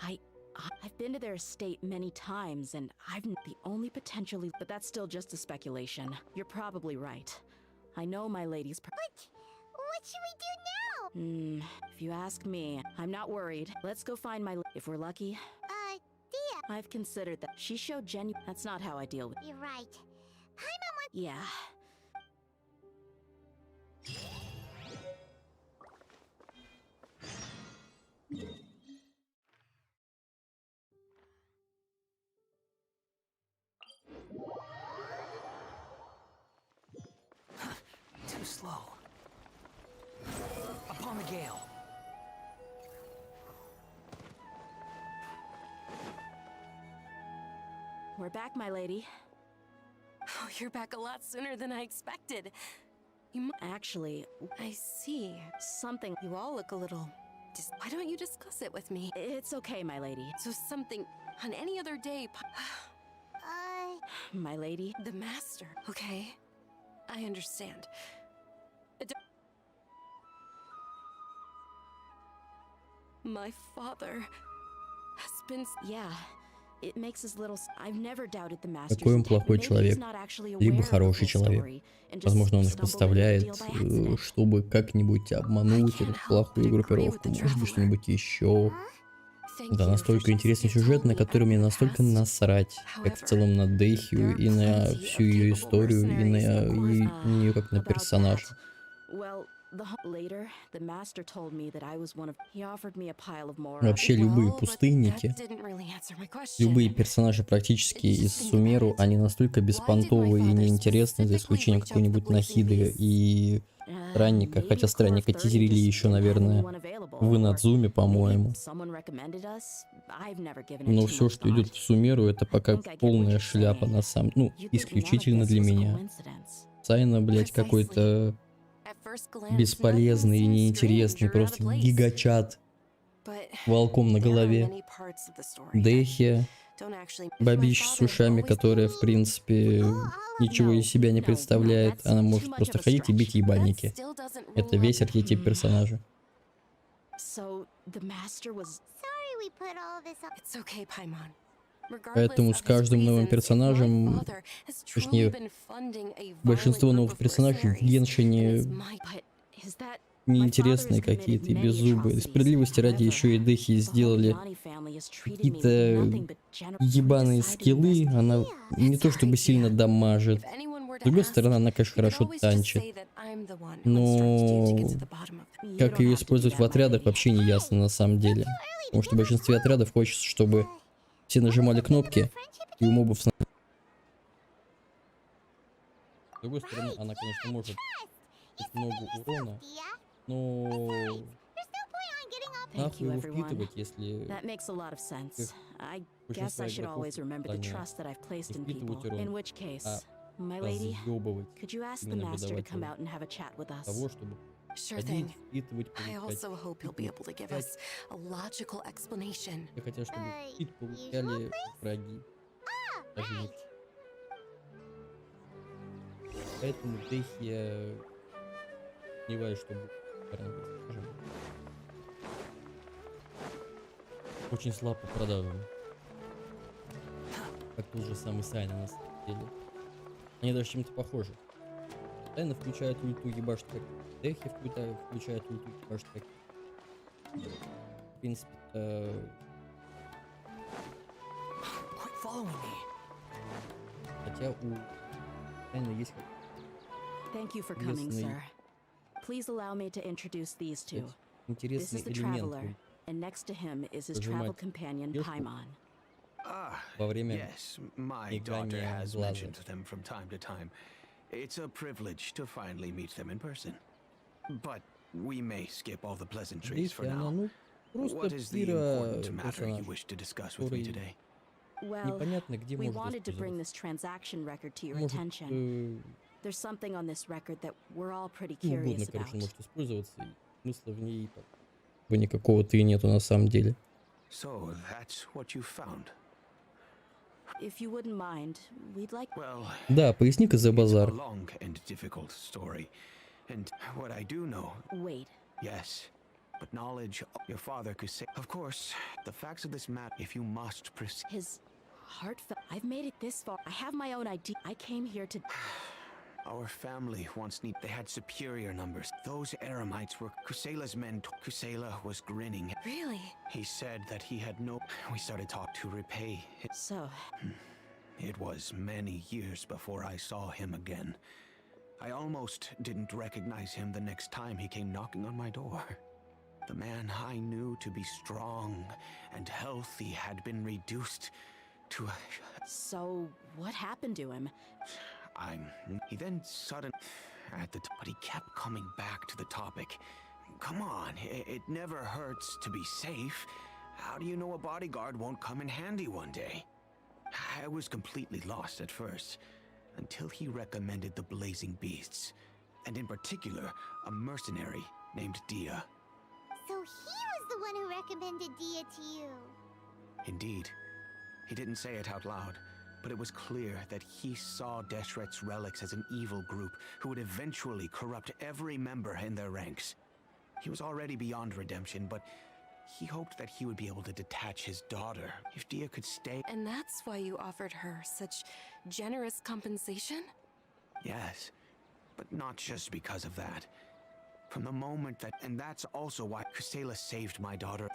I've been to their estate many times, and I've the only potentially... But that's still just a speculation. You're probably right. I know my lady's... What should we do now? If you ask me, I'm not worried. Let's go find my... If we're lucky... Dia. I've considered that. She showed genuine... That's not how I deal with... You're right. Paimon wants... Yeah. Too slow. Upon the gale. We're back, my lady. Oh, you're back a lot sooner than I expected. Actually, I see. Something... You all look a little... Why don't you discuss it with me? It's okay, my lady. So something... On any other day... My lady? The master. Okay. I understand. My father has been... Yeah. It makes his little... I've never doubted the master's... Какой он плохой человек. Либо хороший человек. Возможно, он их подставляет, чтобы как-нибудь обмануть эту плохую группировку. Может быть, что-нибудь еще. Да, настолько интересный сюжет, на который мне настолько насрать. Как в целом на Дэхию, и на всю ее историю, и на нее как на персонажа. Вообще любые пустынники, любые персонажи практически из Сумеру, они настолько беспонтовые и неинтересные, за исключением какой-нибудь Нахиды и Странника, хотя Странника тизерили еще, наверное, в Инадзуме, по-моему. Но все, что идет в Сумеру, это пока полная шляпа на самом... Ну, исключительно для меня. Сайна, блять, какой-то бесполезный и неинтересный, просто гигачат волком на голове. Дэхия, бабища с ушами, которая, в принципе, ничего из себя не представляет. Она может просто ходить и бить ебальники. Это весь архетип персонажа. So the master was. Sorry we put all this up. It's okay, Paimon. Поэтому с каждым новым персонажем, точнее, большинство новых персонажей в Геншине неинтересные какие-то и беззубые. Справедливости ради еще и Дехи сделали какие-то ебаные скиллы. Она не то чтобы сильно дамажит. С другой стороны, она, конечно, хорошо танчит. Но как ее использовать в отрядах, вообще не ясно на самом деле. Потому что в большинстве отрядов хочется, чтобы все нажимали кнопки и у мобов... С другой стороны, она, конечно, может много урона, но нахуй его впитывать, если... That makes a lot of sense. I guess I should always remember the trust that I've placed in people. In which case, my lady, could you ask the master to come out and have a chat with us? Sure thing. I also hope he'll be able to give us a logical explanation. Я хотел, чтобы впит получали враги. Поэтому Дехи я сомневаюсь, что будет, скажем, очень слаб по продажам. Как тот же самый Сайна на самом деле. Они даже чем-то похожи. Сайна включает ульту, ебашит как Дехи включает ульту, ебашит как. В принципе, хотя у Сайна есть как. Thank you for coming, sir. Please allow me to introduce these two. This is the traveler, and next to him is his travel companion, Paimon. Yes, my daughter has mentioned them from time to time. It's a privilege to finally meet them in person. But we may skip all the pleasantries for now. What is the important matter you wish to discuss with me today? Well, we wanted to bring this transaction record to your attention. There's something on this record that we're all pretty curious about. Смысла в ней никакого-то и нету на самом деле. So that's what you found. If you wouldn't mind, we'd like. Да, поясни-ка за базар. Long and difficult story, and what I do know. Wait. Yes, but knowledge your father could say. Of course, the facts of this matter. If you must proceed. His heartfelt. I've made it this far. I have my own idea. I came here to. Our family once they had superior numbers. Those Eremites were Kusela's men. Kusela was grinning. Really? He said that he had no. We started talk to repay. So. It was many years before I saw him again. I almost didn't recognize him the next time he came knocking on my door. The man I knew to be strong and healthy had been reduced to a... So, what happened to him? He then suddenly... But he kept coming back to the topic. Come on, it never hurts to be safe. How do you know a bodyguard won't come in handy one day? I was completely lost at first, until he recommended the Blazing Beasts, and in particular, a mercenary named Dia. So he was the one who recommended Dia to you? Indeed. He didn't say it out loud, but it was clear that he saw Deshret's relics as an evil group who would eventually corrupt every member in their ranks. He was already beyond redemption, but he hoped that he would be able to detach his daughter if Dia could stay. And that's why you offered her such generous compensation? Yes, but not just because of that. From the moment that... And that's also why Kusela saved my daughter.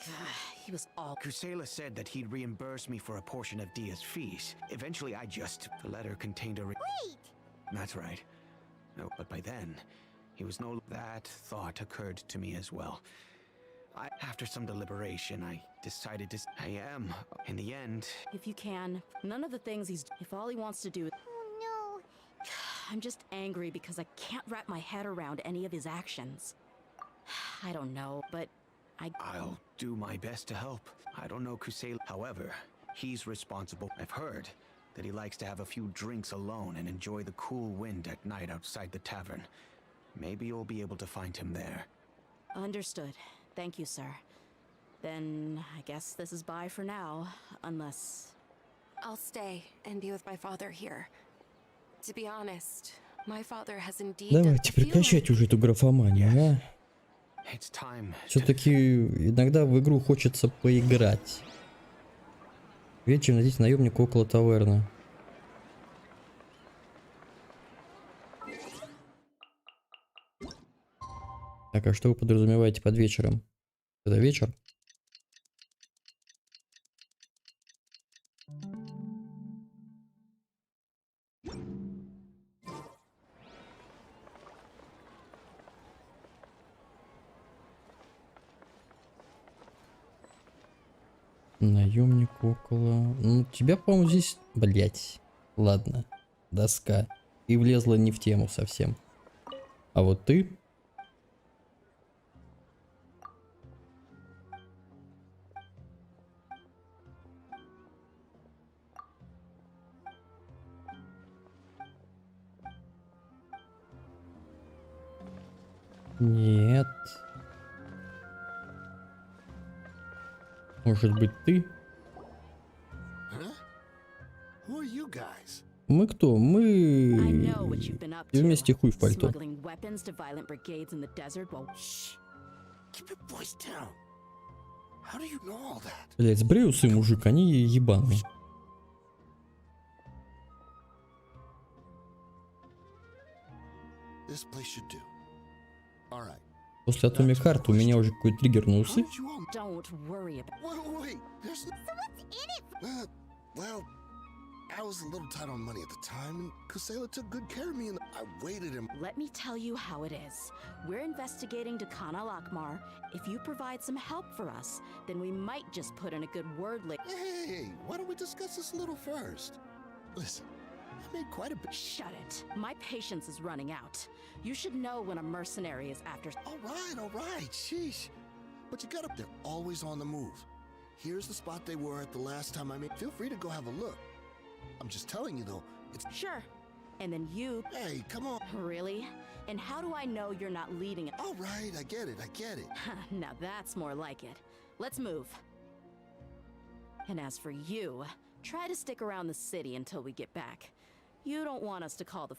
He was all... Kusela said that he'd reimburse me for a portion of Dia's fees. Eventually, I just... The letter contained a... Wait! That's right. No, but by then, he was no... That thought occurred to me as well. After some deliberation, I decided to... I am. In the end... If you can, none of the things he's... If all he wants to do... Oh, no. I'm just angry because I can't wrap my head around any of his actions. I don't know, but I'll do my best to help. I don't know Kusela. However, he's responsible. I've heard that he likes to have a few drinks alone and enjoy the cool wind at night outside the tavern. Maybe you'll be able to find him there. Understood. Thank you, sir. Then I guess this is bye for now, unless... I'll stay and be with my father here. To be honest, my father has indeed... Давайте прекращать уже эту графоманию, а? Все-таки иногда в игру хочется поиграть. Вечером найдите наемника около таверны. Так, а что вы подразумеваете под вечером? Это вечер? Наемник около... Ну, тебя, по-моему, здесь... Блять. Ладно. Доска. И влезла не в тему совсем. А вот ты... Нет. Может быть, ты? Мы кто? Мы вместе хуй в пальто. Блять, сбрей усы, мужик, они ебаные. После Atomic Heart у меня уже какой-то триггер на усы. I was a little tight on money at the time, and Kusela took good care of me, and I waited him. Let me tell you how it is. We're investigating Dakana Lakmar. If you provide some help for us, then we might just put in a good word Hey, why don't we discuss this a little first? Listen, I made quite a bit. Shut it. My patience is running out. You should know when a mercenary is after. All right, sheesh. But you got up there, always on the move. Here's the spot they were at the last time I made. Feel free to go have a look. I'm just telling you though, it's... Sure. And then you... Hey, come on. Really? And how do I know you're not leading it? All right, I get it. Now that's more like it. Let's move. And as for you, try to stick around the city until we get back. You don't want us to call the...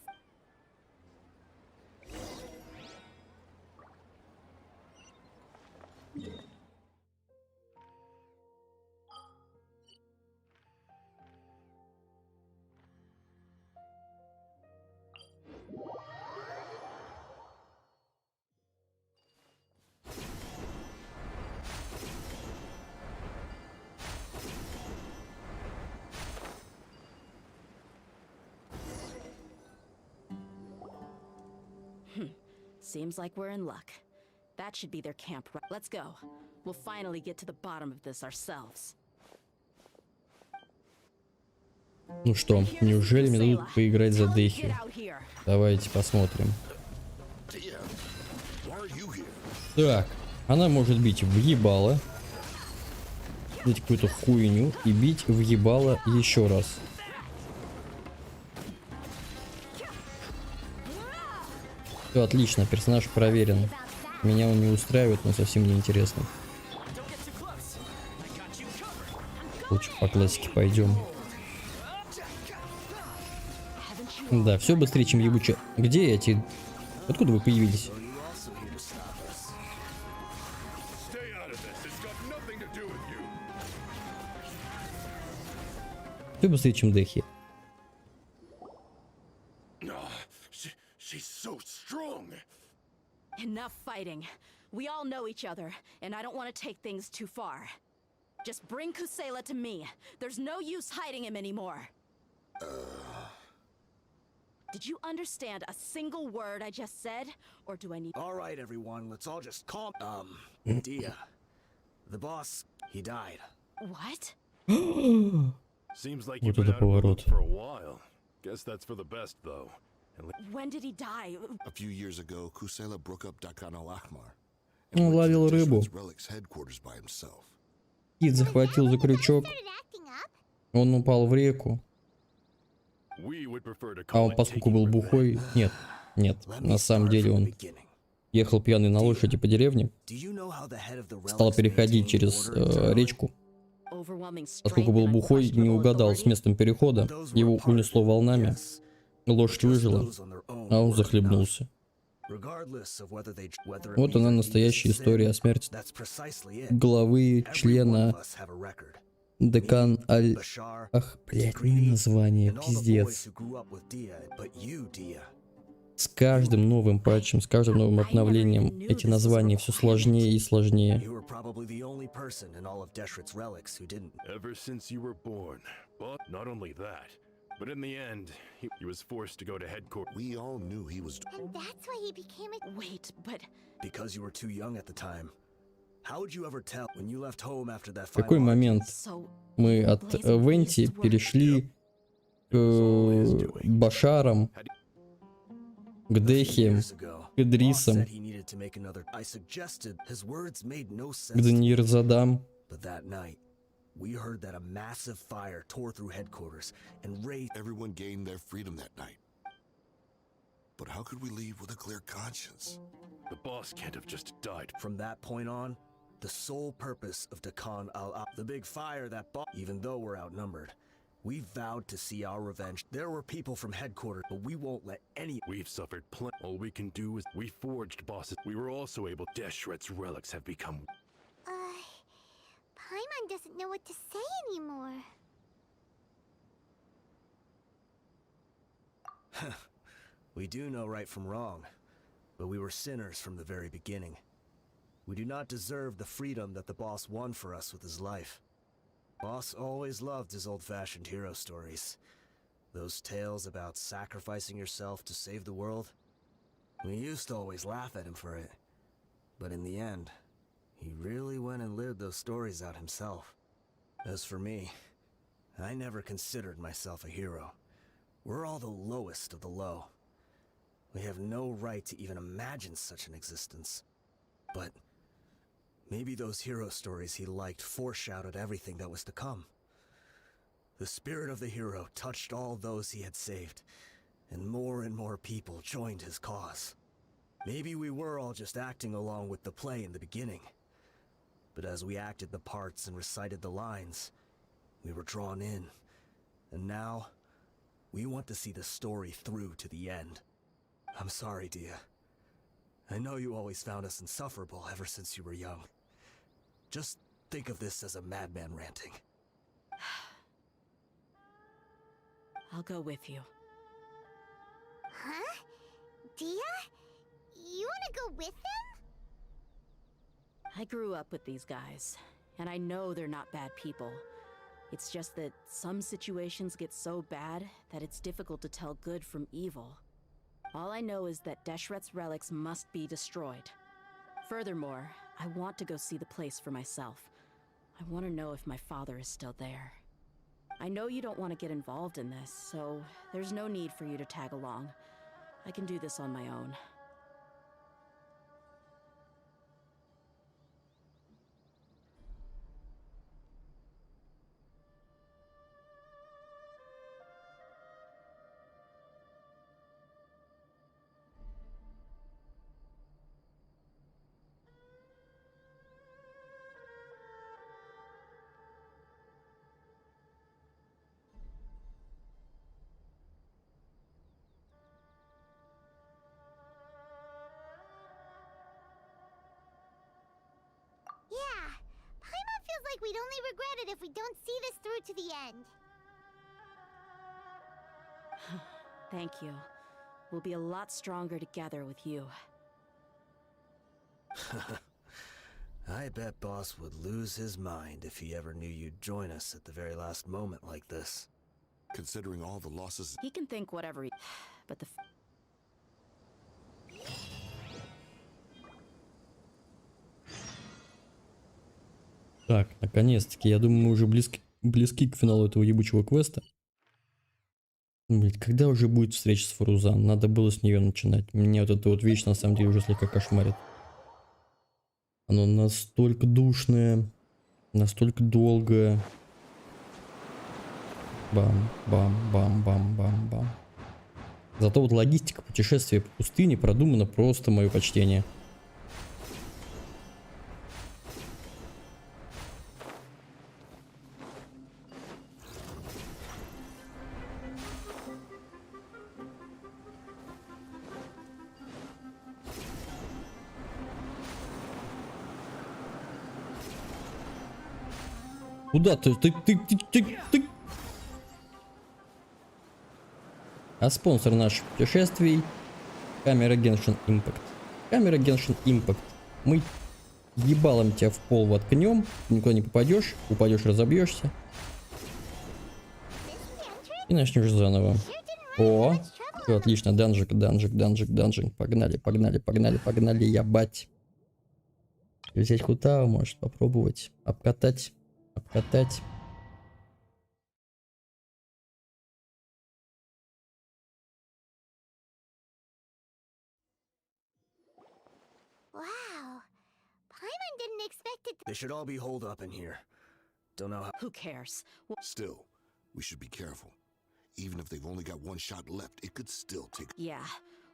Seems like we're in luck. That should be their camp. Let's go. We'll finally get to the bottom of this ourselves. Ну что, неужели мне дадут поиграть за Дехи? Давайте посмотрим. Так, она может бить в ебало, бить какую-то хуйню и бить в ебало еще раз. Все отлично, персонаж проверен. Меня он не устраивает, но совсем не интересно. Лучше по классике пойдем. Да, все быстрее, чем ебуче. Где эти? Откуда вы появились? Все быстрее, чем Дехи. Enough fighting. We all know each other, and I don't want to take things too far. Just bring Kusela to me. There's no use hiding him anymore. Did you understand a single word I just said? Or do I need... All right, everyone, let's all just calm... Dia. The boss, he died. What? Seems like you've been out of the loop for a while. Guess that's for the best, though. When did he die? A few years ago, Kusela broke up Dakana Lakmar. Он ловил рыбу. Кит захватил за крючок. Он упал в реку. А он, поскольку был бухой... Нет, на самом деле он ехал пьяный на лошади по деревне. Стал переходить через речку. Поскольку был бухой, не угадал с местом перехода. Его унесло волнами. Лошадь выжила, а он захлебнулся. Вот она, настоящая история о смерти главы, члена, декан Аль... Ах, блядь, название, пиздец. С каждым новым патчем, с каждым новым обновлением эти названия все сложнее и сложнее. Ever since you were born. But not only that, but in the end, he was forced to go to headquarters. We all knew he was... And that's why he became a... Wait, but... Because you were too young at the time. How would you ever tell when you left home after that В какой момент мы от Венти перешли к Башарам, к Дехиям, к Идрисам, к Даниирзадам? But that night, we heard that a massive fire tore through headquarters and raised... Everyone gained their freedom that night. But how could we leave with a clear conscience? The boss can't have just died. From that point on, the sole purpose of Dakan the big fire that even though we're outnumbered, we vowed to see our revenge. There were people from headquarters, but we won't let any... We've suffered plenty. All we can do is we forged bosses. We were also able... Deshret's relics have become... Paimon doesn't know what to say anymore. We do know right from wrong, but we were sinners from the very beginning. We do not deserve the freedom that the boss won for us with his life. Boss always loved his old-fashioned hero stories. Those tales about sacrificing yourself to save the world. We used to always laugh at him for it. But in the end, he really went and lived those stories out himself. As for me, I never considered myself a hero. We're all the lowest of the low. We have no right to even imagine such an existence. But maybe those hero stories he liked foreshadowed everything that was to come. The spirit of the hero touched all those he had saved, and more people joined his cause. Maybe we were all just acting along with the play in the beginning. But as we acted the parts and recited the lines, we were drawn in. And now, we want to see the story through to the end. I'm sorry, Dia. I know you always found us insufferable ever since you were young. Just think of this as a madman ranting. I'll go with you. Huh? Dia? You wanna go with them? I grew up with these guys, and I know they're not bad people. It's just that some situations get so bad that it's difficult to tell good from evil. All I know is that Deshret's relics must be destroyed. Furthermore, I want to go see the place for myself. I want to know if my father is still there. I know you don't want to get involved in this, so there's no need for you to tag along. I can do this on my own. Yeah, Paimon feels like we'd only regret it if we don't see this through to the end. Thank you. We'll be a lot stronger together with you. I bet Boss would lose his mind if he ever knew you'd join us at the very last moment like this. Considering all the losses... He can think whatever he... But the... Так, наконец-таки, я думаю, мы уже близки к финалу этого ебучего квеста. Блять, когда уже будет встреча с Фарузан? Надо было с нее начинать. Меня вот эта вот вещь на самом деле уже слегка кошмарит. Оно настолько душное, настолько долгое. Бам-бам-бам-бам-бам-бам. Зато вот логистика путешествия по пустыне продумана просто мое почтение. Куда ты? Ты. А спонсор наших путешествий — камера Genshin Impact. Камера Genshin Impact. Мы ебалом тебя в пол воткнем, никуда не попадешь, упадешь, разобьешься. И начнешь заново. О, все отлично, данжик. Погнали, ябать. Взять хута, может попробовать обкатать. Wow. Paimon didn't expect it. They should all be holed up in here. Don't know how. Who cares? Still, we should be careful. Even if they've only got one shot left, it could still take. Yeah.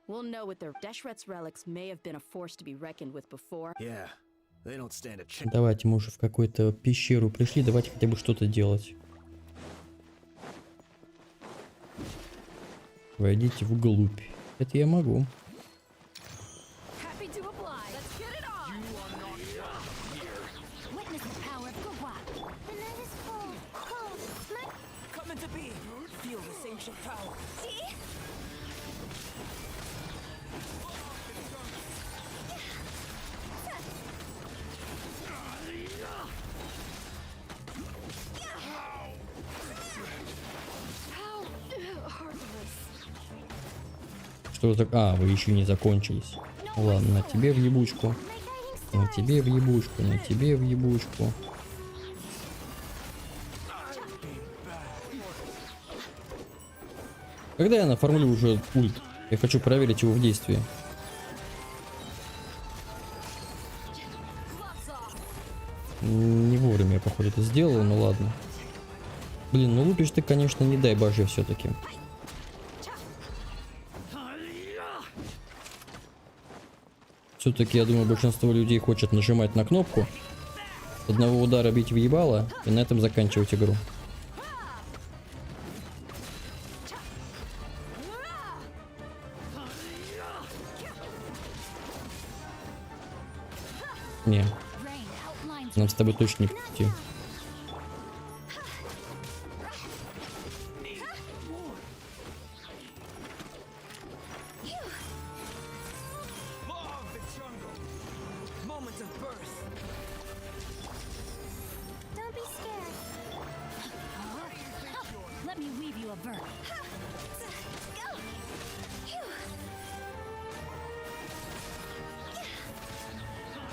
We'll know with their Deshret's relics may have been a force to be reckoned with before. Yeah. They don't stand a chance. Давайте, мы уже в какую-то пещеру пришли, давайте хотя бы что-то делать. Войдите вглубь. Это я могу. Что так? А, вы еще не закончились. Ладно, на тебе в ебучку. На тебе в ебучку, на тебе в ебучку. Когда я нафармлю уже ульт? Я хочу проверить его в действии. Не вовремя я, походу, это сделал, но ладно. Блин, ну лупишь ты, конечно, не дай боже все-таки. Все-таки, я думаю, большинство людей хочет нажимать на кнопку, с одного удара бить в ебало и на этом заканчивать игру. Не, нам с тобой точно не по пути.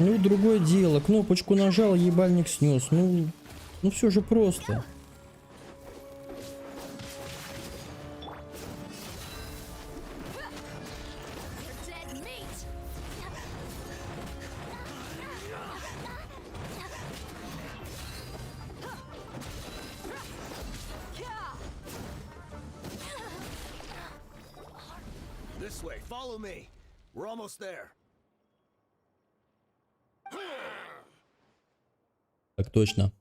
Ну, другое дело. Кнопочку нажал, ебальник снес. Ну все же просто. This way, follow me. We're almost there. Так точно.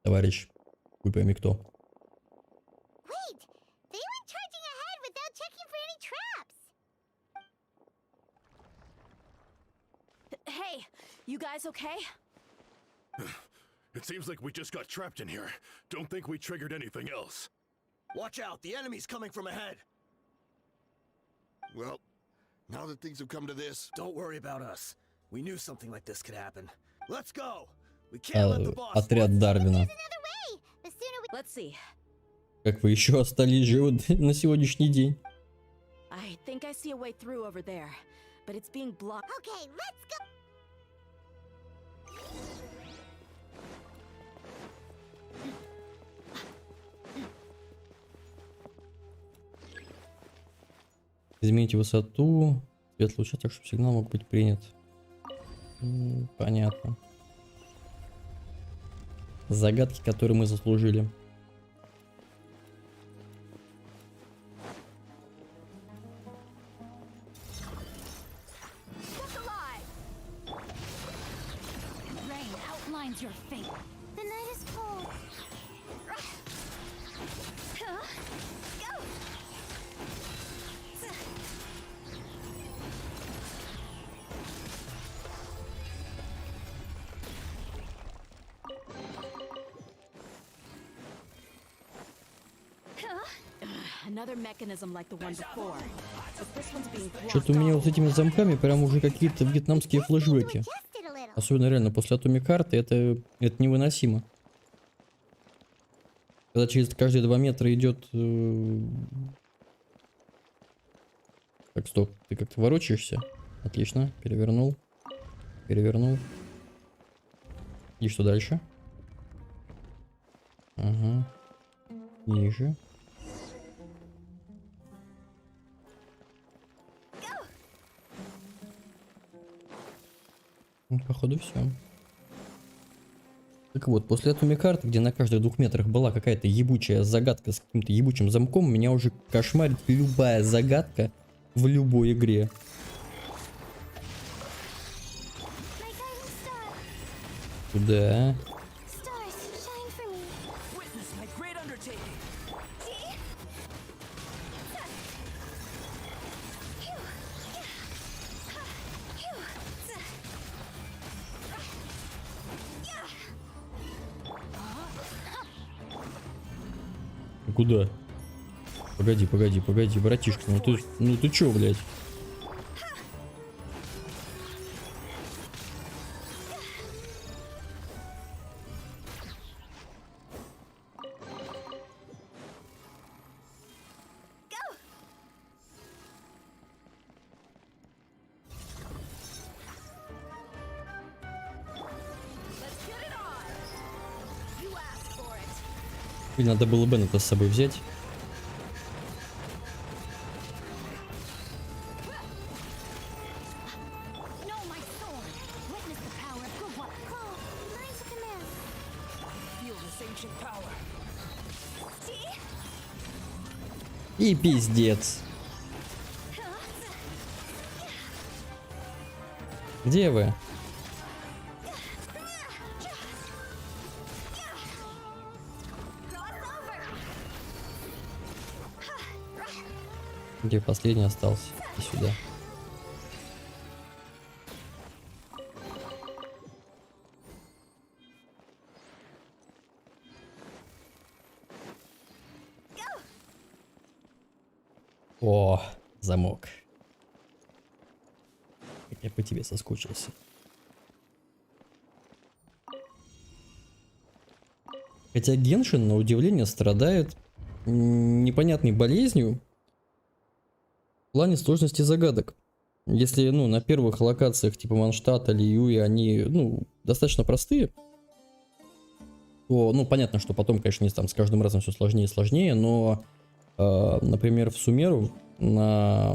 Товарищ, вы пойми кто. Wait, they went charging ahead without checking for any traps. Hey, you guys okay? It seems like we just got trapped in here. Don't think we triggered anything else. Watch out, the enemy's coming from ahead. Well, now that things have come to this, don't worry about us. We knew something like this could happen. Let's go. We can't let the boss. Отряд Дарвина. Let's see. Как вы еще остались живы на сегодняшний день? I think I see a way through over there, but it's being blocked. Okay, let's go. Измените высоту, цвет луча, так чтобы сигнал мог быть принят. Понятно. Загадки, которые мы заслужили. Another mechanism like the one before. But this one's being Что-то у меня вот с этими замками прям уже какие-то вьетнамские флешбеки. Особенно реально после атомной карты это невыносимо. Когда через каждые 2 метра идет... Так, стоп, ты как-то ворочаешься? Отлично, перевернул. Перевернул. И что дальше? Ага. Ниже. Ну, походу все. Так вот, после атомной карты, где на каждых 2 метрах была какая-то ебучая загадка с каким-то ебучим замком, меня уже кошмарит любая загадка в любой игре. Куда? Куда? Погоди, погоди, погоди, братишка, ну ты чё, блядь? Или надо было Беннета с собой взять. И пиздец. Где вы? Где последний остался? И сюда. О, замок. Как я по тебе соскучился. Хотя Геншин, на удивление, страдает непонятной болезнью в плане сложности загадок. Если, ну, на первых локациях типа Манштата, Лиюи, они, ну, достаточно простые, то, ну, понятно, что потом, конечно, там с каждым разом все сложнее и сложнее, но, например, в Сумеру на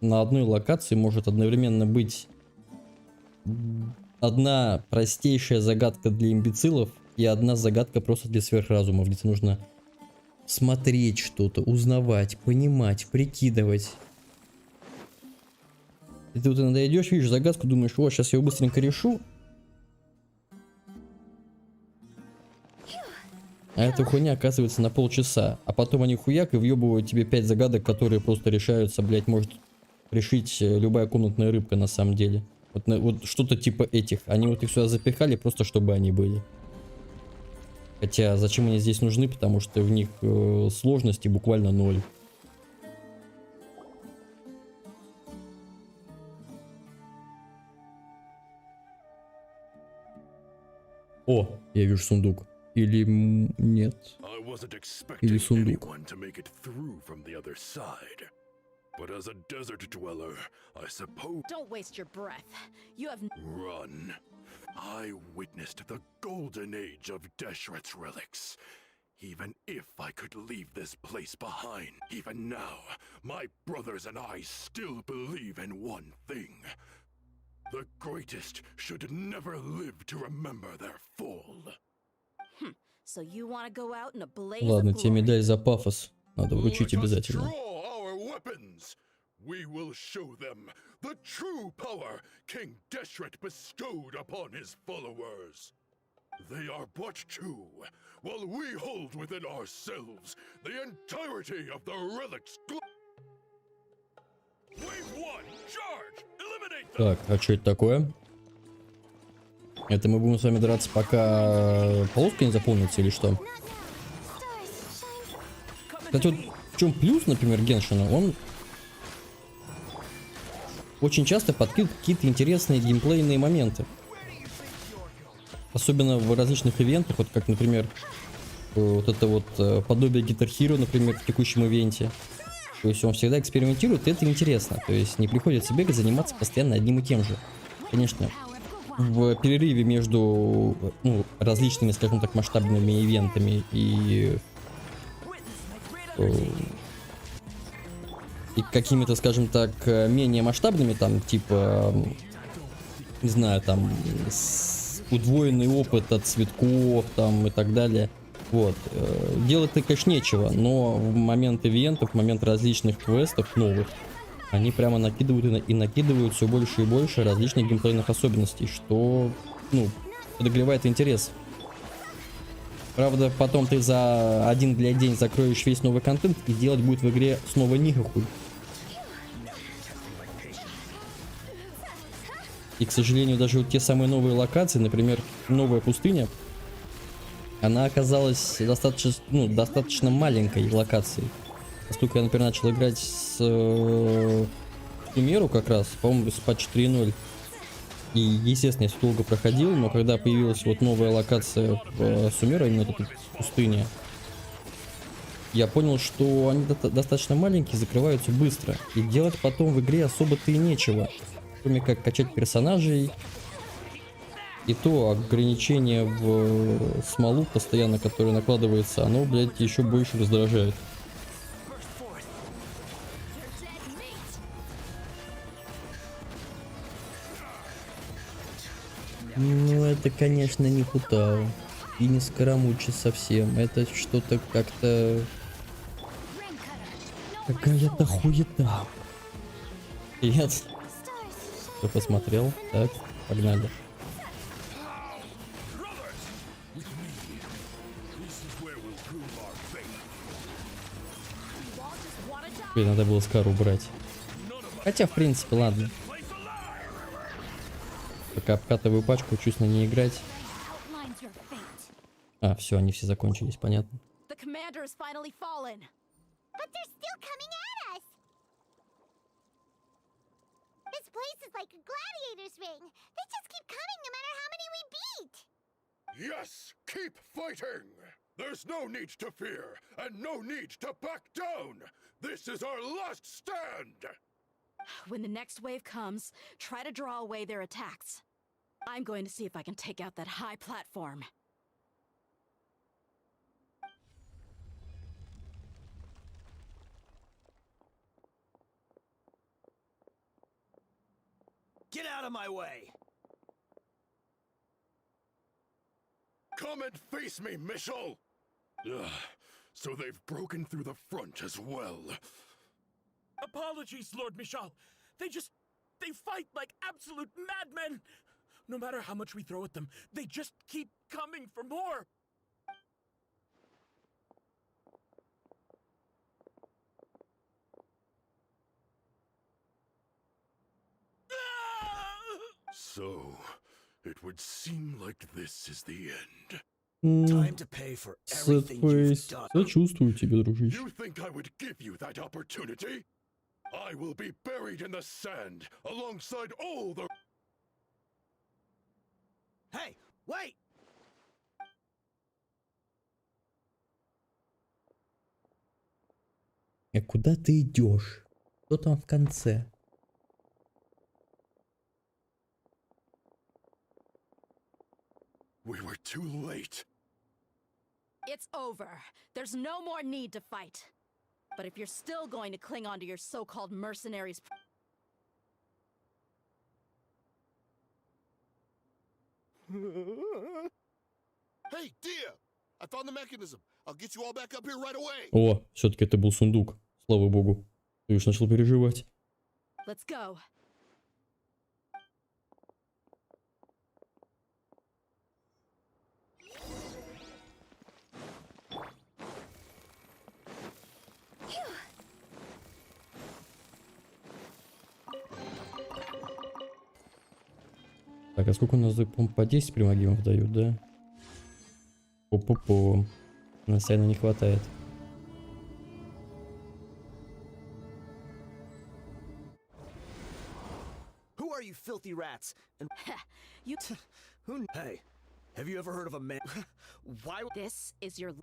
одной локации может одновременно быть одна простейшая загадка для имбецилов и одна загадка просто для сверхразумов, где тебе нужно смотреть что-то, узнавать, понимать, прикидывать. И ты вот иногда идешь, видишь загадку, думаешь, о, сейчас я его быстренько решу. А эта хуйня оказывается на полчаса. А потом они хуяк и въебывают тебе 5 загадок, которые просто решаются, блять, может решить любая комнатная рыбка на самом деле. Вот что-то типа этих. Они вот их сюда запихали, просто чтобы они были. Хотя зачем они здесь нужны, потому что в них сложности буквально 0. О, я вижу сундук. Или нет. Или сундук. But as a desert dweller, I suppose... Don't waste your breath. You have... Run. I witnessed the golden age of Deshret's relics. Even if I could leave this place behind, even now, my brothers and I still believe in one thing. The greatest should never live to remember their fall. So you want to go out in a blaze Ладно, of тебе glory. медаль за пафос. Надо вручить обязательно. We will show them the true power King Deshret bestowed upon his followers. They are but two, while we hold within ourselves the entirety of the relic's Wave 1, charge! Eliminate them! Так, а что это такое? Это мы будем с вами драться, пока полоска не заполнится или что? Кстати, вот В чем плюс, например, Геншина? Он очень часто подкидывает какие-то интересные геймплейные моменты. Особенно в различных ивентах, вот как, например, вот это вот подобие Guitar Hero, например, в текущем ивенте. То есть он всегда экспериментирует, и это интересно. То есть не приходится бегать, заниматься постоянно одним и тем же. Конечно, в перерыве между различными, скажем так, масштабными ивентами и какими-то, скажем так, менее масштабными, там, типа, не знаю, там, удвоенный опыт от цветков, там, и так далее. Вот. Делать-то, конечно, нечего, но в момент ивентов, в момент различных квестов новых, они прямо накидывают и накидывают все больше и больше различных геймплейных особенностей, что, ну, подогревает интерес. Правда, потом ты за один день закроешь весь новый контент, и делать будет в игре снова нихуй. И, к сожалению, даже вот те самые новые локации, например, новая пустыня, она оказалась достаточно маленькой локацией. Поскольку я, например, начал играть с Сумеру как раз, по-моему, с патч 4.0. И, естественно, я все долго проходил, но когда появилась вот новая локация в Сумеру, именно эта пустыня, я понял, что они достаточно маленькие, закрываются быстро. И делать потом в игре особо-то и нечего. Кроме как качать персонажей. И то ограничение в смолу постоянно, которое накладывается, оно, блядь, еще больше раздражает. Ну, это, конечно, не Хутао. И не Скоромучи совсем. Это что-то как-то... Какая-то хуета. Привет. Кто посмотрел? Так, погнали. Блин, надо было Скару брать. Хотя, в принципе, ладно. Пока обкатываю пачку, учусь на ней играть. А, все, они все закончились, понятно. This place is like a gladiator's ring. They just keep coming no matter how many we beat. Yes, keep fighting! There's no need to fear, and no need to back down! This is our last stand! When the next wave comes, try to draw away their attacks. I'm going to see if I can take out that high platform. Get out of my way! Come and face me, Michel! Ugh, so they've broken through the front as well. Apologies, Lord Michel. They fight like absolute madmen. No matter how much we throw at them, they just keep coming for more. So, it would seem like this is the end. Time to pay for everything you've done. Сочувствую тебе, дружище. You think I would give you that opportunity? I will be buried in the sand alongside all the... Hey, wait! А куда ты идешь? Что там в конце? We were too late. It's over. There's no more need to fight. But if you're still going to cling on to your so-called mercenaries... Hey, Dia! I found the mechanism. I'll get you all back up here right away. О, все-таки это был сундук. Слава богу. Ты уж начал переживать. Let's go. Так, а сколько у нас, по-моему, по 10 примагимов дают, да? По-по-по. На Сайна не хватает. filthy rats. And you. Who? Hey, have you ever heard of a man? Why? This is your.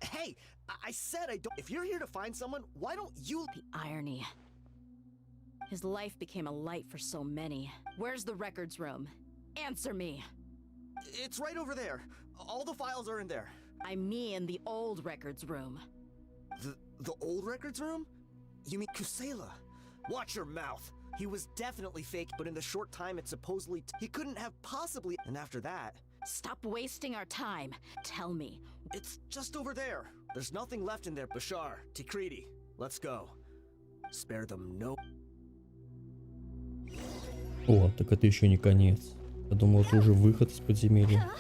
Hey, I said I don't. If you're here to find someone, why don't you? The irony. His life became a light for so many. Where's the records room? Answer me. It's right over there. All the files are in there. I mean the old records room. The old records room? You mean Kusela? Watch your mouth. He was definitely fake, but in the short time it supposedly he couldn't have possibly. And after that, stop wasting our time. Tell me. It's just over there. There's nothing left in there. Bashar, Tikriti, let's go. Spare them no. О, так это еще не конец. Я думал, это уже выход из подземелья.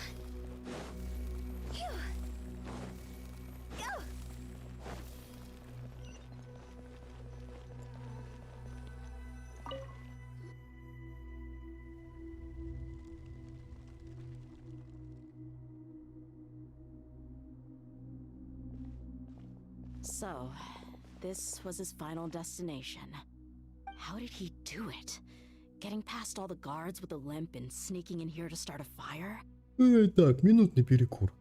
So, this was his final destination. How did he do it? Getting past all the guards with a limp and sneaking in here to start a fire? Так, минутный перекур.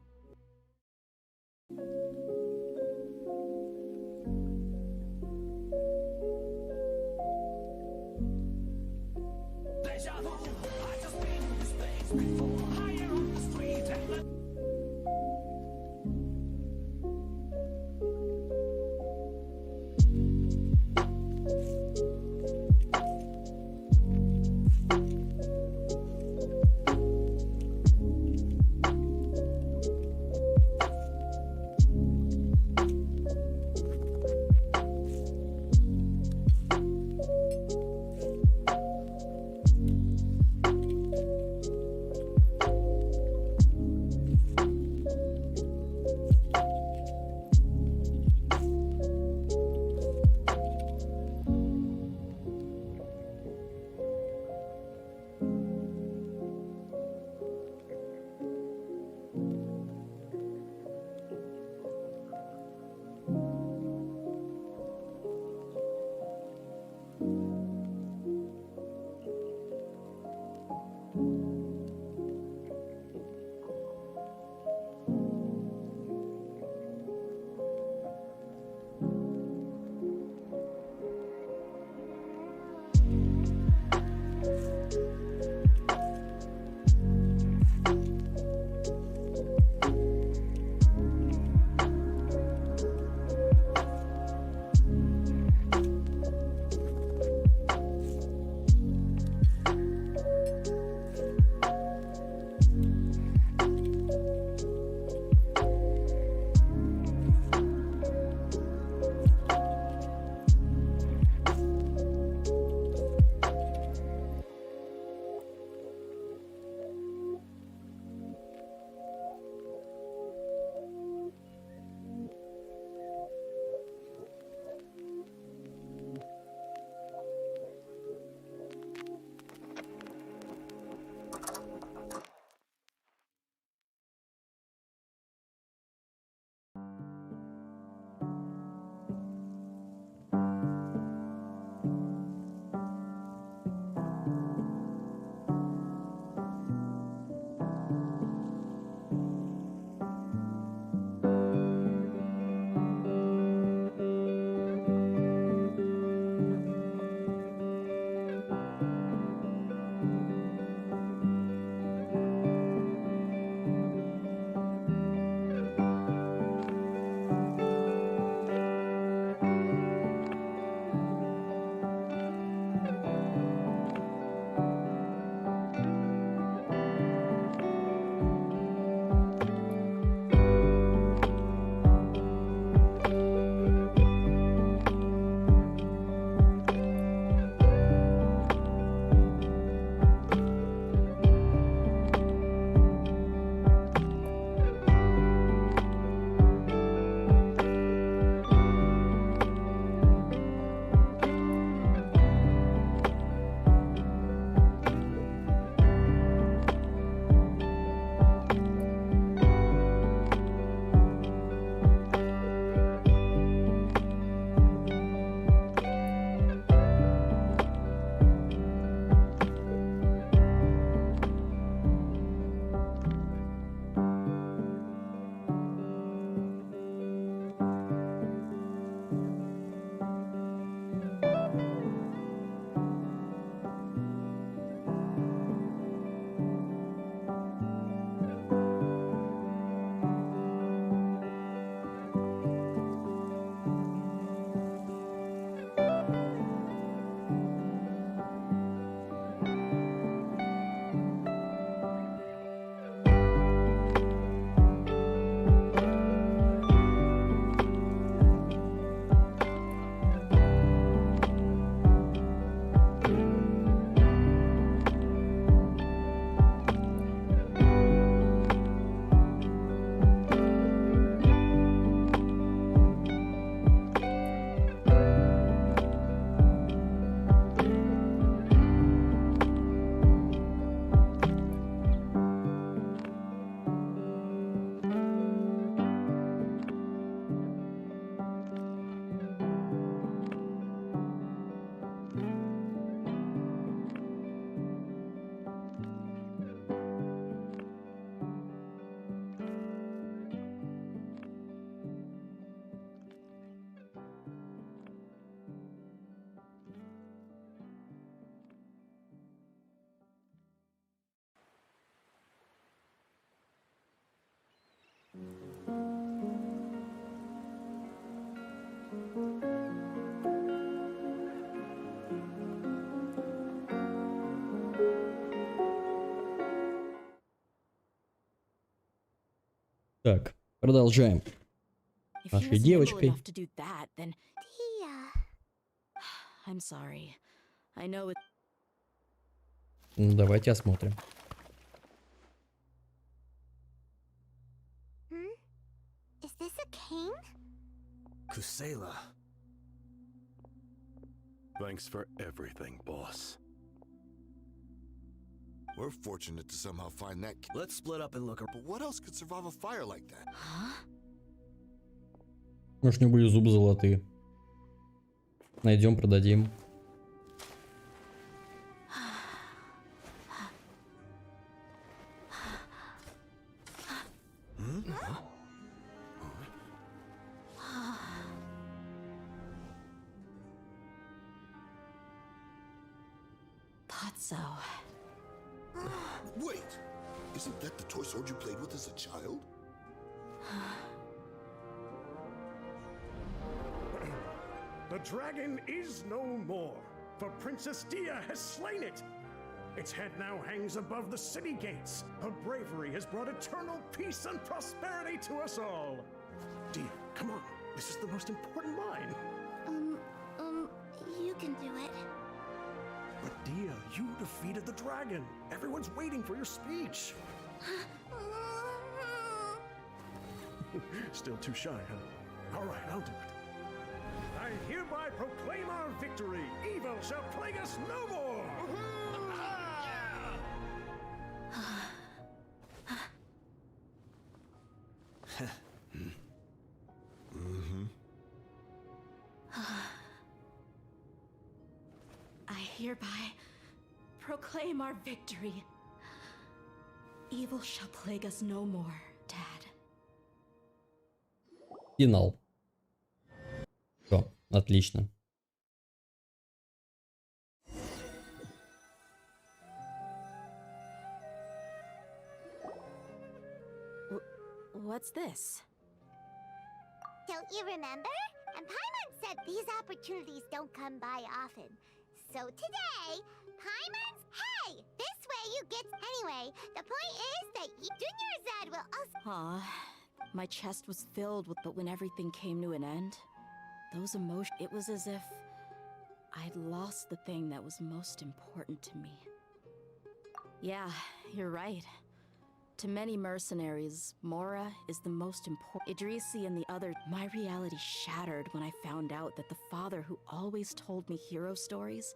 Так, продолжаем. If he Нашей was nimble девочкой. enough to do that, then I'm sorry. I know it. Ну, давайте осмотрим. Is this a king? Kusela. Thanks for everything, boss. We're fortunate to somehow find that. Let's split up and look. But what else could survive a fire like that? Может, у него были зубы золотые. Найдем, продадим. Thought so. Wait! Isn't that the toy sword you played with as a child? The dragon is no more, for Princess Dia has slain it. Its head now hangs above the city gates. Her bravery has brought eternal peace and prosperity to us all. Dia, come on. This is the most important line. You can do it. But Dia, you defeated the dragon. Everyone's waiting for your speech. Still too shy, huh? All right, I'll do it. I hereby proclaim our victory. Evil shall plague us no more. I hereby proclaim our victory. Evil shall plague us no more, Dad. Финал. Все, отлично. What's this? Don't you remember? And Paimon said these opportunities don't come by often. So today, Paimon's... Hey! This way you get... Anyway, the point is that Junior Zed will also... Aw, my chest was filled with... But when everything came to an end, those emotions... It was as if I'd lost the thing that was most important to me. Yeah, you're right. To many mercenaries, Mora is the most important. Idrisi and the other. My reality shattered when I found out that the father who always told me hero stories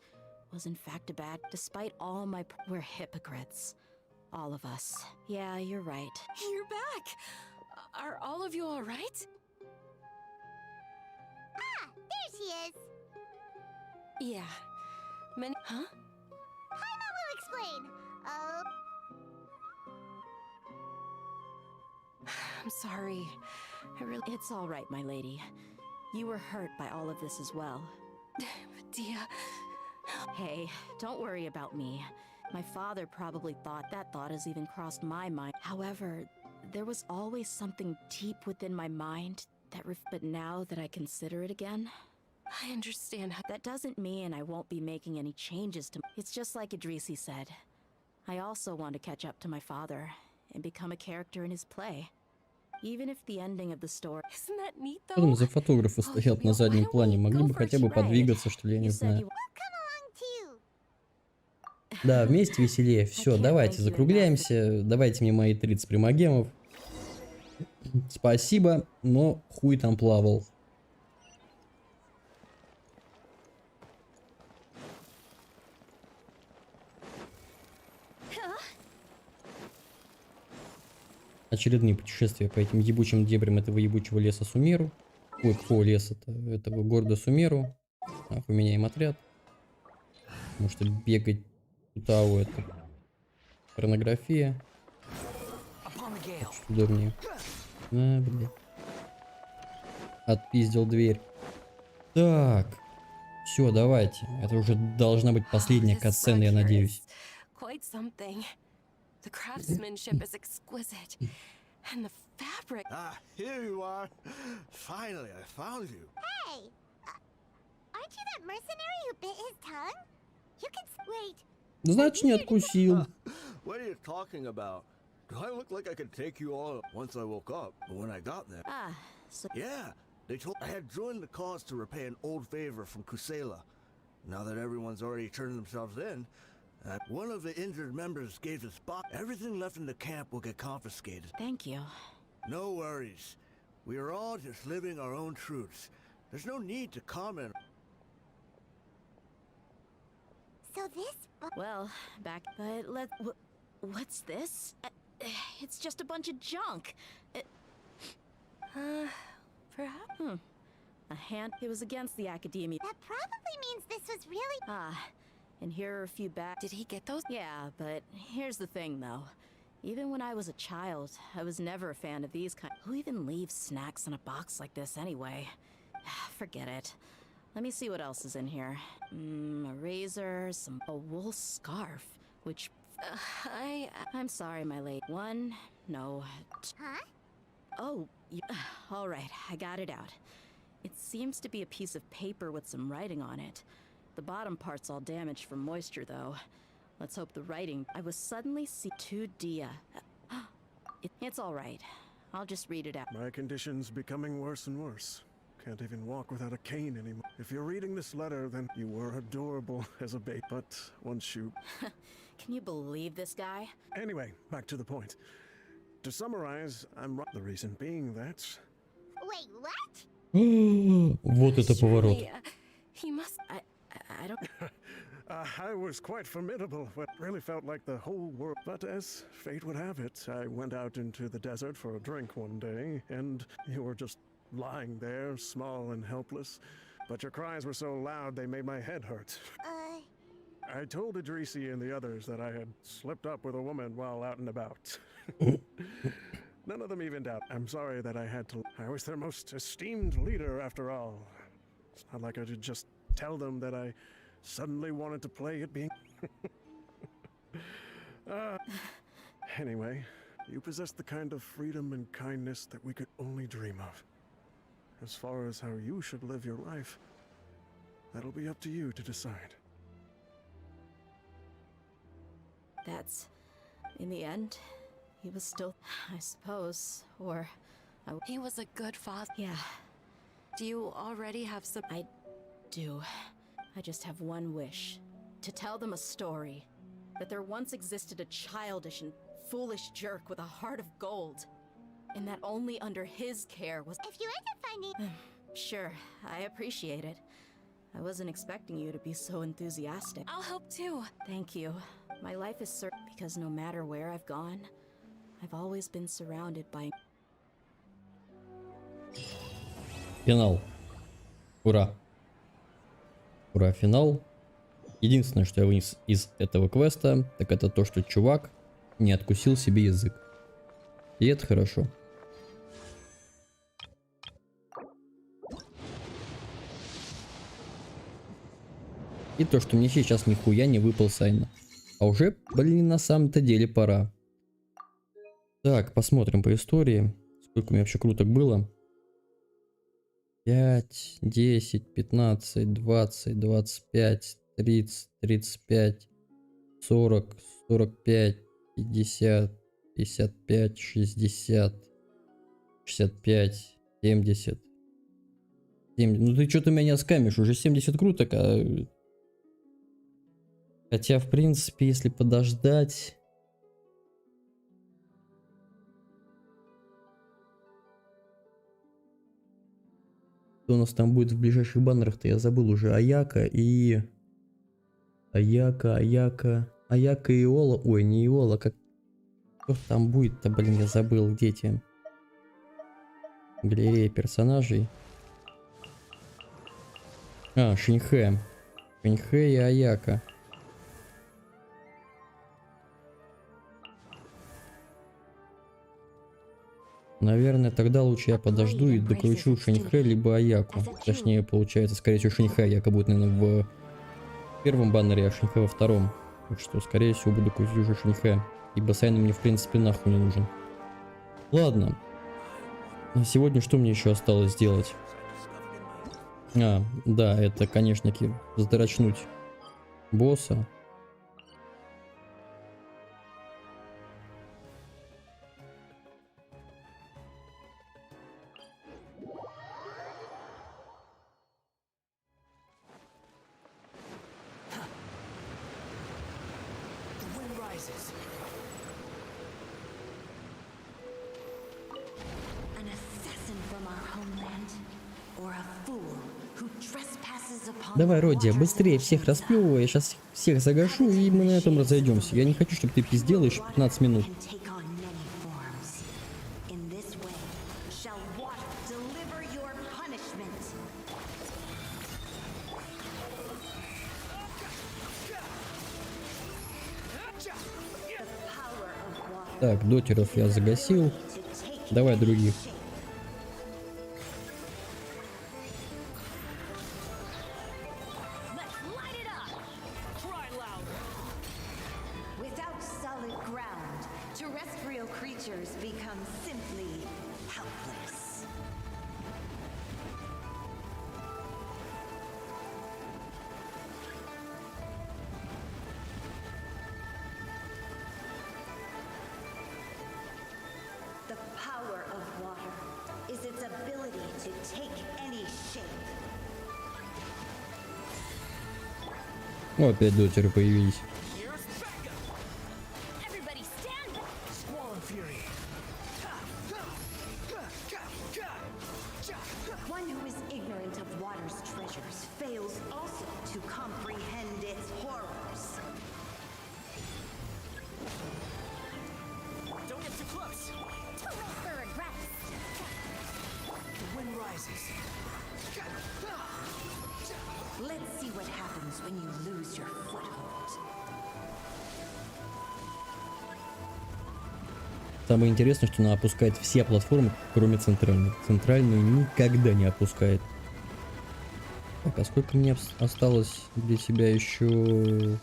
was in fact a bad. Despite all my. We're hypocrites. All of us. Yeah, you're right. You're back! Are all of you alright? Ah, there she is. Yeah. Many. Huh? Paimon will explain. Oh. I'm sorry. It's all right, my lady. You were hurt by all of this as well. Dia. Hey, don't worry about me. My father probably thought that thought has even crossed my mind. However, there was always something deep within my mind that but now that I consider it again, I understand how. That doesn't mean I won't be making any changes to. It's just like Idrisi said. I also want to catch up to my father and become a character in his play. Even if the ending of the story. Isn't that neat, Что там за фотографы стоят на заднем плане? Могли бы хотя бы подвигаться, что ли, я не знаю. Да, вместе веселее. Все, давайте закругляемся. Давайте мне мои 30 примагемов. Спасибо, но хуй там плавал. Очередные путешествия по этим ебучим дебрям этого ебучего леса Сумеру. Ой, какого леса-то? Этого города Сумеру. Нахуй меняем отряд. Потому что бегать Тутау это порнография. Удобнее. А, блин. Отпиздил дверь. Так. Все, давайте. Это уже должна быть последняя катсцена, я надеюсь. The craftsmanship is exquisite. And the fabric. Ah, here you are. Finally, I found you. Hey! Aren't you that mercenary who bit his tongue? You can... Wait. Значит, не откусил. What are you talking about? I look like I could take you all once I woke up, but when I got there... Ah, so... Yeah, they told I had joined the cause to repay an old favor from Kusela. Now that everyone's already turned themselves in, one of the injured members gave a spot. Everything left in the camp will get confiscated. Thank you. No worries. We are all just living our own truths. There's no need to comment. So this... Well, back... But what's this? It's just a bunch of junk. Perhaps... A hand... It was against the academia. That probably means this was really... Ah, and here are a few back... Did he get those? Yeah, but here's the thing, though. Even when I was a child, I was never a fan of these kind... Who even leaves snacks in a box like this anyway? Forget it. Let me see what else is in here. A razor, a wool scarf, which... I'm sorry, my lady. One, no... Huh? Oh, all right, I got it out. It seems to be a piece of paper with some writing on it. The bottom part's all damaged from moisture, though. Let's hope the writing... I was suddenly see to Dia. It's all right. I'll just read it out. My condition's becoming worse and worse. Can't even walk without a cane anymore. If you're reading this letter, then you were adorable as a babe. But once you... Can you believe this guy? Anyway, back to the point. To summarize, I'm right. The reason being that... Wait, what? Вот это поворот. He must... I don't... I was quite formidable. It really felt like the whole world. But as fate would have it, I went out into the desert for a drink one day, and you were just lying there, small and helpless. But your cries were so loud they made my head hurt. I told Idrisi and the others that I had slipped up with a woman while out and about. None of them even doubt. I'm sorry that I had to... I was their most esteemed leader, after all. It's not like I could just tell them that I suddenly wanted to play at being... Anyway, you possess the kind of freedom and kindness that we could only dream of. As far as how you should live your life, that'll be up to you to decide. That's... In the end, he was still... I suppose, or... He was a good father. Yeah. Do you already have some... I do. I just have one wish. To tell them a story. That there once existed a childish and foolish jerk with a heart of gold. And that only under his care was... If you end up finding... Sure, I appreciate it. I wasn't expecting you to be so enthusiastic. I'll help too. Thank you. My life is certain because no matter where I've gone, I've always been surrounded by... Финал. Ура. Ура, финал. Единственное, что я вынес из этого квеста, так это то, что чувак не откусил себе язык. И это хорошо. И то, что мне сейчас нихуя не выпал сайна. А уже, блин, на самом-то деле пора. Так, посмотрим по истории. Сколько у меня вообще круток было. 5, 10, 15, 20, 25, 30, 35, 40, 45, 50, 55, 60, 65, 70. 70. Ну ты что-то меня скамишь, уже 70 круток, а... Хотя, в принципе, если подождать... Что у нас там будет в ближайших баннерах-то, я забыл уже. Аяка и... Аяка и Иола. Ой, не Иола, как... Что там будет-то, блин, я забыл, где те... Галерея персонажей. А, Шиньхэ. Шиньхэ и Аяка. Наверное, тогда лучше я подожду и докручу Шиньхэ либо Аяку. Точнее, получается, скорее всего, Шиньхэ. Аяка будет, наверное, в первом баннере, а Шиньхэ во втором. Так что, скорее всего, буду крутить уже Шиньхэ. Ибо Сайн мне, в принципе, нахуй не нужен. Ладно. На сегодня что мне еще осталось сделать? А, да, это, конечно, задрачнуть босса. Давай, Роди, быстрее всех расплевывай, я сейчас всех загашу, и мы на этом разойдемся. Я не хочу, чтобы ты пиздела еще 15 минут. Так, дотеров я загасил. Давай других. О, опять дотеры появились. Самое интересное, что она опускает все платформы, кроме центральной. Центральную никогда не опускает. Так, а сколько мне осталось для себя еще?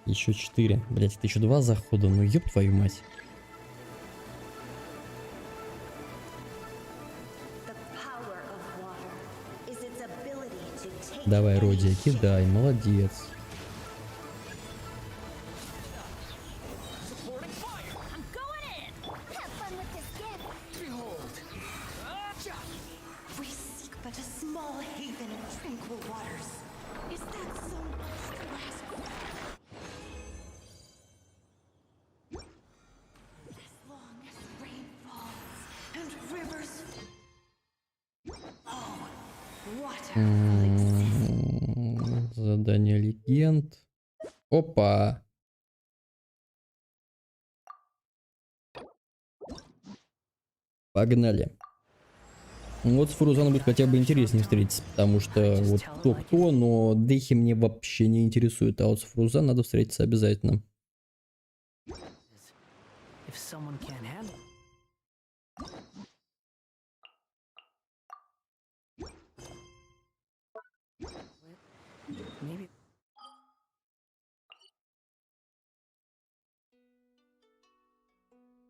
Еще 4. Блять, это еще 2 захода, ну ёб твою мать. Давай, Роди, кидай, молодец. Задание легенд. Опа. Погнали. Вот с Фрузаном будет хотя бы интереснее встретиться, потому что вот кто-кто, но Дехи мне вообще не интересует, а вот с Фрузан надо встретиться обязательно.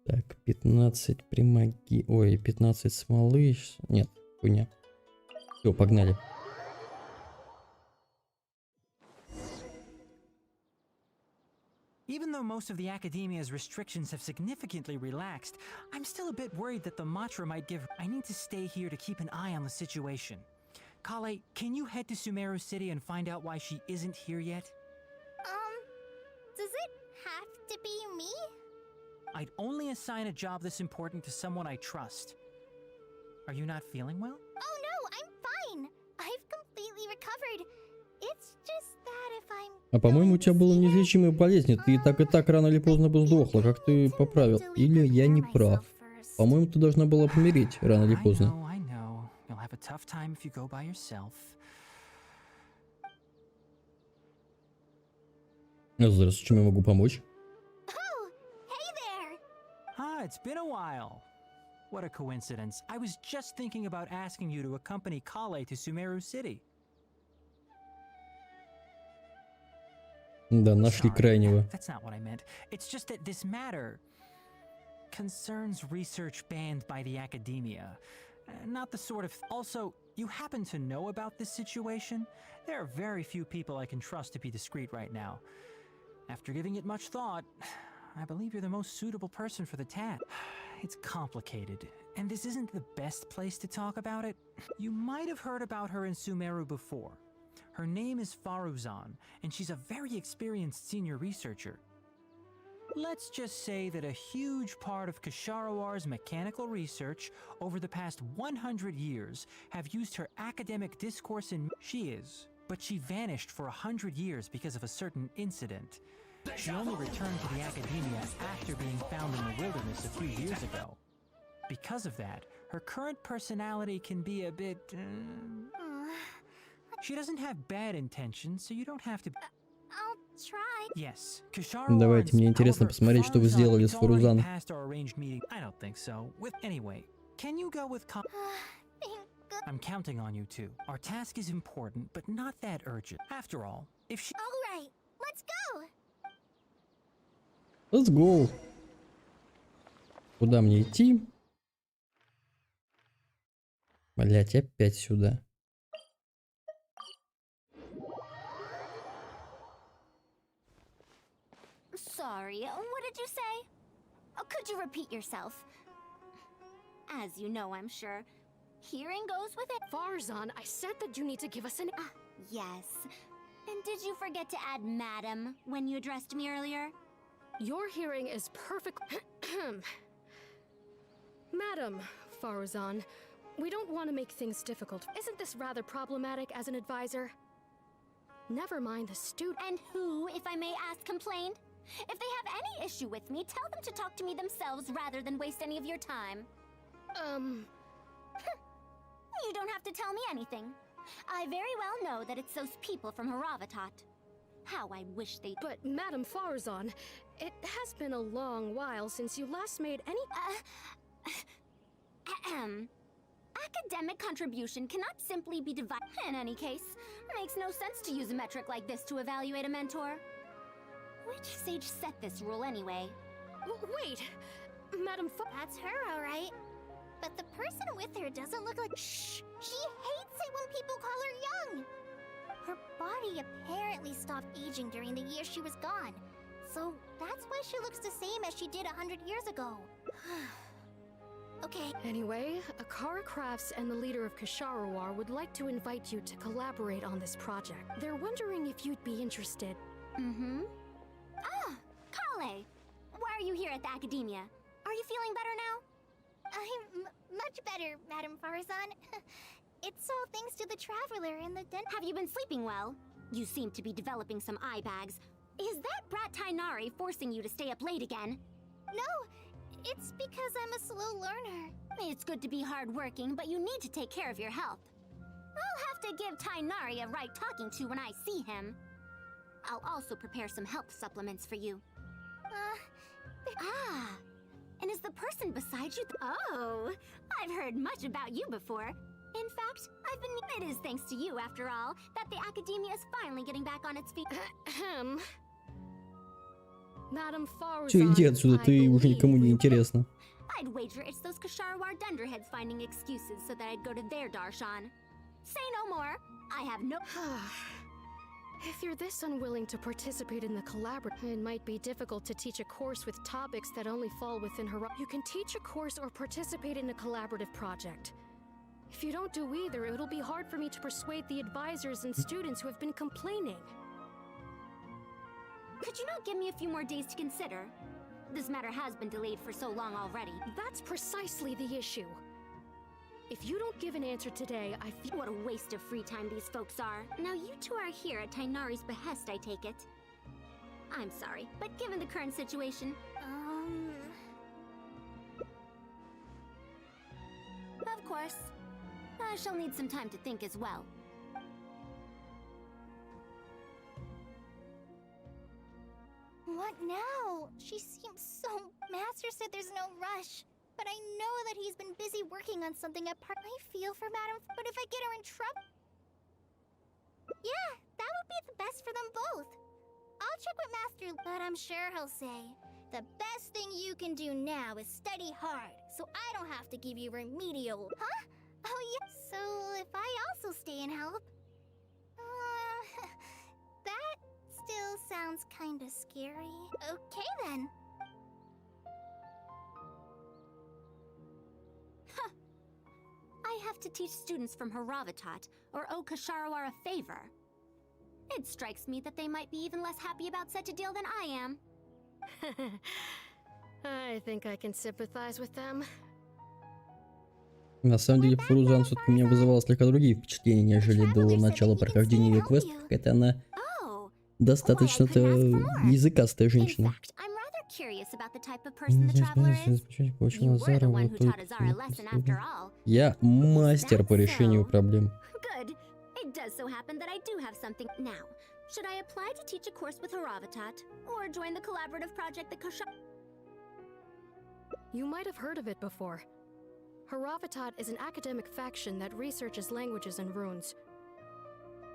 Так, 15 примаги... Ой, 15 смолы... Нет, хуйня. Все, погнали. Even though most of the Academia's restrictions have significantly relaxed, I'm still a bit worried that the Matra might give... I need to stay here to keep an eye on the situation. Kale, can you head to Sumeru City and find out why she isn't here yet? Does it have to be me? I'd only assign a job this important to someone I trust. Are you not feeling well? Oh no, I'm fine. I've completely recovered. It's just that if I'm... А по-моему, у тебя была неизлечимая болезнь. Ты и так рано или поздно бы сдохла. Как ты поправил? Или я не прав? По-моему, ты должна была помереть рано или поздно. I know. You'll have a tough time if you go by yourself. Здравствуйте, чем я могу помочь? Ah, it's been a while. What a coincidence. I was just thinking about asking you to accompany Kale to Sumeru City. Да, нашли крайнего. That's not what I meant. It's just that this matter concerns research banned by the Academia. Not the sort of... Also, you happen to know about this situation? There are very few people I can trust to be discreet right now. After giving it much thought, I believe you're the most suitable person for the task. It's complicated, and this isn't the best place to talk about it. You might have heard about her in Sumeru before. Her name is Faruzan, and she's a very experienced senior researcher. Let's just say that a huge part of Kasharawar's mechanical research over the past 100 years have used her academic discourse in... She is, but she vanished for 100 years because of a certain incident. She only returned to the academia after being found in the wilderness a few years ago. Because of that, her current personality can be a bit... She doesn't have bad intentions, so you don't have to... I'll try. Yes, Давайте, мне интересно посмотреть, что вы сделали с Фарузан. I don't think so. Anyway, can you go with I'm counting on you too. Our task is important, but not that urgent. After all, if she... All right, let's go. Let's go. Куда мне идти? Блять, опять сюда. Sorry, what did you say? Oh, could you repeat yourself? As you know, I'm sure. Hearing goes with it. Farzan, I said that you need to give us an... Yes. And did you forget to add madam when you addressed me earlier? Your hearing is perfect... Madam Farzan, we don't want to make things difficult. Isn't this rather problematic as an advisor? Never mind the student... And who, if I may ask, complained? If they have any issue with me, tell them to talk to me themselves rather than waste any of your time. You don't have to tell me anything. I very well know that it's those people from Haravatat. How I wish they... But, Madam Farzan, it has been a long while since you last made any... Academic contribution cannot simply be divided. In any case, makes no sense to use a metric like this to evaluate a mentor. Which sage set this rule anyway? Wait! Madam That's her, alright. But the person with her doesn't look like... Shh! She hates it when people call her young! Her body apparently stopped aging during the year she was gone. So that's why she looks the same as she did 100 years ago. Okay. Anyway, Akara Crafts and the leader of Kasharawar would like to invite you to collaborate on this project. They're wondering if you'd be interested. Ah, Kale! Why are you here at the Academia? Are you feeling better now? I'm much better, Madam Farzan. It's all thanks to the Traveler and the den- Have you been sleeping well? You seem to be developing some eye bags. Is that brat Tainari forcing you to stay up late again? No, it's because I'm a slow learner. It's good to be hardworking, but you need to take care of your health. I'll have to give Tainari a right talking to when I see him. I'll also prepare some health supplements for you. And is the person beside you? Oh, I've heard much about you before. In fact, I've been... It is thanks to you, after all, that the Academia is finally getting back on its feet. Madam Farzan, Все, иди отсюда, ты уже никому не интересна. I'd wager it's those Kasharawar dunderheads finding excuses so that I'd go to their darshan. Say no more. I have no... If you're this unwilling to participate in the collaborative, it might be difficult to teach a course with topics that only fall within her... You can teach a course or participate in a collaborative project. If you don't do either, it'll be hard for me to persuade the advisors and students who have been complaining. Could you not give me a few more days to consider? This matter has been delayed for so long already. That's precisely the issue. If you don't give an answer today, I feel... What a waste of free time these folks are. Now you two are here at Tainari's behest, I take it. I'm sorry, but given the current situation... Of course. I shall need some time to think as well. What now? She seems so... Master said there's no rush. But I know that he's been busy working on something at part. I feel for Madam, but if I get her in trouble... Yeah, that would be the best for them both. I'll check with Master, but I'm sure he'll say, the best thing you can do now is study hard, so I don't have to give you remedial... Huh? Oh yeah, so if I also stay and help... that still sounds kinda scary. Okay then. I have to teach students from Haravatat, or owe Kasharawar a favor. It strikes me that they might be even less happy about such a deal than I am. I think I can sympathize with them. На самом деле, Фрузан все-таки меня вызывала слегка другие впечатления, нежели до начала прохождения ее квеста. Какая-то она достаточно-то языкастая женщина. Я мастер по решению проблем. It does so happen that I do have something now. Should I apply to teach a course with Haravatat or join the collaborative project that You might have heard of it before. Haravatat is an academic faction that researches languages and runes.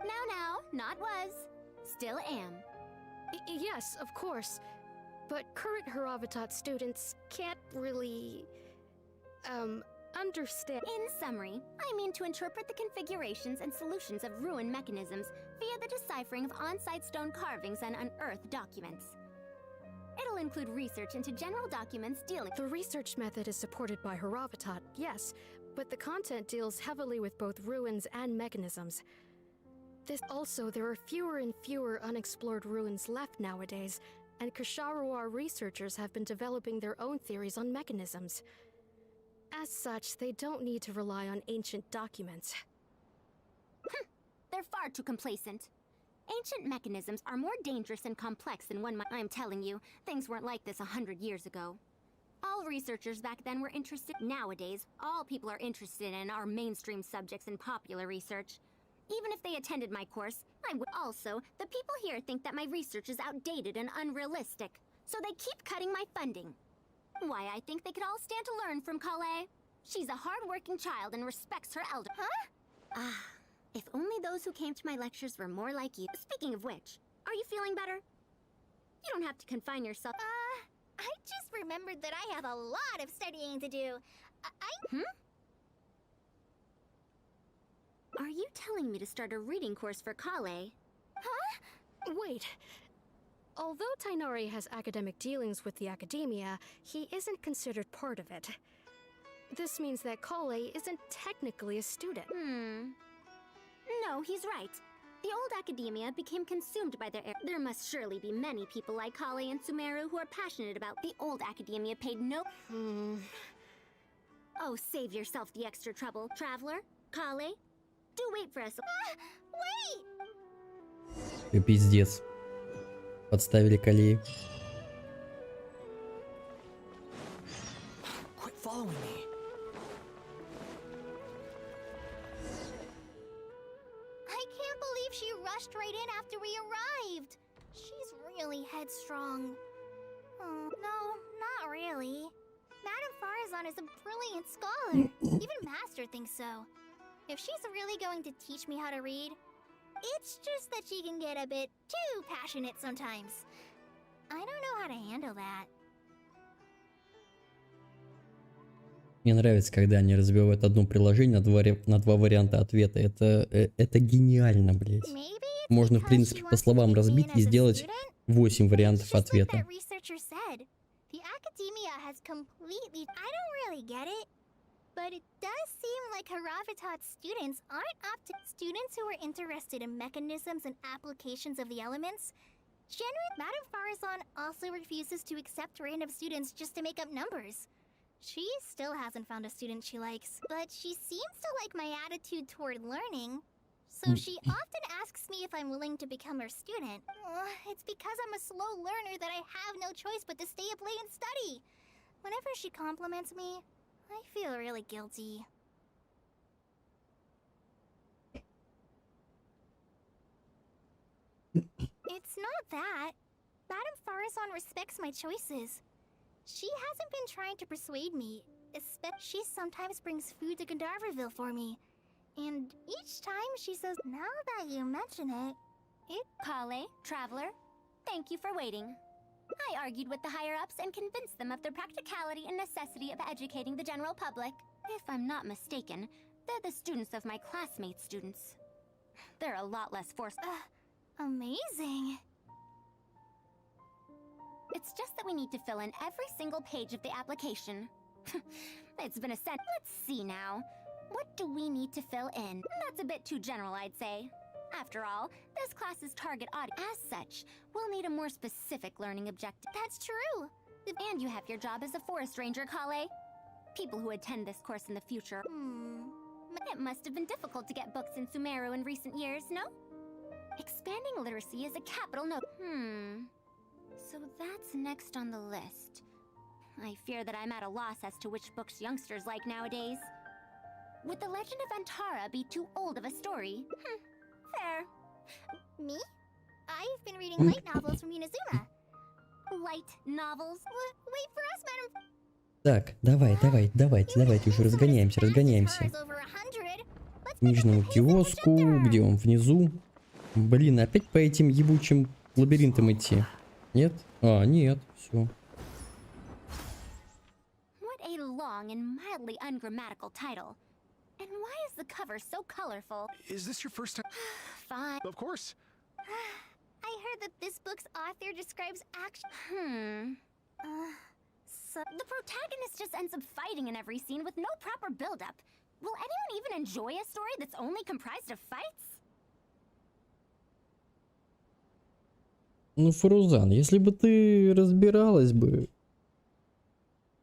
Now, not was. Still am. Yes, of course. But current Haravatat students can't really... understand. In summary, I mean to interpret the configurations and solutions of ruin mechanisms via the deciphering of on-site stone carvings and unearthed documents. It'll include research into general documents dealing... The research method is supported by Haravatat, yes, but the content deals heavily with both ruins and mechanisms. There are fewer and fewer unexplored ruins left nowadays, and Kasharuar researchers have been developing their own theories on mechanisms. As such, they don't need to rely on ancient documents. They're far too complacent. Ancient mechanisms are more dangerous and complex than one might... I'm telling you, things weren't like this 100 years ago. All researchers back then were interested... Nowadays, all people are interested in are mainstream subjects in popular research. Even if they attended my course, I would also... The people here think that my research is outdated and unrealistic, so they keep cutting my funding. Why, I think they could all stand to learn from Kale. She's a hard-working child and respects her elder... Huh? If only those who came to my lectures were more like you. Speaking of which, are you feeling better? You don't have to confine yourself... I just remembered that I have a lot of studying to do. Are you telling me to start a reading course for Kale? Huh? Wait. Although Tainari has academic dealings with the academia, he isn't considered part of it. This means that Kale isn't technically a student. No, he's right. The old academia became consumed by their... There must surely be many people like Kale and Sumeru who are passionate about... The old academia paid no... Oh, save yourself the extra trouble. Traveler, Kale, do wait for us. Wait! Пиздец. Подставили Калею. Quit following me. I can't believe she rushed right in after we arrived. She's really headstrong. Oh, no, not really. Madame Farazan is a brilliant scholar. Even Master thinks so. If she's really going to teach me how to read, it's just that she can get a bit too passionate sometimes. I don't know how to handle that. Мне нравится, когда они разбивают одно приложение на два варианта ответа. Это гениально, блять. Можно, в принципе, по словам разбить и сделать 8 вариантов ответа. The academia has completely... I don't really get it. But it does seem like Haravatat's students aren't up to... Students who are interested in mechanisms and applications of the elements. Madame Farazan also refuses to accept random students just to make up numbers. She still hasn't found a student she likes. But she seems to like my attitude toward learning. So she often asks me if I'm willing to become her student. It's because I'm a slow learner that I have no choice but to stay up late and study. Whenever she compliments me, I feel really guilty. It's not that. Madame Farazan respects my choices. She hasn't been trying to persuade me. She sometimes brings food to Gandharvaville for me. And each time she says, now that you mention it... Kale, Traveler, thank you for waiting. I argued with the higher-ups and convinced them of the practicality and necessity of educating the general public. If I'm not mistaken, they're the students of my classmates' students. They're a lot less forced. Amazing. It's just that we need to fill in every single page of the application. It's been a Let's see now. What do we need to fill in? That's a bit too general, I'd say. After all, this class's target audience. As such, we'll need a more specific learning objective. That's true. And you have your job as a forest ranger, Kale. People who attend this course in the future. It must have been difficult to get books in Sumeru in recent years, no? Expanding literacy is a capital note. So that's next on the list. I fear that I'm at a loss as to which books youngsters like nowadays. Would The Legend of Antara be too old of a story? Fair. Me? I've been reading light novels from Inazuma. Light novels? Wait for us, madam. Так, давайте уже разгоняемся. К книжному киоску, где он внизу. Блин, опять по этим ебучим лабиринтам идти. Нет? А, нет, все. What a long and mildly ungrammatical title. And why is the cover so colorful? Is this your first time? Fine. Of course. I heard that this book's author describes action. So the protagonist just ends up fighting in every scene with no proper build-up. Will anyone even enjoy a story that's only comprised of fights? Ну, Фарузан, если бы ты разбиралась бы,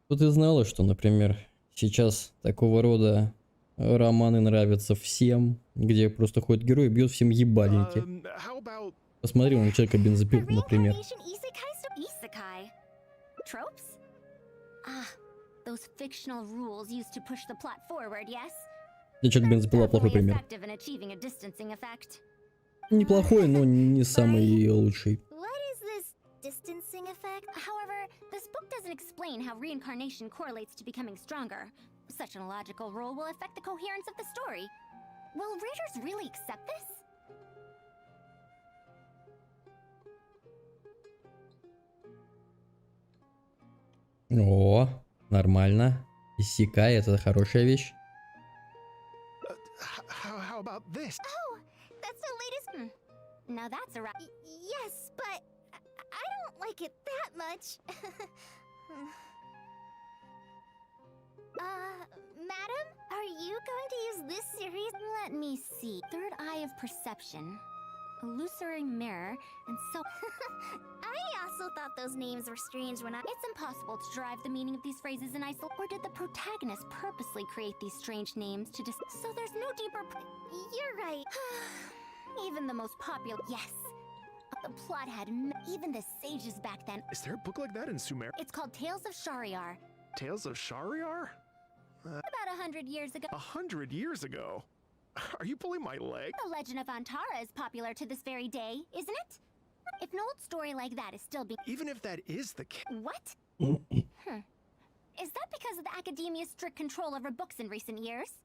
то ты знала, что, например, сейчас такого рода романы нравятся всем, где просто ходит герой и бьет всем ебальники. Посмотри на человека бензопилу, например. Isekai. Tropes? Ah, those fictional rules used to push the plot forward, yes? Для человека бензопила плохой пример. Effective in achieving a distancing effect. Неплохой, но не самый лучший. What is this distancing effect? However, this book doesn't explain how reincarnation correlates to becoming stronger. Such an illogical rule will affect the coherence of the story. Will readers really accept this? О, нормально. Иссякай, это хорошая вещь. How about this? Oh, that's the latest. Now that's a yes, but I don't like it that much. Madam, are you going to use this series? Let me see. Third Eye of Perception, Illusory Mirror, and so... I also thought those names were strange when It's impossible to derive the meaning of these phrases in isolation. Or did the protagonist purposely create these strange names to so there's no deeper... You're right. Even the most popular... Yes. The plot had... Even the sages back then... Is there a book like that in Sumer? It's called Tales of Shariar. Tales of Shariar? About 100 years ago. 100 years ago? Are you pulling my leg? The Legend of Antara is popular to this very day, isn't it? If an old story like that is still being... Even if that is the case... What? Is that because of the Academia's strict control over books in recent years?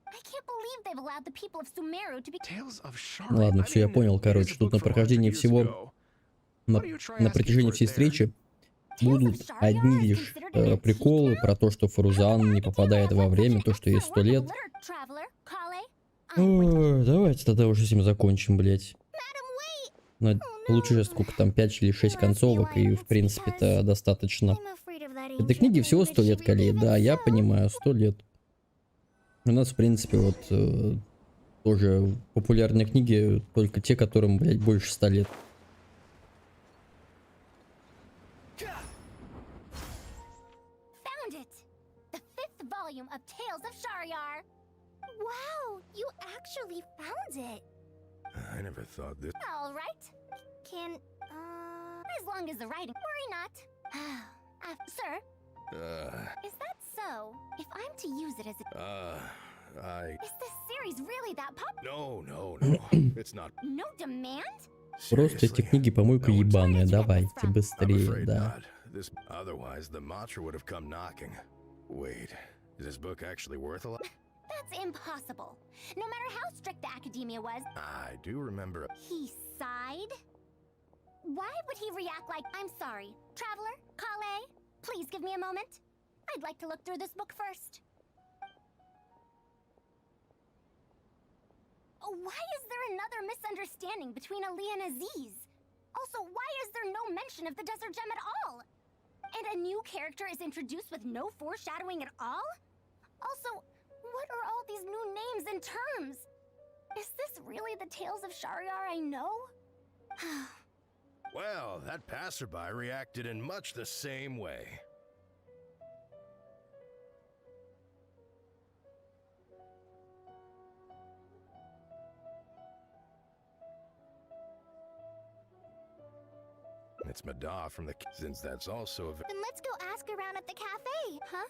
I can't believe they've allowed the people of Sumeru to be... Tales of Shariar. Ладно, все, я понял, короче. Тут на прохождении всего... На протяжении всей встречи будут одни лишь приколы про то, что Фарузан не попадает во время, то, что ей 100 лет. Ой, давайте тогда уже с этим закончим, блять. Лучше сейчас сколько там, 5 или 6 концовок, и в принципе-то достаточно. Этой книге всего 100 лет, Калей, да, я понимаю, 100 лет. У нас, в принципе, вот тоже популярные книги, только те, которым, блять, больше 100 лет. Volume of Tales of Shariar. Wow, you actually found it. I never thought this. All right. Can, As long as the writing... Worry not. Sir? Is that so? If I'm to use it as a... Is this series really that popular? No. It's not. No demand? Просто эти книги помойка ебаная, давайте быстрее, да. Otherwise, the mantra would have come knocking. Wait, is this book actually worth a lot? That's impossible. No matter how strict the Academia was... I do remember... He sighed? Why would he react like... I'm sorry. Traveler? Kale? Please give me a moment. I'd like to look through this book first. Why is there another misunderstanding between Ali and Aziz? Also, why is there no mention of the Desert Gem at all? And a new character is introduced with no foreshadowing at all? Also, what are all these new names and terms? Is this really the Tales of Shariar I know? Well, that passerby reacted in much the same way. It's Mada from the... since that's also a... Then let's go ask around at the cafe, huh?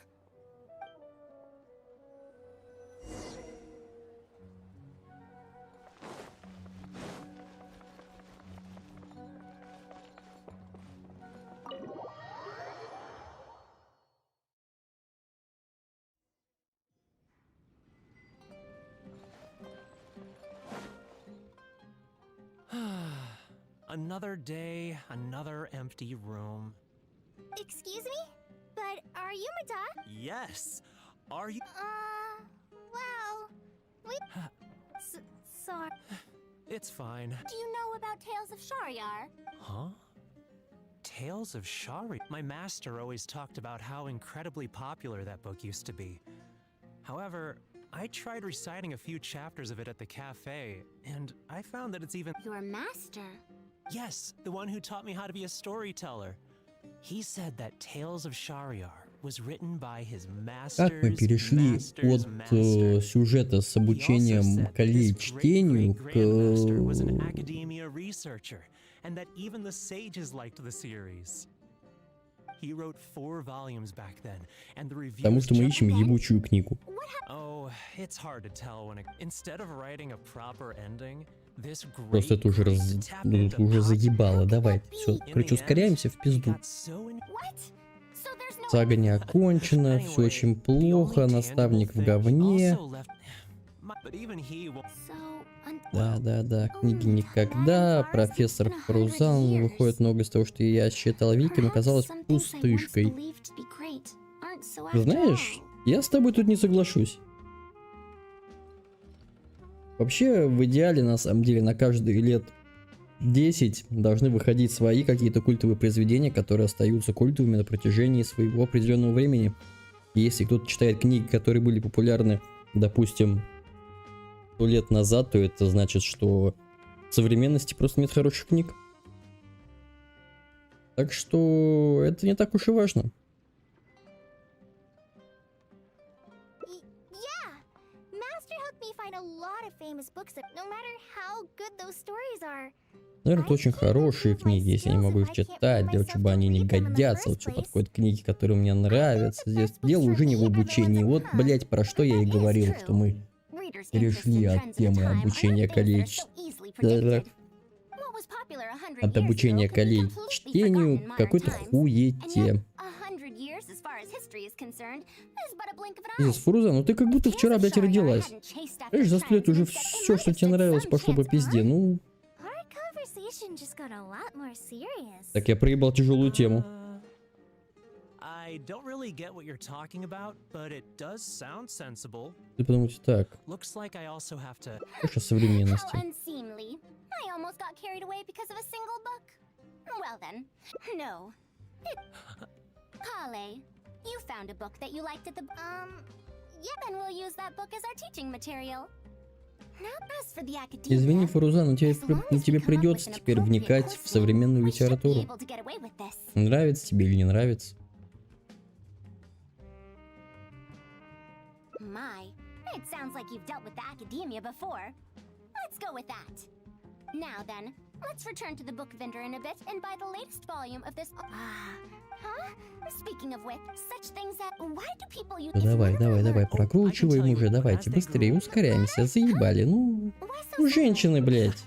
Another day, another empty room. Excuse me? But are you Mada? Yes. Are you? Well, we... sorry. It's fine. Do you know about Tales of Shariar? Huh? Tales of Shari? My master always talked about how incredibly popular that book used to be. However, I tried reciting a few chapters of it at the cafe, and I found that it's even... Your master? Yes, the one who taught me how to be a storyteller. He said that Tales of Shariar was written by his master's Как мы перешли от сюжета с обучением коллег чтению к... was an academia researcher, and that even the sages liked the series. He wrote 4 volumes back then, and the reviews... Потому что мы ищем ебучую книгу. Oh, it's hard to tell when instead of writing a proper ending, this Просто это уже, уже заебало. Давай, все, короче, ускоряемся в пизду. Сага не окончена, все очень плохо, наставник в говне. Да, книги никогда. Профессор Фрузан. Выходит, много из того, что я считал великим, оказалось пустышкой. Знаешь, я с тобой тут не соглашусь. Вообще, в идеале, на самом деле, на каждые лет 10 должны выходить свои какие-то культовые произведения, которые остаются культовыми на протяжении своего определенного времени. И если кто-то читает книги, которые были популярны, допустим, 100 лет назад, то это значит, что в современности просто нет хороших книг. Так что это не так уж и важно. Наверное, это очень хорошие книги, если я не могу их читать, для чего они не годятся, вот что подходят книги, которые мне нравятся. Здесь дело уже не в обучении. Вот, блять, про что я и говорил, что мы перешли от темы обучения коллег... От обучения коллег чтению к какой-то хуете. Здесь, Фруза, ну ты как будто вчера, блядь, родилась. Знаешь, за 100 лет уже все, что тебе нравилось, пошло по пизде, ну... Так я проебал тяжелую тему. Ты подумайте так. Что современности? You found a book that you liked at the... yeah, then we'll use that book as our teaching material. Извини, Фруза, но тебе придется теперь вникать в современную литературу. Нравится тебе или не нравится? My, it sounds like you've dealt with the academia before. Let's go with that. Now then, let's return to the book vendor in a bit and buy the latest volume of this... Speaking of which, such things that... Why do people use... Давай, прокручиваем уже, давайте, быстрее, ускоряемся, заебали, ну женщины, блядь.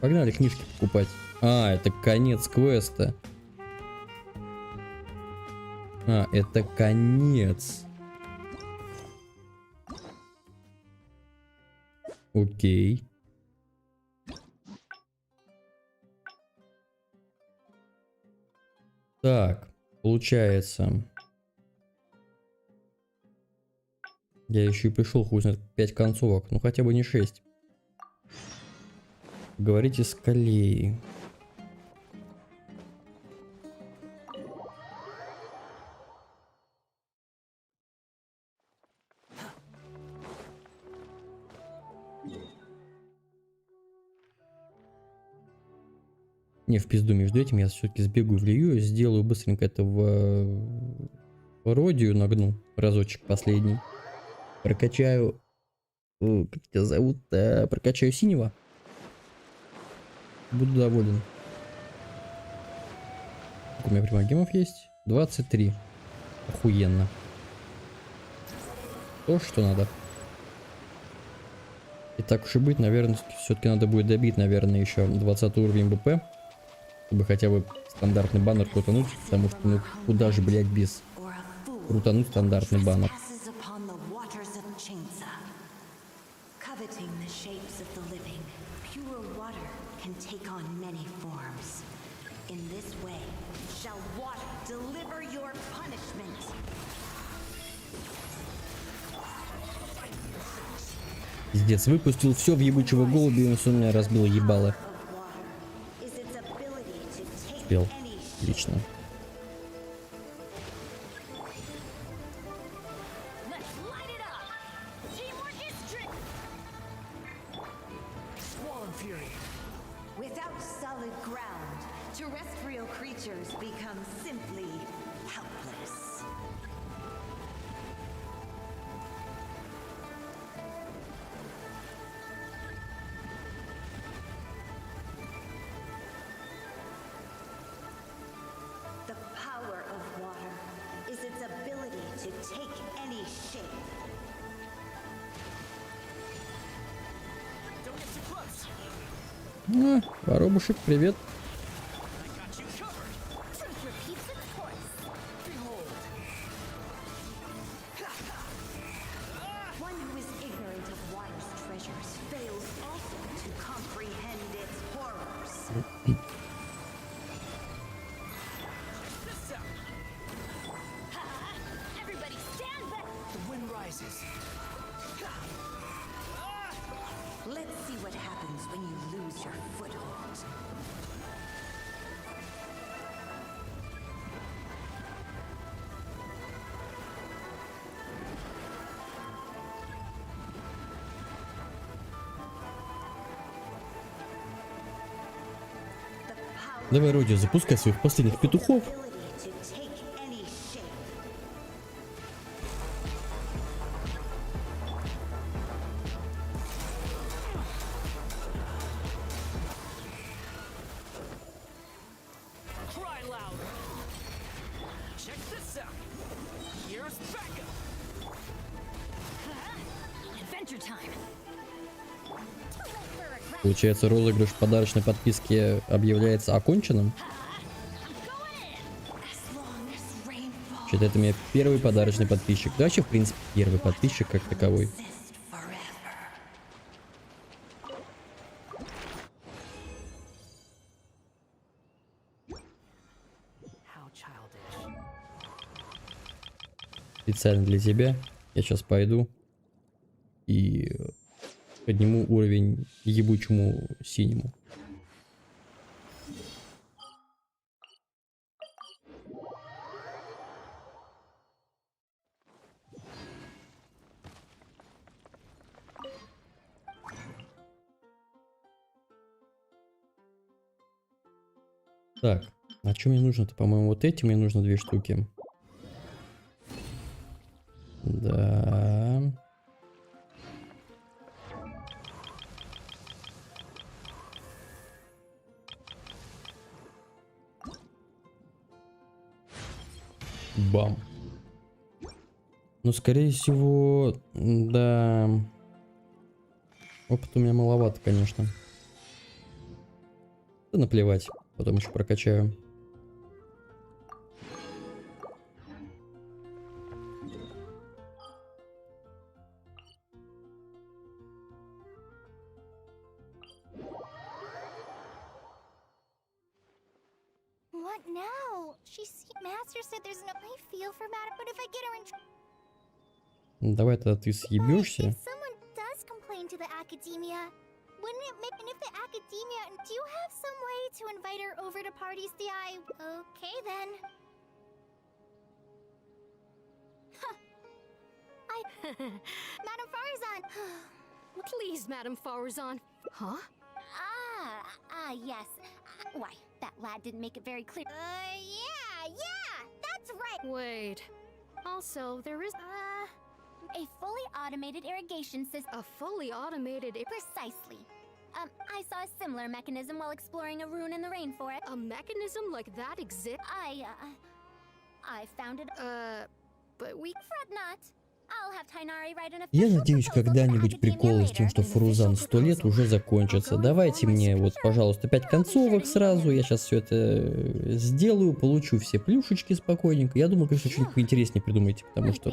Погнали книжки покупать. Это конец квеста. Это конец. Окей. Так, получается. Я еще и пришел, хуй знает, 5 концовок. Ну хотя бы не 6. Говорите с Калеей. Не, в пизду между этим я все-таки сбегаю в Лию, сделаю быстренько это в Родию, нагну разочек последний. Прокачаю... Как тебя зовут? Прокачаю синего. Буду доволен. Сколько у меня примагемов есть? 23. Охуенно. То, что надо. И так уж и быть, наверное, все-таки надо будет добить, наверное, еще 20 уровень БП. Чтобы хотя бы стандартный баннер крутануть. Потому что, ну, куда же, блядь, без крутануть стандартный баннер. Пиздец, выпустил все в ебучего голубя, и он все меня разбил ебало. Успел. Отлично. Воробушек, привет. Давай, Роди, запускай своих последних петухов. Получается, розыгрыш подарочной подписки объявляется оконченным. Что-то это у меня первый подарочный подписчик. Да, вообще, в принципе, первый подписчик как таковой. Специально для тебя я сейчас пойду и подниму уровень ебучему синему. Так, а что мне нужно-то? По-моему, вот эти мне нужно 2 штуки. Да. Бам. Ну, скорее всего, да. Опыта у меня маловато, конечно. Да наплевать, потом еще прокачаю. What now? Master said there's no. I feel for Madam, but if I get her in trouble. Давай тогда ты съебешься. If someone does complain to the academia, wouldn't it make? And if the academia, do you have some way to invite her over to parties? Okay then. Madam Farzan. Please, Madam Farzan. Huh? Yes. Why? That lad didn't make it very clear. Yeah, that's right. Wait. Also, there is a fully automated irrigation system. A fully automated Precisely. I saw a similar mechanism while exploring a ruin in the rainforest. A mechanism like that exists? I found it. But we... Fret not. I'll have Tainari write an Я official надеюсь, когда-нибудь приколы с тем, что Фрузан 100 лет уже закончатся. Давайте мне вот, пожалуйста, 5 концовок сразу. Я сейчас все это сделаю, получу все плюшечки спокойненько. Я думаю, конечно, что-нибудь поинтереснее придумайте, потому что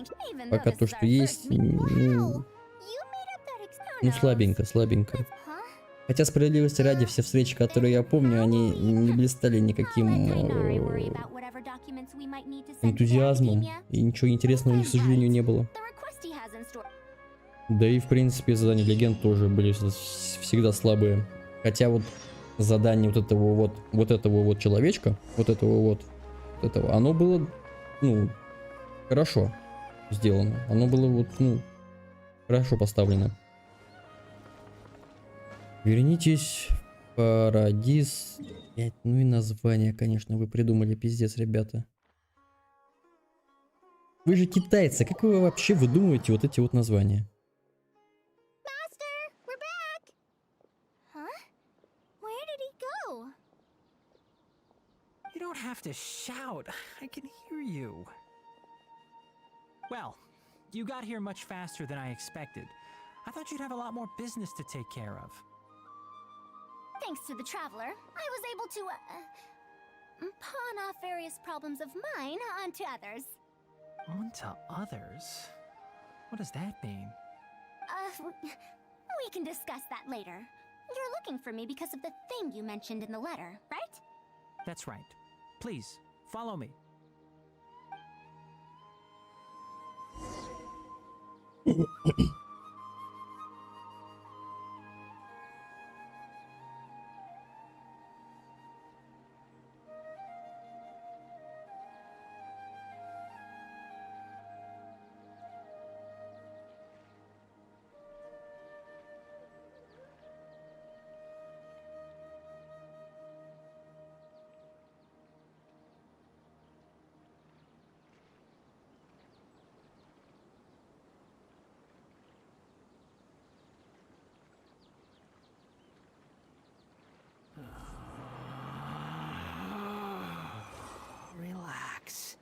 пока то, что есть, ну слабенько, слабенько. Хотя справедливости ради, все встречи, которые я помню, они не блистали никаким энтузиазмом, и ничего интересного у них, к сожалению, не было. Да и в принципе задания легенд тоже были всегда слабые. Хотя вот задание вот этого вот человечка, вот этого, оно было, ну, хорошо сделано. Оно было вот, ну, хорошо поставлено. Вернитесь в Парадис. Ну и название, конечно, вы придумали, пиздец, ребята. Вы же китайцы, как вы вообще выдумываете вот эти вот названия? Master, we're back. Huh? Where did he go? You don't have to shout. I can hear you. Well, you got here much faster than I expected. I thought you'd have a lot more business to take care of. Thanks to the Traveler, I was able to, pawn off various problems of mine onto others. Onto others? What does that mean? We can discuss that later. You're looking for me because of the thing you mentioned in the letter, right? That's right. Please, follow me. Relax.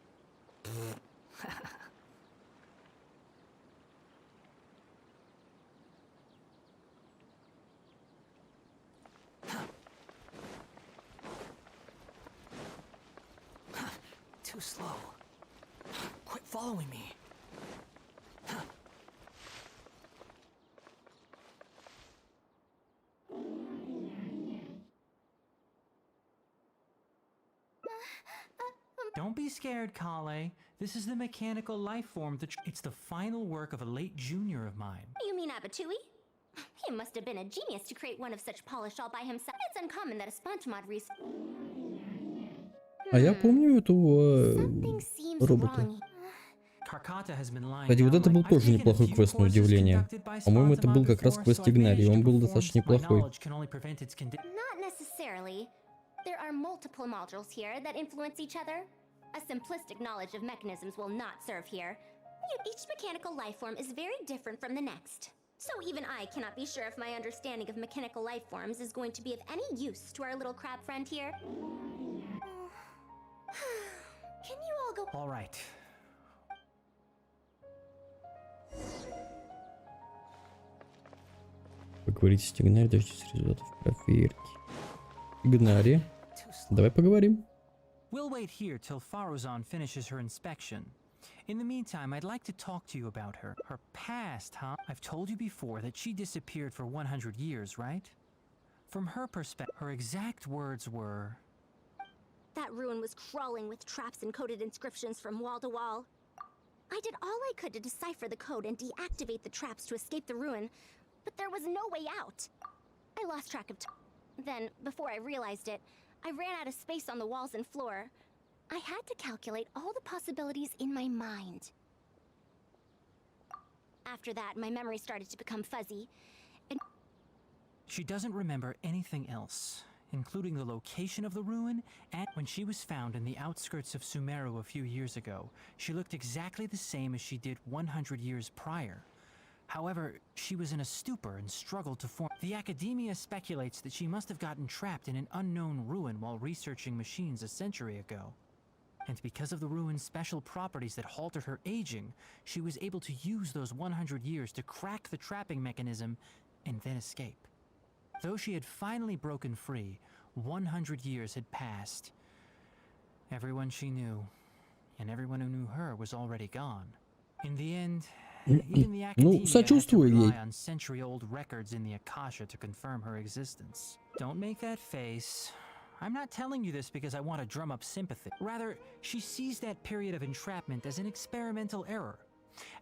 Too slow. Quit following me. Don't be scared, Kale. This is the mechanical life form. It's the final work of a late junior of mine. You mean Abatui? He must have been a genius to create one of such polish all by himself. It's uncommon that a sponge-mod А я помню этого робота. Кстати, вот это был тоже неплохой квест, на удивление. По-моему, это был как раз квест Игнарий, он был достаточно неплохой. Not necessarily. There are multiple modules here that influence each other. A simplistic knowledge of mechanisms will not serve here. Each mechanical life form is very different from the next. So even I cannot be sure if my understanding of mechanical life forms is going to be of any use to our little crab friend here. Can you all go? All right. Поговорите с Игнари, дождитесь результатов проверки. Игнари, давай поговорим. We'll wait here till Faruzan finishes her inspection. In the meantime, I'd like to talk to you about her. Her past, huh? I've told you before that she disappeared for 100 years, right? From her perspective, her exact words were... That ruin was crawling with traps and coded inscriptions from wall to wall. I did all I could to decipher the code and deactivate the traps to escape the ruin, but there was no way out. I lost track of time. Then, before I realized it, I ran out of space on the walls and floor. I had to calculate all the possibilities in my mind. After that, my memory started to become fuzzy, and... She doesn't remember anything else. including the location of the ruin, and when she was found in the outskirts of Sumeru a few years ago, she looked exactly the same as she did 100 years prior. However, she was in a stupor and struggled to form. The academia speculates that she must have gotten trapped in an unknown ruin while researching machines a century ago. And because of the ruin's special properties that halted her aging, she was able to use those 100 years to crack the trapping mechanism and then escape. Though she had finally broken free, 100 years had passed. Everyone she knew, and everyone who knew her, was already gone. In the end, even the academia had to rely on century-old records in the Akasha to confirm her existence. Don't make that face. I'm not telling you this because I want to drum up sympathy. Rather, she sees that period of entrapment as an experimental error.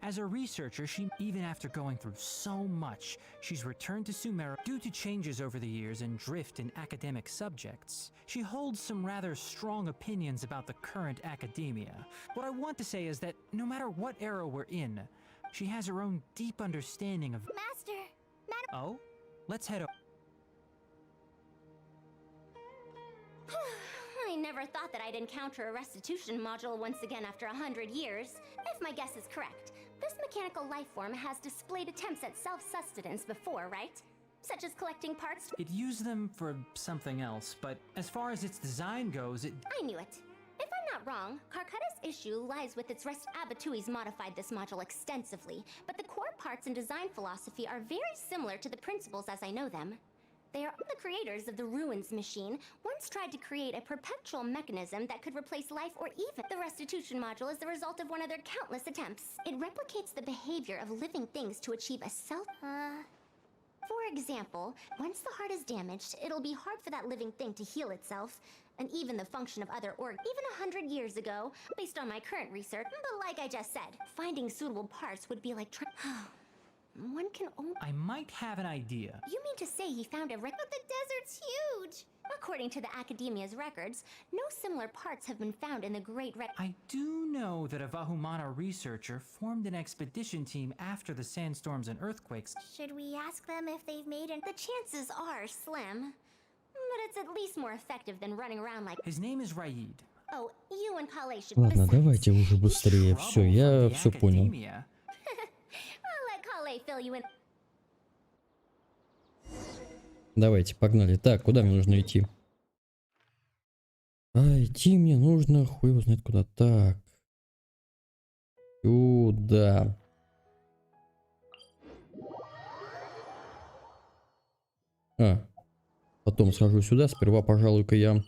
As a researcher, even after going through so much, she's returned to Sumeru due to changes over the years and drift in academic subjects. She holds some rather strong opinions about the current academia. What I want to say is that no matter what era we're in, she has her own deep understanding of— Master! Oh? Let's head over. I never thought that I'd encounter a restitution module once again after 100 years. If my guess is correct, this mechanical life form has displayed attempts at self-sustenance before, right? Such as collecting parts. It used them for something else, but as far as its design goes, I knew it. If I'm not wrong, Karkata's issue lies with its rest. Abatui's modified this module extensively, but the core parts and design philosophy are very similar to the principles as I know them. They are the creators of the Ruins machine once tried to create a perpetual mechanism that could replace life or even. The restitution module is the result of one of their countless attempts. It replicates the behavior of living things to achieve a self. For example, once the heart is damaged, it'll be hard for that living thing to heal itself, and even the function of other organs. Even 100 years ago, based on my current research, but like I just said, finding suitable parts would be like one can only— I might have an idea. You mean to say he found a record? But the desert's huge! According to the Academia's records, no similar parts have been found in the Great Red— I do know that a Vahumana researcher formed an expedition team after the sandstorms and earthquakes. Should we ask them if they've made an— The chances are slim, but it's at least more effective than running around like— His name is Raid. Oh, you and Kale should— Ладно, давайте уже быстрее. Все, я все понял. Fill you in. Давайте, погнали. Так, куда мне нужно идти? А идти мне нужно, хуй его знает куда. Так. Сюда. Потом схожу сюда. Сперва, пожалуй-ка я...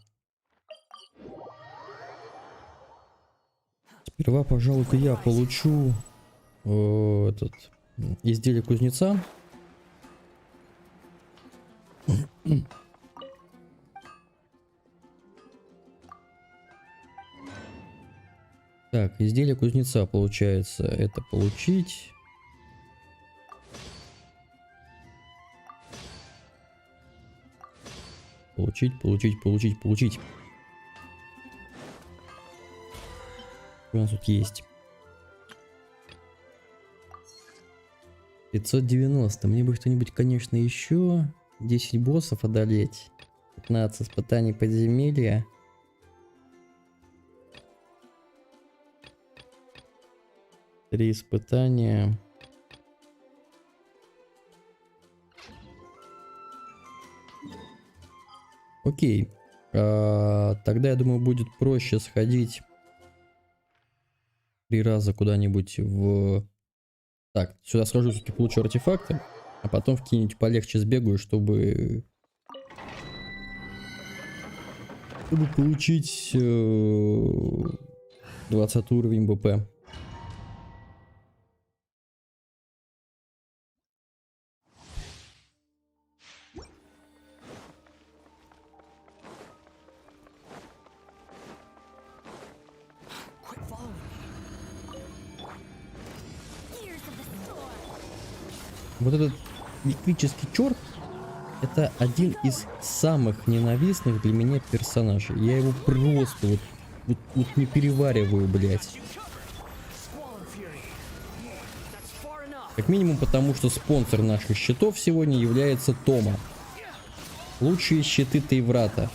получу этот... изделие кузнеца. Так, изделие кузнеца получается это получить. Получить. У нас тут есть 590. Мне бы кто-нибудь, конечно, еще 10 боссов одолеть. 15 испытаний подземелья. Три испытания. Окей. Тогда, я думаю, будет проще сходить 3 раза куда-нибудь в... Так, сюда схожу, все-таки получу артефакты, а потом в какие-нибудь полегче сбегаю, чтобы получить 20 уровень БП. Вот этот электрический черт — это один из самых ненавистных для меня персонажей. Я его просто вот не перевариваю, блядь. Как минимум потому, что спонсор наших счетов сегодня является Тома. Лучшие щиты Тейврата.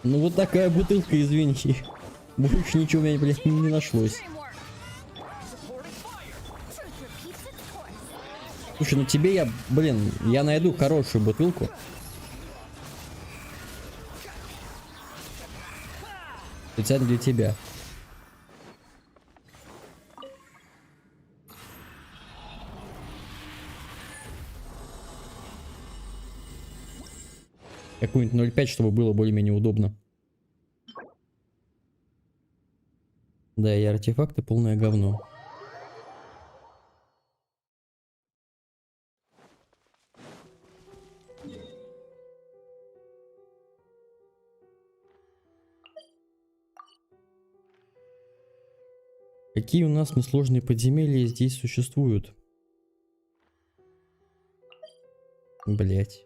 Ну вот такая бутылка, извини. Больше ничего у меня, блядь, не нашлось. Слушай, ну тебе я, блин, я найду хорошую бутылку. Специально для тебя. Какую-нибудь 0.5, чтобы было более-менее удобно. Да, и артефакты полное говно. Какие у нас несложные подземелья здесь существуют? Блять.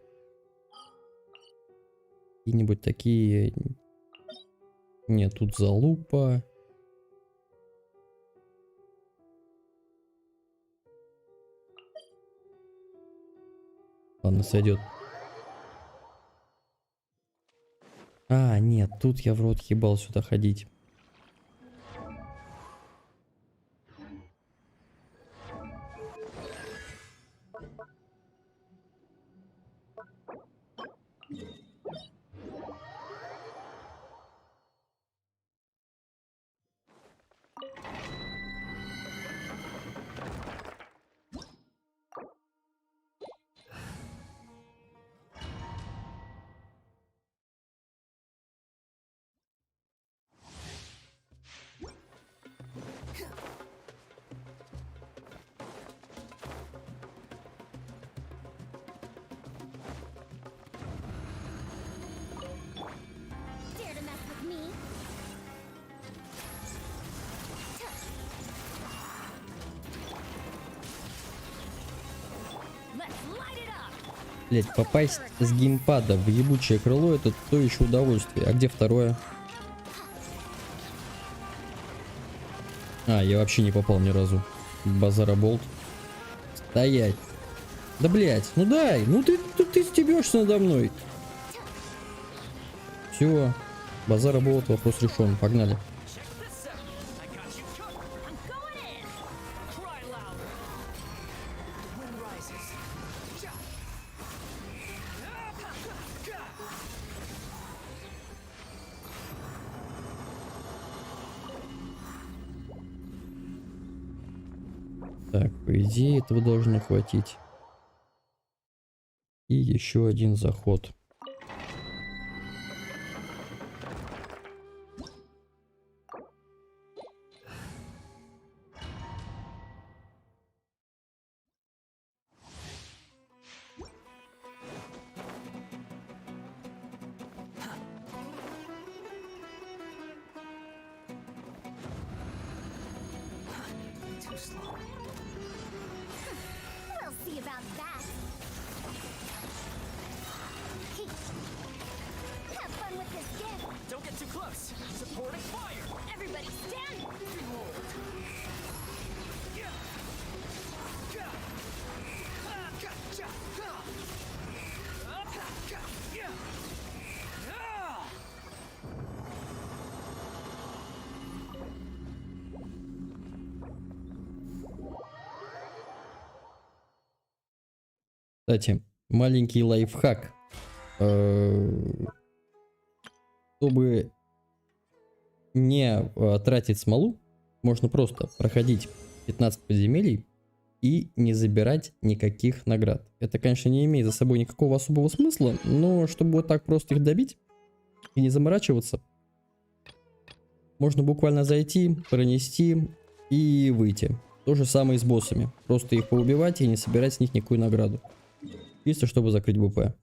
Какие-нибудь такие... Нет, тут залупа. Ладно, сойдет. А, нет, тут я в рот ебал сюда ходить. Dare to mess with me? Блять, попасть с геймпада в ебучее крыло — это то еще удовольствие. А где второе? А, я вообще не попал ни разу. Базара болт. Стоять. Да блять, ну дай, ну ты стебешься надо мной. Все, базара болт, вопрос решен, погнали. Так, по идее этого должно хватить. И еще один заход. Too slow. We'll see about that. Hey. Have fun with this gift. Don't get too close. Supporting fire. Everybody stand. Кстати, маленький лайфхак. Чтобы не тратить смолу, можно просто проходить 15 подземелий и не забирать никаких наград. Это, конечно, не имеет за собой никакого особого смысла, но чтобы вот так просто их добить и не заморачиваться, можно буквально зайти, пронести и выйти. То же самое и с боссами. Просто их поубивать и не собирать с них никакую награду. Чисто чтобы закрыть БП.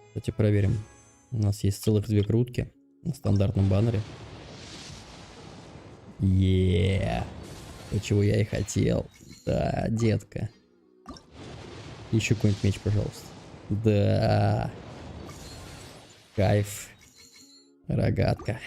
Давайте проверим. У нас есть целых 2 крутки на стандартном баннере. То, чего я и хотел. Да, детка. Еще какой-нибудь меч, пожалуйста. Да. Кайф. Рогатка.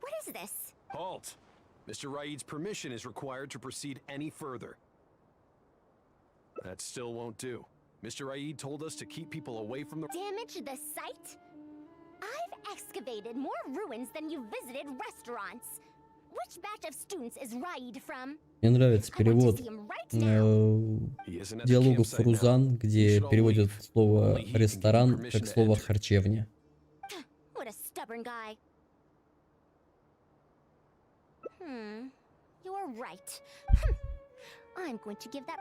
What is this? Halt! Mr. Raid's permission is required to proceed any further. That still won't do. Mr. Raid told us to keep people away from the— Damage the site? I've excavated more ruins than you've visited restaurants. Which batch of students is Raid from? Мне нравится перевод диалогов Фрузан, где переводят слово ресторан как слово харчевня. What a stubborn guy. You're right. I'm going to give that.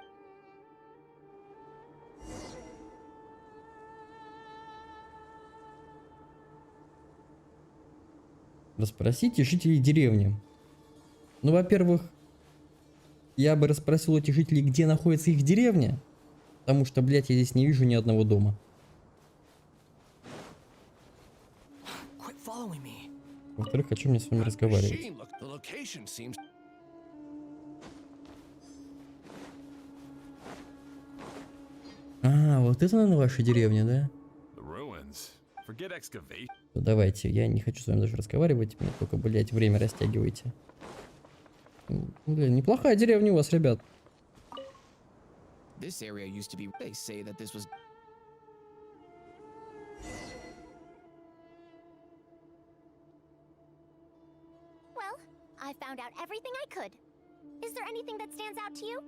Расспросите жителей деревни. Ну, во-первых, я бы расспросил у этих жителей, где находится их деревня. Потому что, блядь, я здесь не вижу ни одного дома. Во-вторых, о чем мне с вами разговаривать? А, вот это, наверное, ваша деревня, да? Ну, давайте, я не хочу с вами даже разговаривать, мне только, блядь, время растягивайте. Блин, неплохая деревня у вас, ребят. This area used to be. They say that this was. Well, I found out everything I could. Is there anything that stands out to you?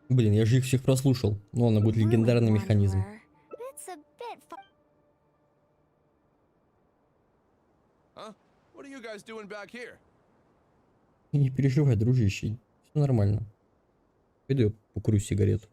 Блин, я же их всех прослушал. Ну, ладно, будет легендарный механизм. It's a bit far. Huh? What are you guys doing back here? Не переживай, дружище. Все нормально. Пойду я покурю сигарету.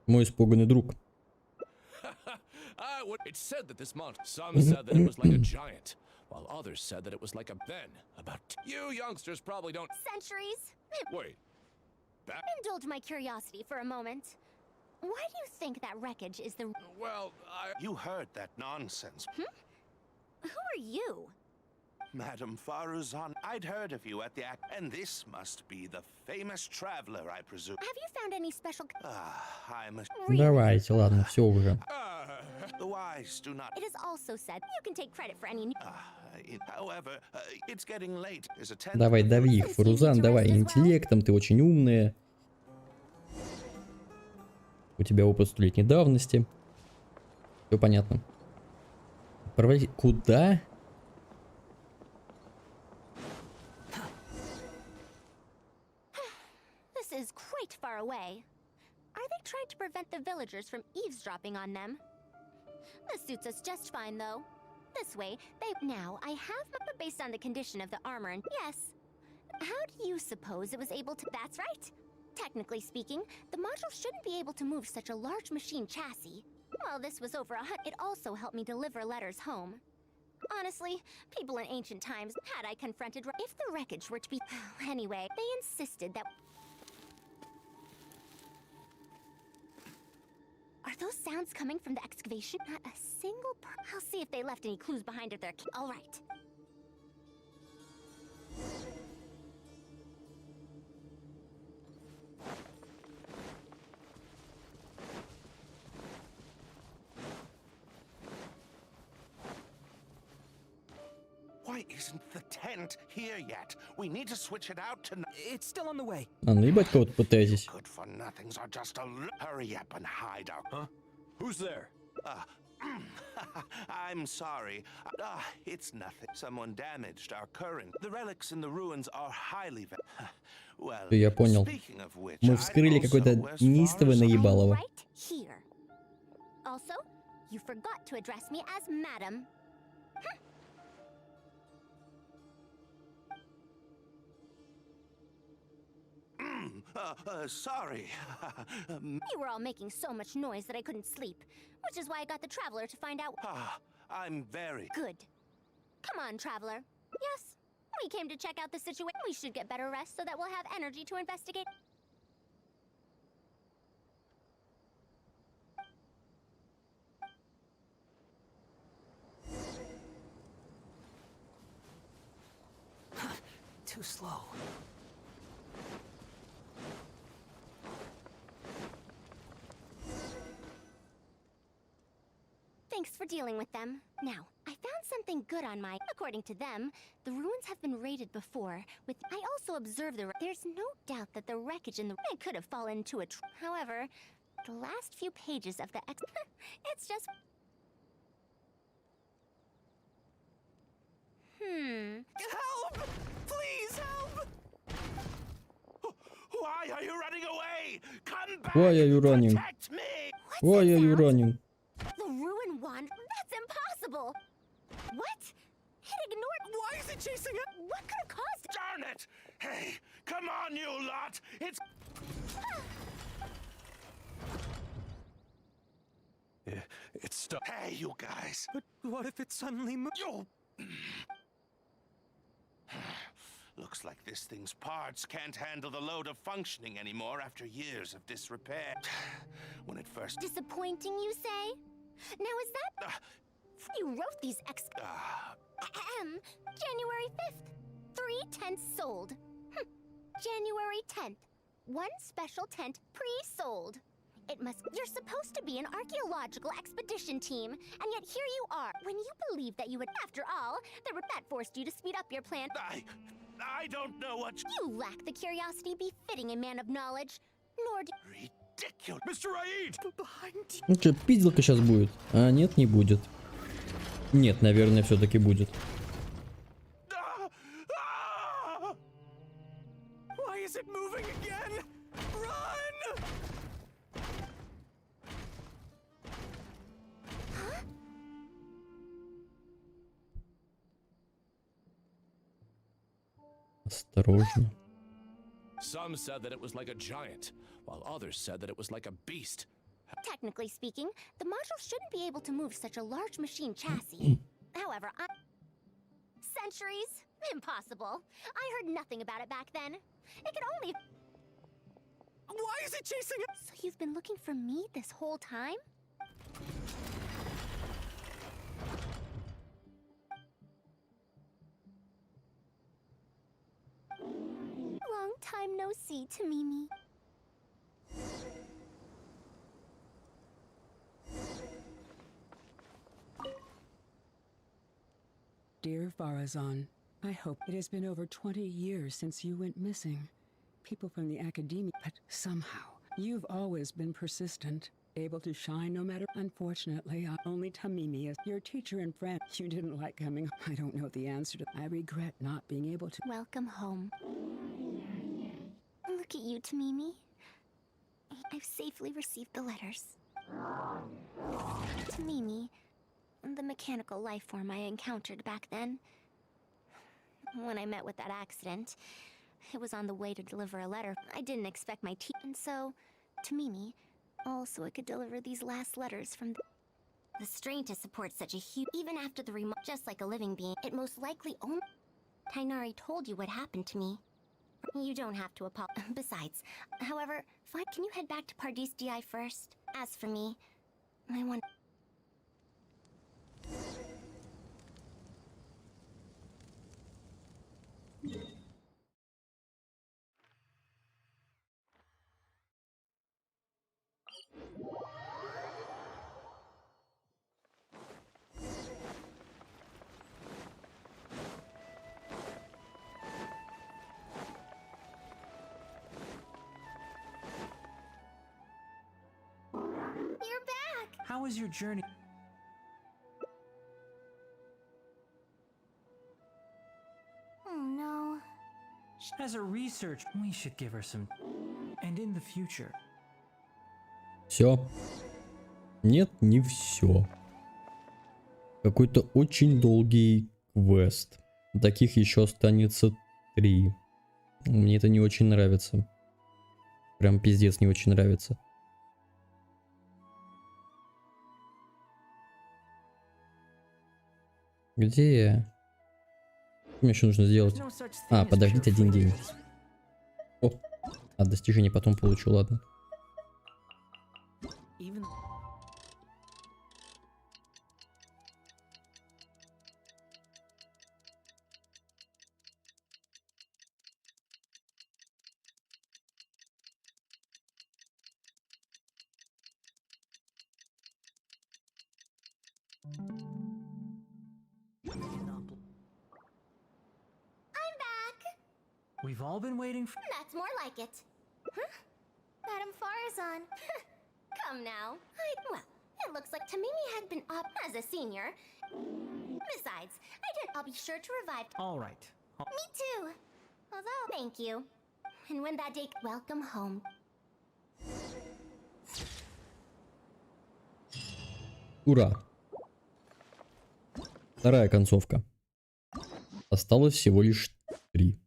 Мой испуганный друг. It's said that this monster. Some said that it was like a giant, while others said that it was like a then. About you youngsters probably don't. Centuries? Wait. That. Indulge my curiosity for a moment. Why do you think that wreckage is the... Well, You heard that nonsense. Who are you? Madam Faruzan, I'd heard of you at the act, and this must be the famous traveler, I presume. Have you found any special... I'm a... Давайте, ладно, все уже. The wise do not... It is also said you can take credit for any... However, it's getting late. There's a Давай, дави их, Фарузан, давай. Интеллектом ты очень умная. У тебя опыт столетней давности. Все понятно. Проводить... Куда? This is quite far away. Are they trying to prevent the villagers from eavesdropping on them? This suits us just fine, though. This way, Now, I have... But based on the condition of the armor and... Yes. How do you suppose it was able to... That's right. Technically speaking, the module shouldn't be able to move such a large machine chassis. While this was over 100, it also helped me deliver letters home. Honestly, people in ancient times, had I confronted... If the wreckage were to be... Anyway, they insisted that... Are those sounds coming from the excavation? Not a single I'll see if they left any clues behind their... All right. Why isn't the tent here yet? We need to switch it out to... It's still on the way. А, наебать кого-то пытаетесь. Good for nothings are just a... Hurry up and hide out. Huh? Who's there? I'm sorry. It's nothing. Someone damaged our current. The relics in the ruins are highly... Well, Я понял. speaking of which, Мы вскрыли какое-то неистовое наебалово. Right here. Also, you forgot to address me as Madam. Sorry. You were all making so much noise that I couldn't sleep, which is why I got the Traveler to find out. I'm very... Good. Come on, Traveler. Yes, we came to check out the situation. We should get better rest so that we'll have energy to investigate. Too slow. Thanks for dealing with them. Now, I found something good on my... According to them, the ruins have been raided before. I also observed there's no doubt that the wreckage in the... It could have fallen into a... However, the last few pages of the... It's just... Help! Please help! Why are you running away? Come back! Why are you running? Protect me! Why are you running? The ruin wand? That's impossible! What? It ignored... Why is it chasing it? What could have caused it? Darn it! Hey, come on, you lot! It's... It's stuck. Hey, you guys! But what if it suddenly moves? Looks like this thing's parts can't handle the load of functioning anymore after years of disrepair. When it first... Disappointing, you say? Now is that... You wrote these January 5th. 3 tents sold. January 10th. 1 special tent pre-sold. It must... You're supposed to be an archaeological expedition team, and yet here you are. When you believed that you would... After all, that forced you to speed up your plan. I don't know what... You lack the curiosity befitting a man of knowledge, nor do... Ridiculous. Mr. Raid! Ну что, пизделка сейчас будет? А нет, не будет. Нет, наверное, все-таки будет. Why is it moving again? Run! Осторожно. Some said that it was like a giant, while others said that it was like a beast. Technically speaking, the module shouldn't be able to move such a large machine chassis. However, centuries? Impossible. I heard nothing about it back then. It could only... Why is it chasing it? So you've been looking for me this whole time? Long time no see, Tamimi. Dear Farazan, I hope it has been over 20 years since you went missing. People from the academia, but somehow, you've always been persistent, able to shine no matter. Unfortunately, only Tamimi is your teacher and friend. You didn't like coming. I don't know the answer to. I regret not being able to. Welcome home. Look at you, Tamimi. I've safely received the letters. Tamimi, the mechanical life form I encountered back then. When I met with that accident, it was on the way to deliver a letter. I didn't expect my and so, Tamimi, also it could deliver these last letters from the strain to support such a huge... Even after the just like a living being, it most likely only... Tainari told you what happened to me. You don't have to apologize. Besides, however, fine. Can you head back to Pardis DI first? As for me, I want... You're back! How was your journey? Oh no. As a research, we should give her some... And in the future. Все. Нет, не все. Какой-то очень долгий квест. Таких еще останется 3. Мне это не очень нравится. Прям пиздец не очень нравится. Где я? Что мне еще нужно сделать? А, подождите 1 день. О, а достижение потом получу, ладно. We've all been waiting for... That's more like it. Huh? Madam Farazan. Come now. Well, it looks like Tamimi had been up as a senior. Besides, I'll be sure to revive... All right. Me too. Although... Thank you. And when that day... Welcome home. Ура! Вторая концовка. Осталось всего лишь 3.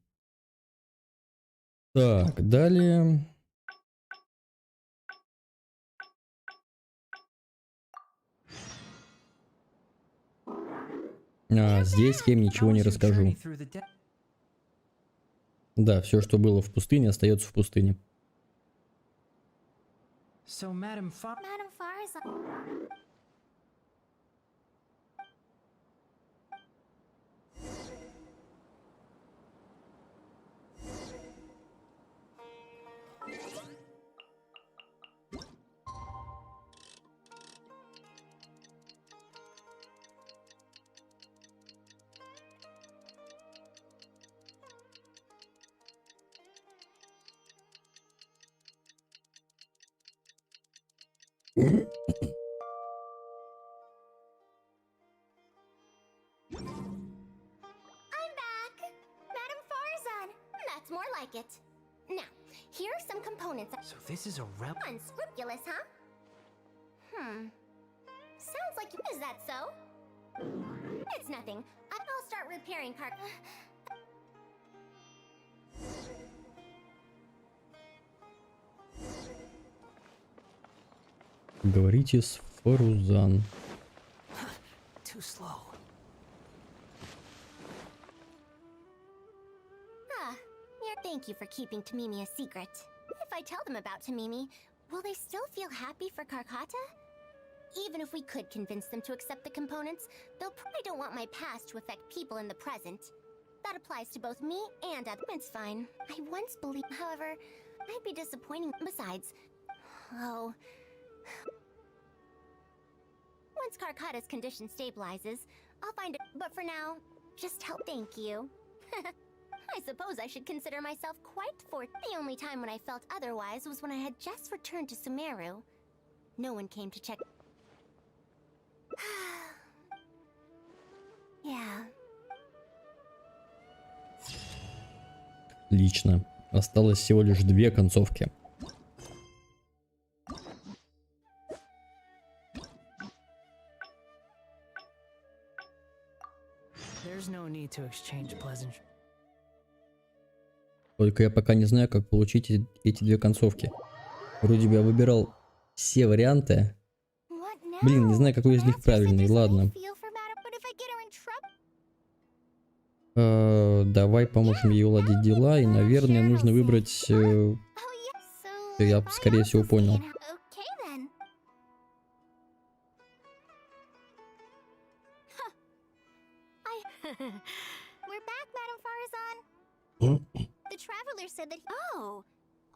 Так, далее. Здесь я им ничего не расскажу. Да, все, что было в пустыне, остается в пустыне. So, Madam Farazan... I'm back! Madam Farazan! That's more like it. Now, here are some components. So this is a relic? Unscrupulous, huh? Sounds like you... Is that so? It's nothing. I'll start repairing car... Говорите с Фарузан. Too slow. Thank you for keeping Tamimi a secret. If I tell them about Tamimi, will they still feel happy for Karkata? Even if we could convince them to accept the components, they'll probably don't want my past to affect people in the present. That applies to both me and others. It's fine. I once believed, however, I'd be disappointing. Besides, oh. Once Karkata's condition stabilizes, I'll find it. But for now, just help. Thank you. I suppose I should consider myself quite fortunate. The only time when I felt otherwise was when I had just returned to Sumeru. No one came to check. Yeah. Отлично. Осталось всего лишь 2 концовки. There's no need to exchange pleasant. Только я пока не знаю, как получить эти 2 концовки. Вроде бы я выбирал все варианты. Блин, не знаю, какой из них правильный. Ладно. Давай поможем ей уладить дела. И, наверное, нужно выбрать... Я, скорее всего, понял. The traveler said that. Oh,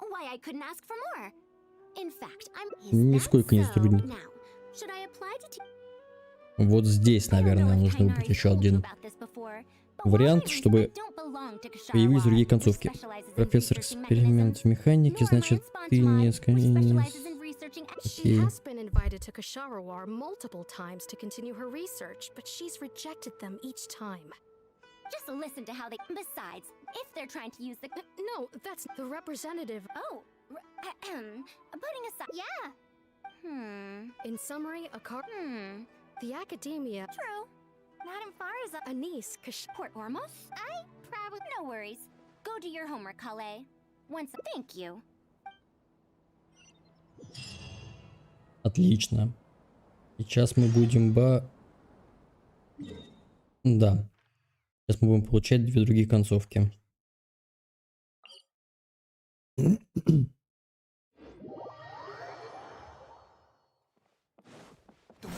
why I couldn't ask for more. In fact, I'm. Нисколько не затруднит. Should I apply to? Вот здесь, наверное, нужно выбрать еще один вариант, чтобы появились другие концовки. Профессор эксперимент в механике, значит, ты не... She has been invited to Kasharawar multiple times to continue her research, but she's rejected them each time. Just listen to how they. Besides, if they're trying to use the. No, that's the representative. Oh, putting aside. Yeah. In summary, the academia. True. Madam Farza. Anise, Port Ormos. I probably. No worries. Go do your homework, Kale. Once. Thank you. Отлично. Сейчас мы будем Да. Сейчас мы будем получать 2 другие концовки. The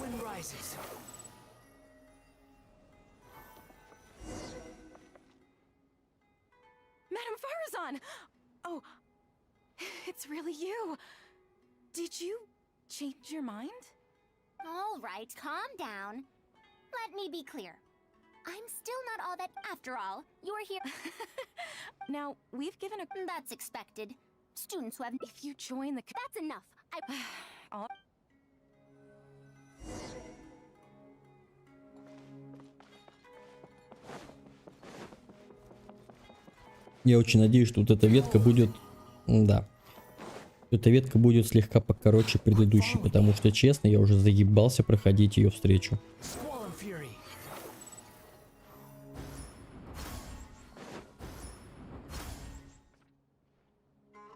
wind rises. Madam Farazan! Oh, it's really you. Did you change your mind? All right, calm down. Let me be clear. I'm still not all that. After all, you're here. Now, we've given a... That's expected. Students who have... If you join the... That's enough. Я очень надеюсь, что вот эта ветка будет... Да. Эта ветка будет слегка покороче предыдущей, потому что, честно, я уже заебался проходить ее встречу.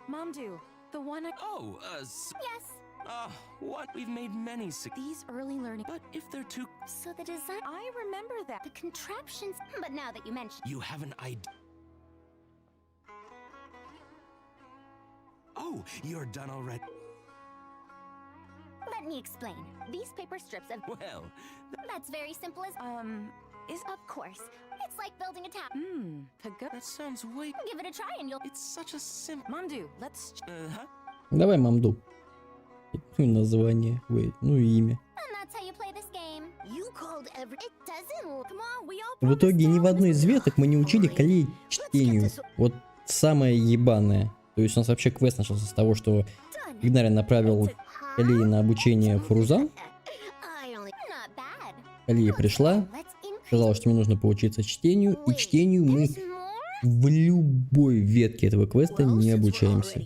Mamdu, the one I... Oh, Yes. What? We've made many... These early learning... But if they're too... So the design... I remember that. The contraptions... But now that you mention... You have an idea... Oh, you're done already. Let me explain. These paper strips of... Well... That's very simple as... Is... Of course. It's like building a tower. That sounds way... Give it a try and you'll... It's such a simple... Mamdu, let's... Давай, Мамду. Ну и название. Ну и имя. And that's how you play this game. You called every... It doesn't... Come on, we all... В итоге ни в одной из веток мы не учили Калей чтению. Вот самое ебаное. То есть у нас вообще квест начался с того, что Игнарин направил Калей на обучение Фарузан. Калия пришла, сказала, что мне нужно поучиться чтению, и чтению мы в любой ветке этого квеста не обучаемся.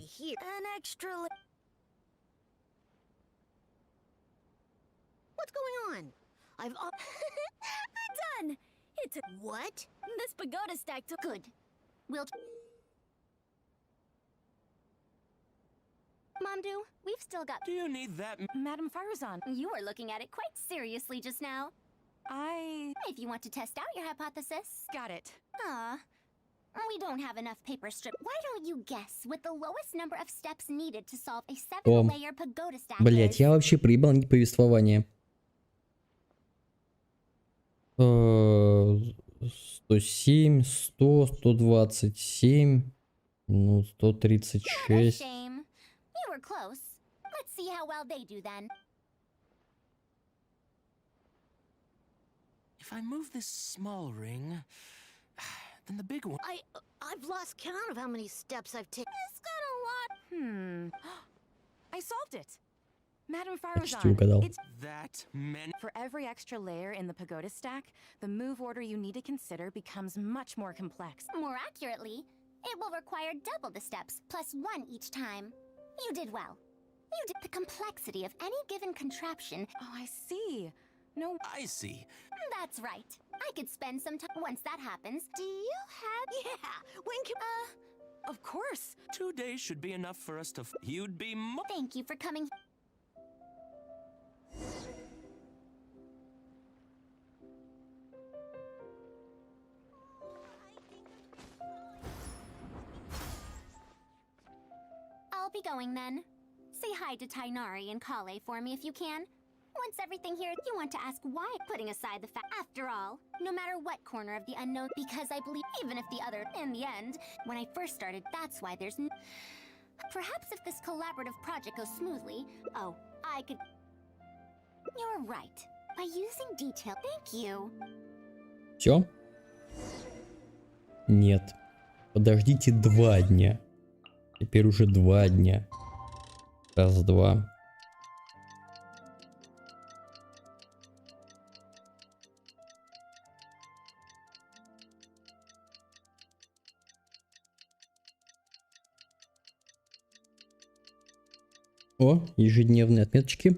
What? This pagoda stack took good. We'll... Mamdu, we've still got. Do you need that? Madam Farazan, you were looking at it quite seriously just now. If you want to test out your hypothesis. Got it. We don't have enough paper strip. Why don't you guess what the lowest number of steps needed to solve a О, 7-layer pagoda stack блять, is? я вообще проебал не повествование. 107, 100, 127, ну, What a 136. shame. You were close. Let's see how well they do then. If I move this small ring, then the big one. I've lost count of how many steps I've taken. It's got a lot. I solved it. Madam Почти Farazan, угадал. it's That many. for every extra layer in the pagoda stack, the move order you need to consider becomes much more complex. More accurately, it will require double the steps, plus 1 each time. You did well. You did the complexity of any given contraption. Oh, I see. No, I see. That's right. I could spend some time once that happens. Do you have? Yeah, when can... of course. 2 days should be enough for us to. You'd be more. Thank you for coming. I'll be going then. Say hi to Tainari and Kale for me if you can. Once everything here, you want to ask why, putting aside the fact, after all, no matter what corner of the unknown, because I believe, even if the other, in the end, when I first started, that's why there's perhaps if this collaborative project goes smoothly, I could... You're right. By using detail, thank you. Все? Нет. Подождите 2 дня. Теперь уже 2 дня. Раз, два. О, ежедневные отметочки.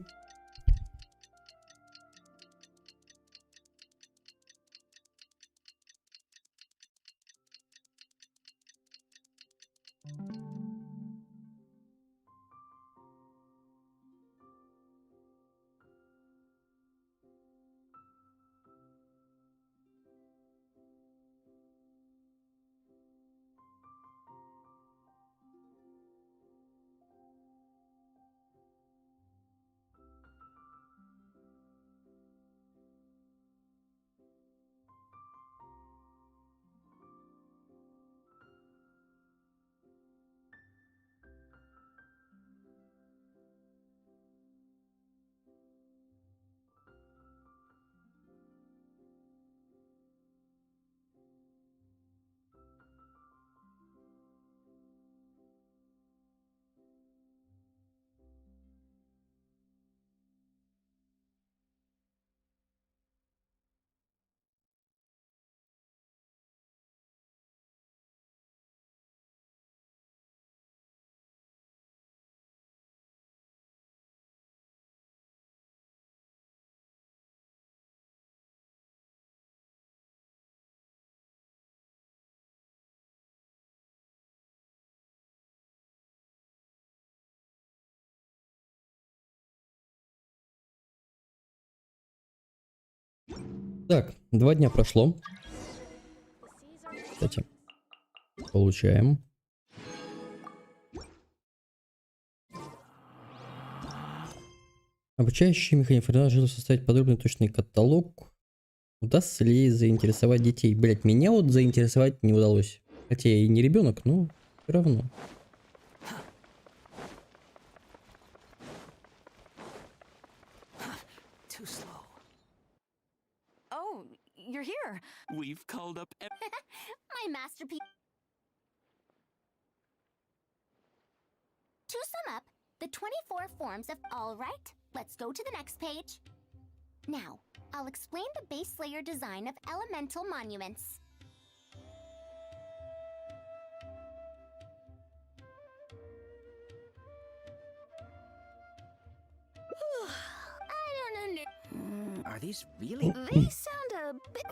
Так, 2 дня прошло. Кстати, получаем. Обучающий механизм должен составить подробный точный каталог. Удастся ли заинтересовать детей? Блять, меня вот заинтересовать не удалось. Хотя я и не ребенок, но все равно. Too slow. Oh, you're here. We've called up. My masterpiece. To sum up, the 24 forms of... All right, let's go to the next page. Now, I'll explain the base layer design of elemental monuments. I don't under... Are these really? They sound a bit...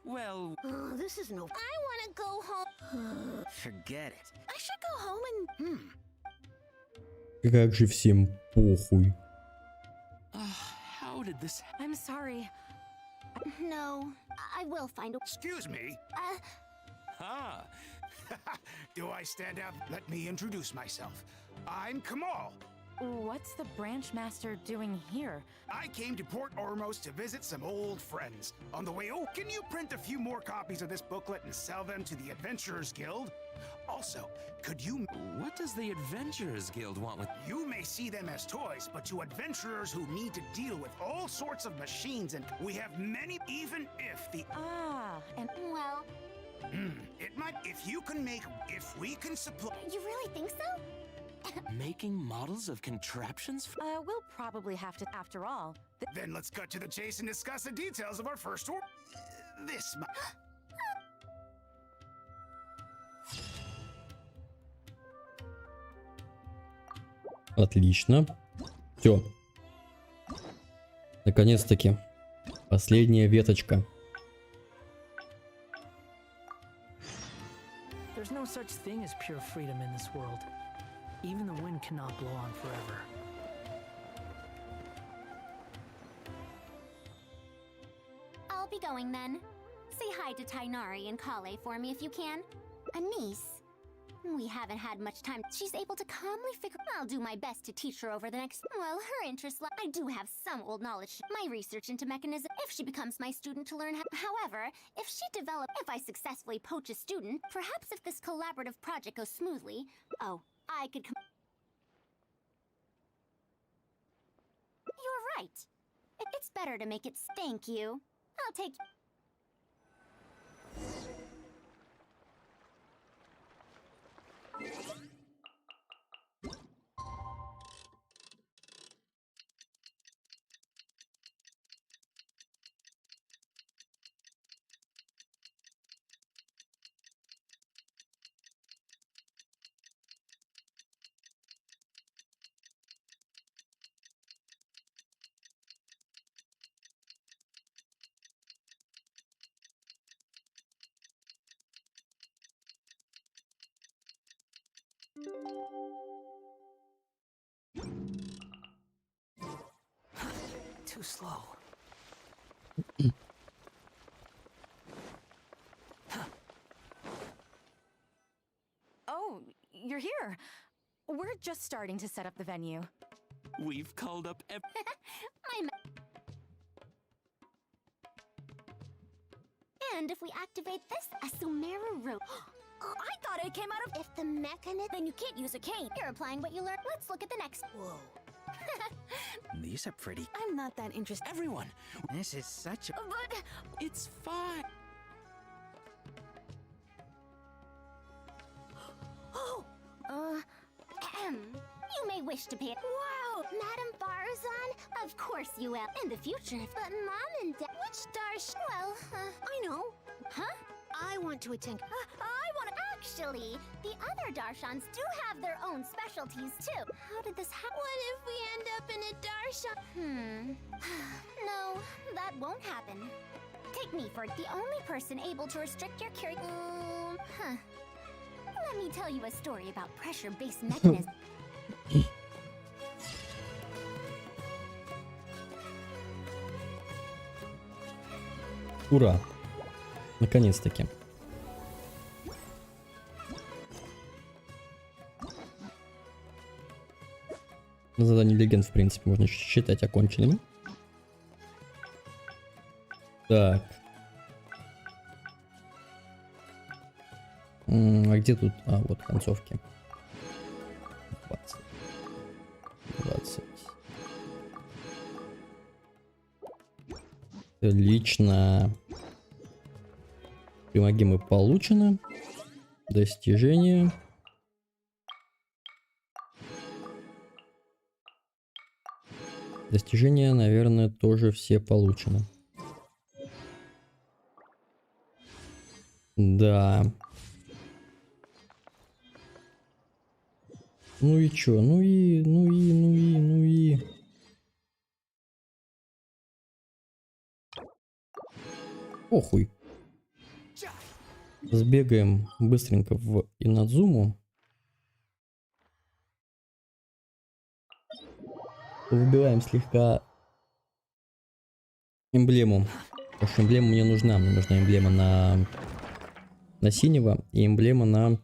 Well. Oh, this is no... I want to go home. Forget it. I should go home and... Как же всем похуй. How did this... I'm sorry. No, I will find a... Excuse me? Ah. Do I stand out? Let me introduce myself. I'm Kamal. What's the branch master doing here? I came to Port Ormos to visit some old friends. On the way, can you print a few more copies of this booklet and sell them to the Adventurers Guild? Also, could you... What does the Adventurers Guild want with... You may see them as toys, but to adventurers who need to deal with all sorts of machines, and we have many, even if the... and... Well... It might... If you can make... If we can supply... You really think so? Making models of contraptions? We'll probably have to, after all. Then let's cut to the chase and discuss the details of our first tour. This Отлично. Все. Наконец-таки. Последняя веточка. There's no such thing as pure freedom in this world. Even the wind cannot blow on forever. I'll be going then. Say hi to Tainari and Kale for me if you can. A niece. We haven't had much time. She's able to calmly figure... I'll do my best to teach her over the next... Well, her interests... I do have some old knowledge. My research into mechanism... If she becomes my student to learn how... However, if she develops... If I successfully poach a student... Perhaps if this collaborative project goes smoothly... Oh, I could... You're right. It's better to make it... Thank you. I'll take... Too slow. Oh, you're here. We're just starting to set up the venue. We've called up And if we activate this, a Sumera rope. I thought it came out of... If the mechanism... Then you can't use a cane. You're applying what you learned. Let's look at the next... Whoa. These are pretty. I'm not that interested. Everyone! This is such a... But... It's fine. Oh! You may wish to pay it. Wow! Madame Barazan? Of course you will. In the future. But Mom and Dad... Which Darsh... Well, I know. Huh? I want to attend... I want to... Actually, the other Darshans do have their own specialties, too. How did this happen? What if we end up in a Darshan? No, that won't happen. Take me for the only person able to restrict your curiosity. Let me tell you a story about pressure-based mechanisms. Ура! Наконец-таки. Задание легенд, в принципе, можно считать оконченными. Так. А где тут? А, вот концовки. 20. 20. Отлично. Примагемы получено. Достижение. Достижения, наверное, тоже все получены. Да. Ну и чё? Ну и. Похуй. Сбегаем быстренько в Инадзуму. Выбиваем слегка эмблему. Потому что эмблема мне нужна. Мне нужна эмблема на синего и эмблема на...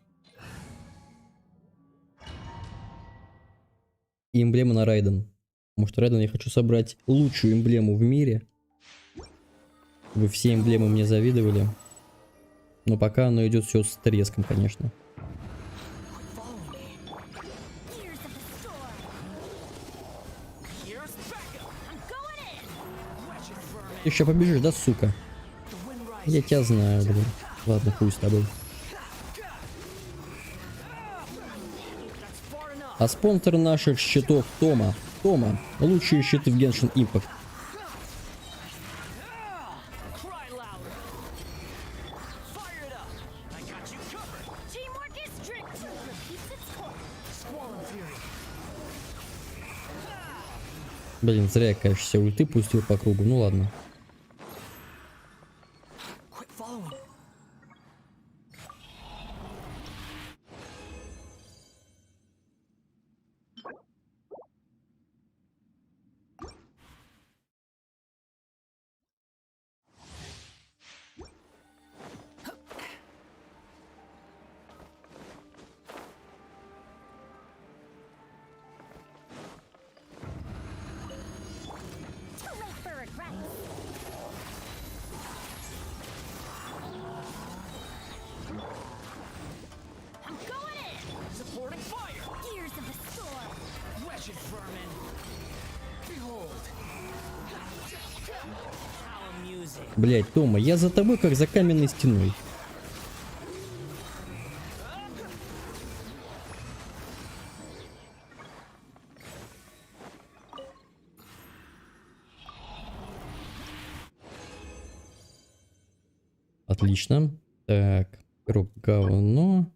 И эмблема на Райден. Потому что Райден я хочу собрать лучшую эмблему в мире. Вы все эмблемы мне завидовали. Но пока оно идет все с треском, конечно. Ты еще побежишь, да, сука? Я тебя знаю, блин. Ладно, хуй с тобой. А спонсор наших щитов Тома. Тома. Лучшие щиты в Genshin Impact. Блин, зря я, конечно, все ульты пустил по кругу. Ну ладно. Блять, Тома, я за тобой как за каменной стеной. Отлично. Так, круг говно.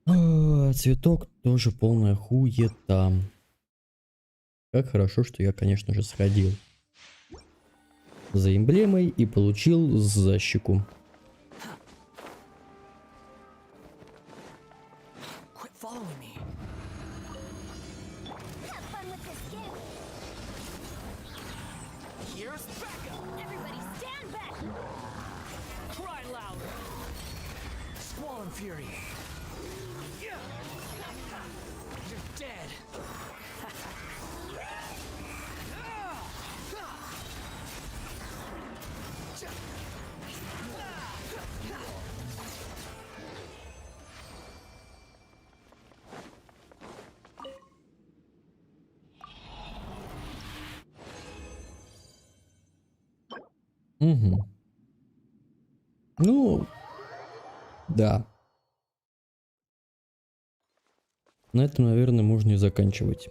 Цветок тоже полная хуета. Как хорошо, что я, конечно же, сходил за эмблемой и получил защику. Угу. Ну, да. На этом, наверное, можно и заканчивать.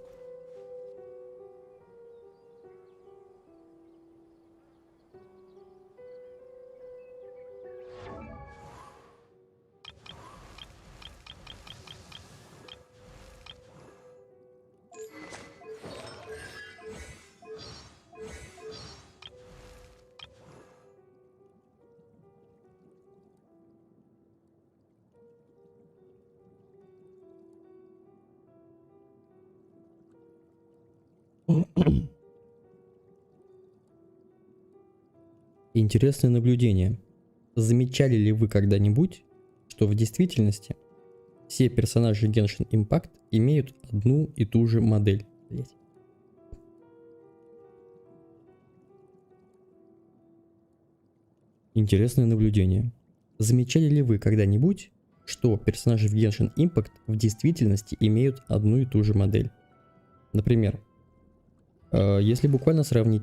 Интересное наблюдение. Замечали ли вы когда-нибудь, что в действительности все персонажи Genshin Impact имеют одну и ту же модель? Блять. Интересное наблюдение. Замечали ли вы когда-нибудь, что персонажи в Genshin Impact в действительности имеют одну и ту же модель? Например, если буквально сравнить